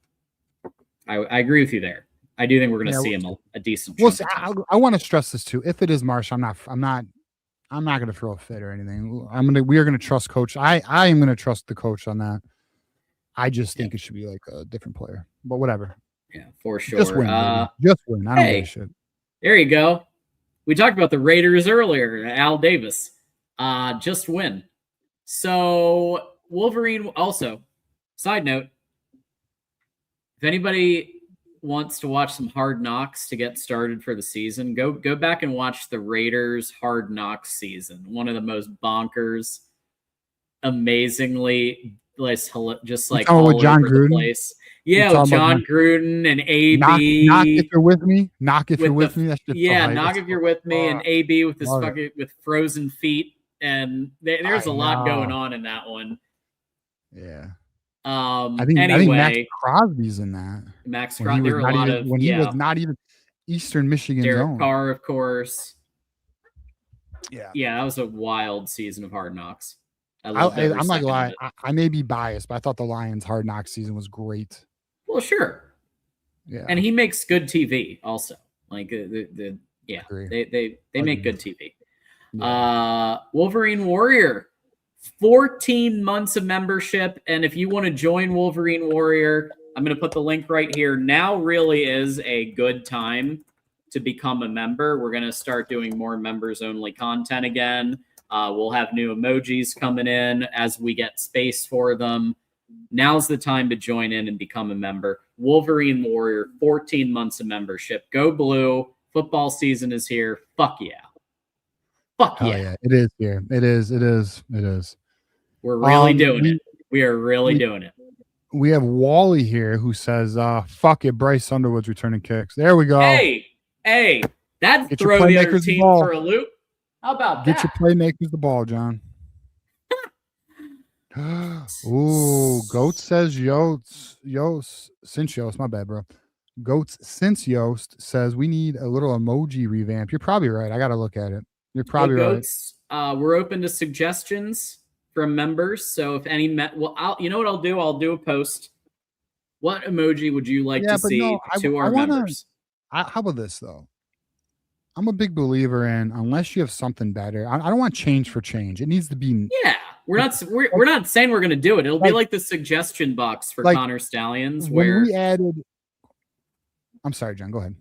I agree with you there. I do think we're going to Yeah, see him a decent Well, chunk see, of time. I want to stress this too. If it is Marsh, I'm not going to throw a fit or anything. We are going to trust coach. I am going to trust the coach on that. I just think it should be like a different player, but whatever. Yeah, for sure. Just win, baby. Just win. I don't give a shit. There you go. We talked about the Raiders earlier. Al Davis. Just win. So Wolverine also, side note, if anybody wants to watch some Hard Knocks to get started for the season, go back and watch the Raiders Hard Knocks season. One of the most bonkers, amazingly just like all with John over Gruden? the place. Yeah, with John Gruden and AB. Knock if you're with me. Knock if you're with me. That's just knock if you're with me. And AB with this fucking with frozen feet. And there's a lot going on in that one. Yeah. I think Max Crosby's in that. Max Crosby. There were a lot of when he was not even Eastern Michigan's Derek own. Carr, of course. Yeah. Yeah, that was a wild season of Hard Knocks. I'm not gonna lie. I may be biased, but I thought the Lions Hard Knocks season was great. Well, sure. Yeah. And he makes good TV also. Like they make good TV. Yeah. Wolverine Warrior, 14 months of membership. And if you want to join Wolverine Warrior, I'm going to put the link right here. Now really is a good time to become a member. We're going to start doing more members only content again. We'll have new emojis coming in as we get space for them. Now's the time to join in and become a member. Wolverine Warrior, 14 months of membership. Go Blue. Football season is here. Fuck yeah. Fuck yeah. Yeah. It is here. It is. We're really doing it. We are really doing it. We have Wally here who says, fuck it, Bryce Underwood's returning kicks. There we go. Hey, that'd throw the other team for a loop. How about that? Get your playmakers the ball, John. Ooh, Goat says Yost, since Yost, my bad, bro. Goats since Yost says we need a little emoji revamp. You're probably right. I got to look at it. You're probably right. We're open to suggestions from members. So if any, you know what I'll do? I'll do a post. What emoji would you like to see to our members? How about this though? I'm a big believer in unless you have something better. I don't want change for change. It needs to be. Yeah, we're not saying we're going to do it. It'll be like the suggestion box for Connor Stallions, where we added. I'm sorry, John. Go ahead.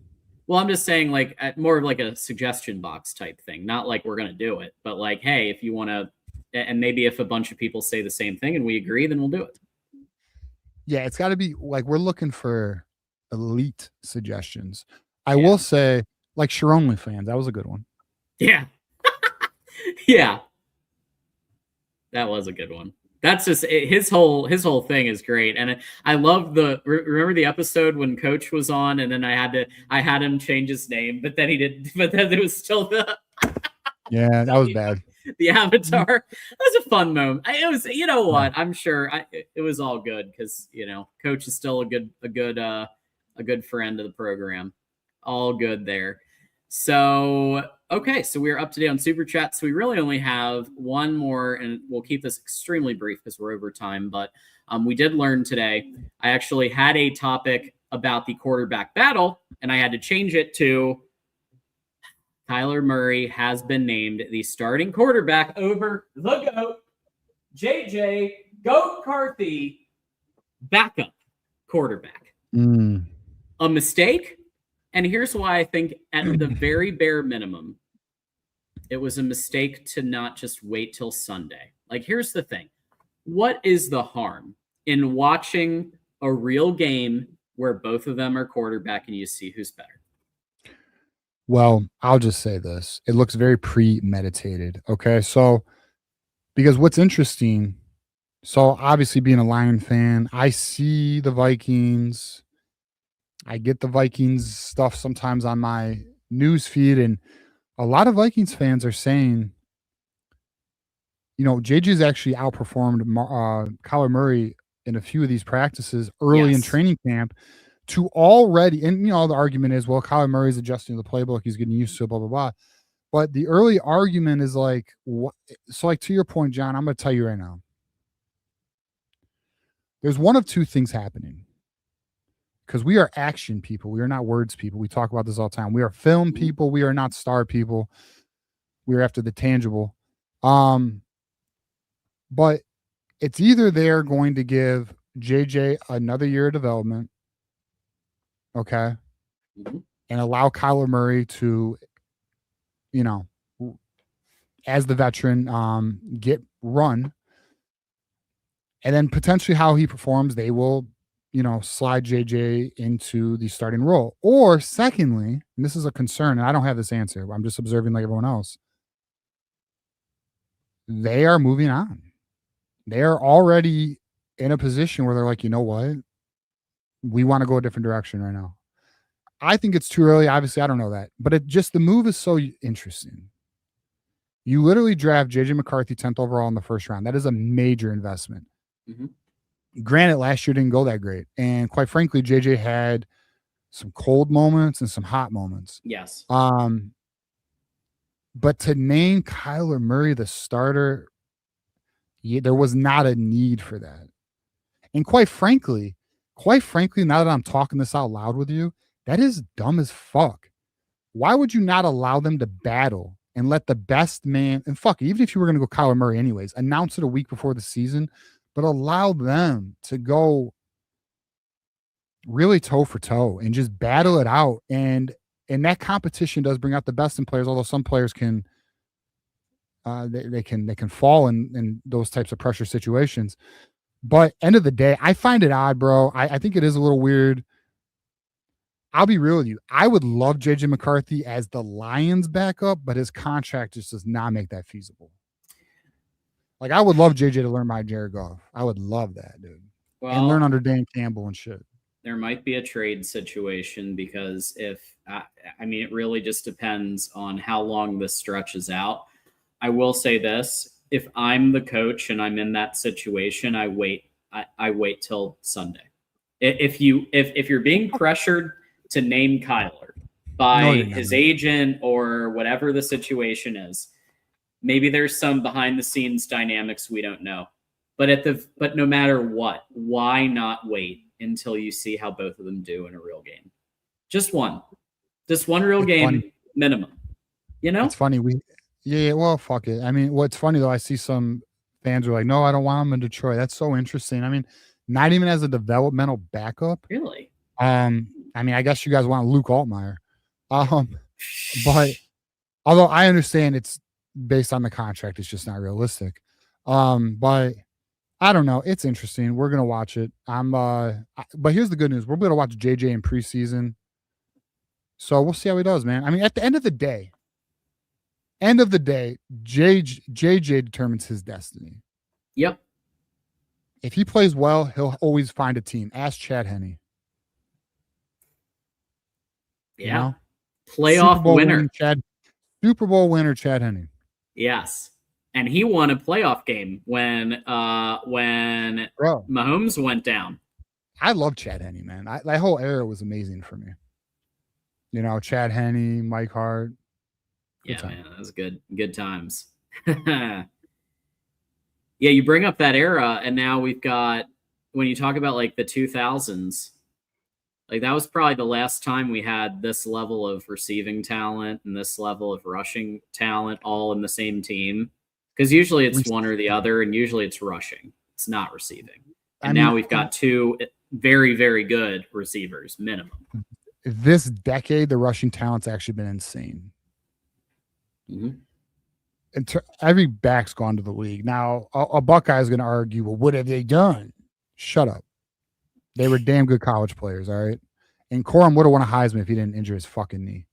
Well, I'm just saying, like more of like a suggestion box type thing. Not like we're going to do it, but like, hey, if you want to, and maybe if a bunch of people say the same thing and we agree, then we'll do it. Yeah, it's got to be like we're looking for elite suggestions. I will say. Like Sharonly fans, that was a good one. Yeah. Yeah. That was a good one. That's just his whole thing is great. And I love remember the episode when Coach was on and then I had him change his name, but then he didn't, but then it was still yeah, that was bad. The avatar. That was a fun moment. It was, you know what? I'm sure it was all good because, Coach is still a good friend of the program. All good there. So, okay. So we're up to date on Super Chat. So we really only have one more, and we'll keep this extremely brief because we're over time. But we did learn today. I actually had a topic about the quarterback battle, and I had to change it to Kyler Murray has been named the starting quarterback over the GOAT, JJ Goat Carthy, backup quarterback. A mistake? And here's why I think at the very bare minimum, it was a mistake to not just wait till Sunday. Like, here's the thing. What is the harm in watching a real game where both of them are quarterback and you see who's better? Well, I'll just say this. It looks very premeditated. Okay. So, because what's interesting, so obviously being a Lion fan, I see the Vikings. I get the Vikings stuff sometimes on my news feed, and a lot of Vikings fans are saying, JJ's actually outperformed Kyler Murray in a few of these practices early in training camp to already, and the argument is, well, Kyler Murray's adjusting to the playbook, he's getting used to it, blah, blah, blah. But the early argument is like, what? So like to your point, John, I'm going to tell you right now, there's one of two things happening. because we are action people. We are not words people. We talk about this all the time. We are film people. We are not star people. We are after the tangible. But it's either they're going to give JJ another year of development, okay, and allow Kyler Murray to, as the veteran, get run, and then potentially how he performs, they will, slide JJ into the starting role. Or secondly, and this is a concern, and I don't have this answer, I'm just observing like everyone else, they are moving on. They are already in a position where they're like, you know what? We want to go a different direction right now. I think it's too early. Obviously, I don't know that. But the move is so interesting. You literally draft JJ McCarthy 10th overall in the first round. That is a major investment. Granted, last year didn't go that great. And quite frankly, JJ had some cold moments and some hot moments. Yes. But to name Kyler Murray the starter, there was not a need for that. And quite frankly, now that I'm talking this out loud with you, that is dumb as fuck. Why would you not allow them to battle and let the best man, and fuck, even if you were going to go Kyler Murray anyways, announce it a week before the season, but allow them to go really toe for toe and just battle it out. And that competition does bring out the best in players, although some players can they can fall in those types of pressure situations. But end of the day, I find it odd, bro. I think it is a little weird. I'll be real with you. I would love JJ McCarthy as the Lions backup, but his contract just does not make that feasible. Like, I would love JJ to learn by Jared Goff. I would love that, dude. Well, and learn under Dan Campbell and shit. There might be a trade situation because it really just depends on how long this stretches out. I will say this. If I'm the coach and I'm in that situation, I wait till Sunday. If you're being pressured to name Kyler by his agent or whatever the situation is, maybe there's some behind the scenes dynamics we don't know. But no matter what, why not wait until you see how both of them do in a real game? Just one real game funny. Minimum. It's funny. Well, fuck it. I mean, what's funny though, I see some fans are like, no, I don't want him in Detroit. That's so interesting. I mean, not even as a developmental backup. Really? I guess you guys want Luke Altmaier. But although I understand it's based on the contract, it's just not realistic. But I don't know. It's interesting. We're gonna watch it. But here's the good news: we're gonna watch JJ in preseason. So we'll see how he does, man. I mean, at the end of the day, JJ determines his destiny. Yep. If he plays well, he'll always find a team. Ask Chad Henne. Yeah. Playoff winner. Super Bowl winner Chad Henne. Yes. And he won a playoff game when Mahomes went down. I love Chad Henne, man. That whole era was amazing for me. Chad Henne, Mike Hart. Yeah, man, that was good times. Yeah, you bring up that era, and now we've got, when you talk about like the 2000s, like that was probably the last time we had this level of receiving talent and this level of rushing talent all in the same team. Because usually it's one or the other, and usually it's rushing. It's not receiving. And now we've got two very, very good receivers, minimum. This decade, the rushing talent's actually been insane. Every back's gone to the league. Now, a Buckeye is going to argue, well, what have they done? Shut up. They were damn good college players, all right? And Corum would have won a Heisman if he didn't injure his fucking knee.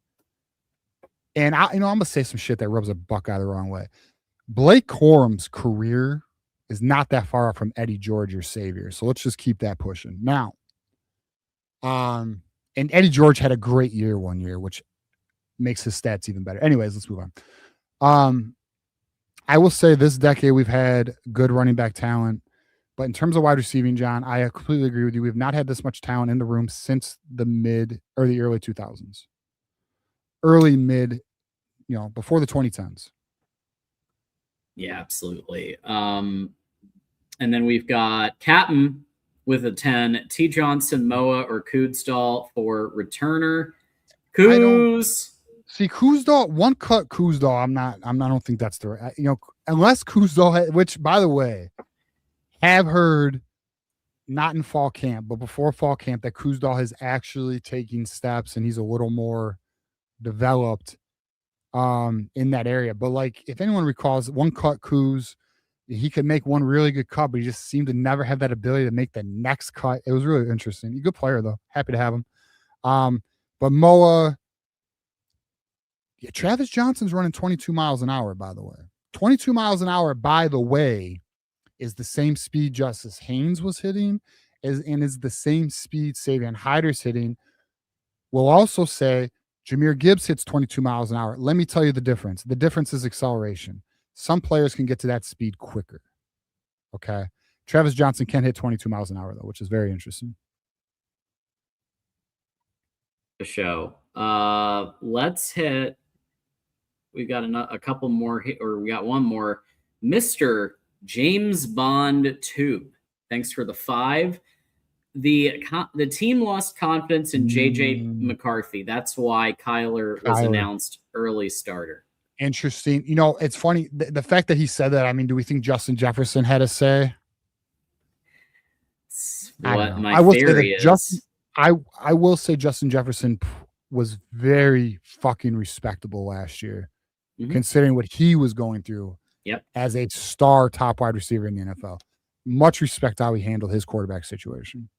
And I'm going to say some shit that rubs a Buckeye the wrong way. Blake Corum's career is not that far off from Eddie George, your savior. So let's just keep that pushing. Now, and Eddie George had a great year one year, which makes his stats even better. Anyways, let's move on. I will say this decade we've had good running back talent, but in terms of wide receiving, John, I completely agree with you. We've not had this much talent in the room since the early 2000s. Early mid, before the 2010s. Yeah, absolutely. And then we've got Captain with a 10. T. Johnson, Moa, or Kudsdal for returner. Kuz. See, Kuzdal, one cut Kuzdal. I don't think that's the right, unless Kuzdal, which by the way, have heard not in fall camp, but before fall camp, that Kuzdal is actually taking steps and he's a little more developed in that area. But like, if anyone recalls, one cut Kuz, he could make one really good cut, but he just seemed to never have that ability to make the next cut. It was really interesting. He's a good player though. Happy to have him. But Moa. Yeah, Travis Johnson's running 22 miles an hour, by the way. 22 miles an hour, by the way, is the same speed Justice Haynes was hitting and is the same speed Savion Hyder's hitting. We'll also say Jahmyr Gibbs hits 22 miles an hour. Let me tell you the difference. The difference is acceleration. Some players can get to that speed quicker. Okay. Travis Johnson can hit 22 miles an hour, though, which is very interesting. The show. Let's hit. We got a couple more, or we got one more. Mr. James Bond Tube. Thanks for the 5. The team lost confidence in JJ McCarthy. That's why Kyler was announced early starter. Interesting. It's funny. The fact that he said that, I mean, do we think Justin Jefferson had a say? What my theory is. I will say Justin Jefferson was very fucking respectable last year. Considering what he was going through as a star top wide receiver in the NFL. Much respect how he handled his quarterback situation.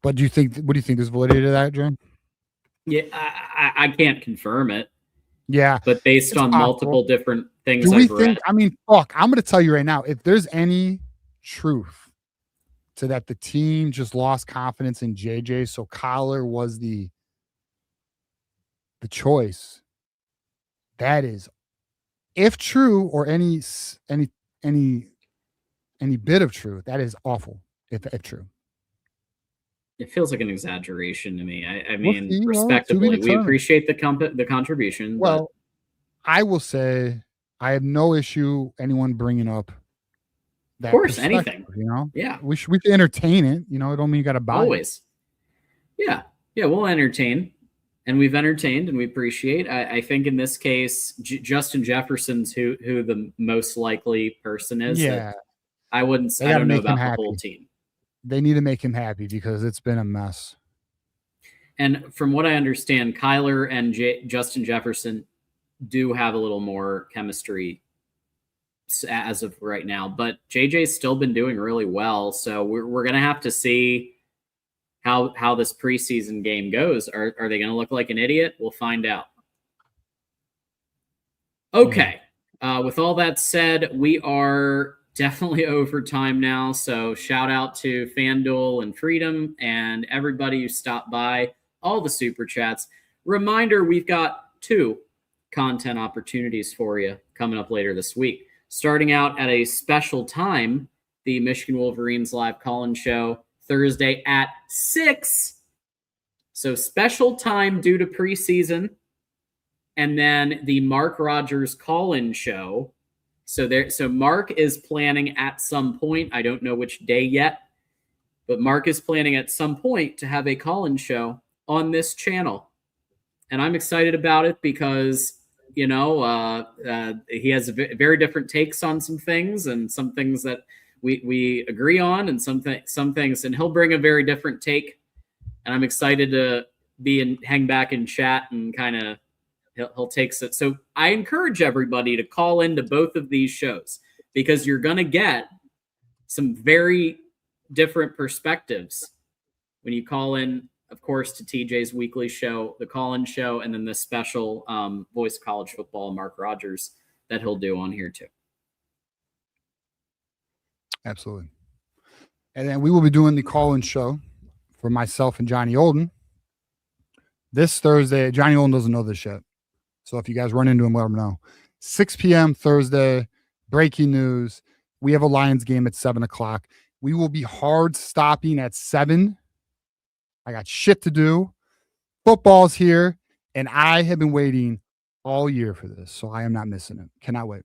But what do you think there's validity to that, Jim? Yeah, I can't confirm it. Yeah. But based on multiple different things I've read. I mean, fuck, I'm going to tell you right now, if there's any truth to that the team just lost confidence in JJ, so Kyler was the choice. That is, if true, or any bit of truth, that is awful. If true, it feels like an exaggeration to me. I mean, respectively, we appreciate the contribution. Well, but I will say I have no issue anyone bringing up that. Of course, anything. Yeah, we should entertain it. It don't mean you got to buy. Always. It. Yeah, we'll entertain. And we've entertained, and we appreciate. I think in this case, Justin Jefferson's who the most likely person is. Yeah, I don't know about the whole team. They need to make him happy because it's been a mess. And from what I understand, Kyler and Justin Jefferson do have a little more chemistry as of right now, but JJ's still been doing really well. So we're gonna have to see how this preseason game goes. Are they going to look like an idiot? We'll find out. Okay. With all that said, we are definitely over time now. So shout out to FanDuel and Freedom and everybody who stopped by, all the super chats. Reminder, we've got 2 content opportunities for you coming up later this week. Starting out at a special time, the Michigan Wolverines live call-in show Thursday at 6. So special time due to preseason. And then the Mark Rogers call-in show. So Mark is planning at some point, I don't know which day yet, but Mark is planning at some point to have a call-in show on this channel. And I'm excited about it because, he has very different takes on some things, and some things that we agree on, and some things, and he'll bring a very different take. And I'm excited to hang back and chat, and kind of he'll take it. So I encourage everybody to call into both of these shows, because you're going to get some very different perspectives when you call in, of course, to TJ's weekly show, the call-in show, and then the special Voice of College Football, Mark Rogers, that he'll do on here too. Absolutely. And then we will be doing the call-in show for myself and Johnny Olden this Thursday. Johnny Olden doesn't know this yet, so if you guys run into him, let him know. 6 p.m. Thursday, breaking news. We have a Lions game at 7 o'clock. We will be hard stopping at 7. I got shit to do. Football's here, and I have been waiting all year for this, so I am not missing it. Cannot wait.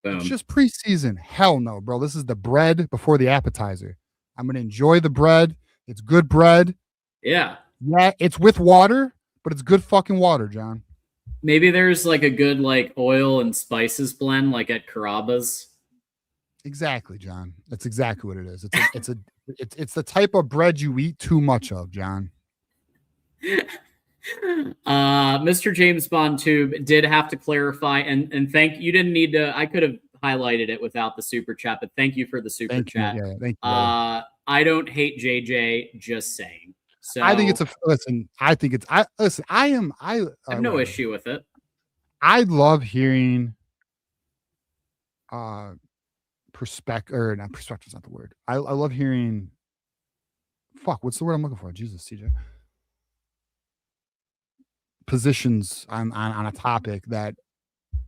Boom. It's just preseason. Hell no, bro. This is the bread before the appetizer. I'm going to enjoy the bread. It's good bread. Yeah. Yeah, it's with water, but it's good fucking water, John. Maybe there's like a good like oil and spices blend like at Carrabba's. Exactly, John. That's exactly what it is. It's the type of bread you eat too much of, John. Mr. James Bond Tube did have to clarify and thank you. Didn't need to. I could have highlighted it without the super chat, but thank you for the super chat. Yeah, thank you. Brother. I don't hate JJ. Just saying. So I think it's a listen. I think it's I listen. I have no issue with it. I love hearing perspective or not perspective is not the word. I love hearing what's the word I'm looking for? Jesus, CJ. Positions on a topic that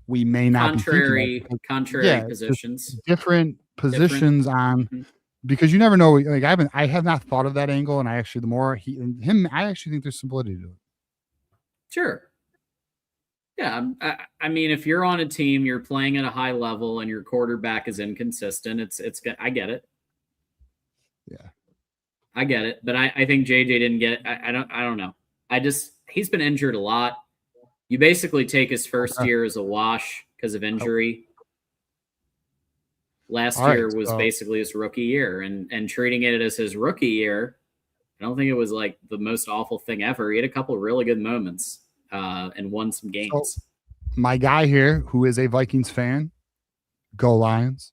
we may not contrary be contrary positions. Different positions on because you never know. Like I have not thought of that angle, and I actually the more I actually think there's some validity to it. Sure. Yeah, I mean, if you're on a team, you're playing at a high level, and your quarterback is inconsistent. It's I get it. Yeah, I get it, but I think JJ didn't get it. I don't know. He's been injured a lot. You basically take his first year as a wash because of injury. Last year was basically his rookie year, and treating it as his rookie year, I don't think it was like the most awful thing ever. He had a couple of really good moments. And won some games. So, my guy here, who is a Vikings fan, go Lions,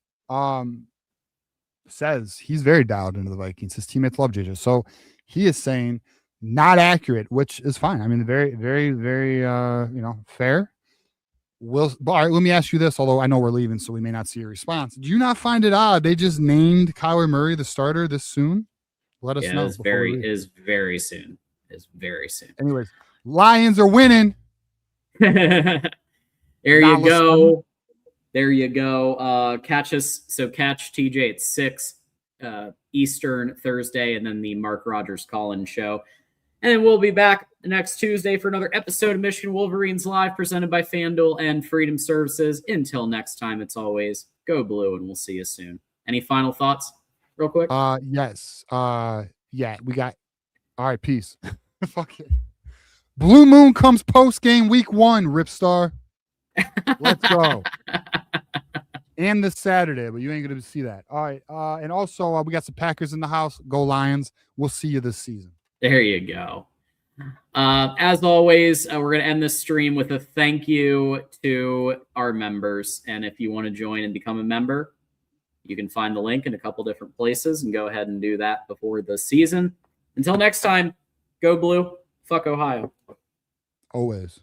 says he's very dialed into the Vikings. His teammates love JJ. So he is saying not accurate, which is fine. I mean, very, very, very fair. All right, let me ask you this, although I know we're leaving, so we may not see a response. Do you not find it odd they just named Kyler Murray the starter this soon? Let us know. It's very soon. It's very soon. Anyways. Lions are winning. There you go. There you go. Catch us. So catch TJ at 6 Eastern Thursday, and then the Mark Rogers call-in show. And then we'll be back next Tuesday for another episode of Michigan Wolverines Live, presented by FanDuel and Freedom Services. Until next time, it's always go blue, and we'll see you soon. Any final thoughts, real quick? Yes. Yeah, we got. All right, peace. Fuck it. Blue Moon comes post game week 1, Ripstar. Let's go. And this Saturday, but you ain't going to see that. All right. And also, we got some Packers in the house. Go Lions. We'll see you this season. There you go. As always, we're going to end this stream with a thank you to our members. And if you want to join and become a member, you can find the link in a couple different places and go ahead and do that before the season. Until next time, go blue. Fuck Ohio. Always.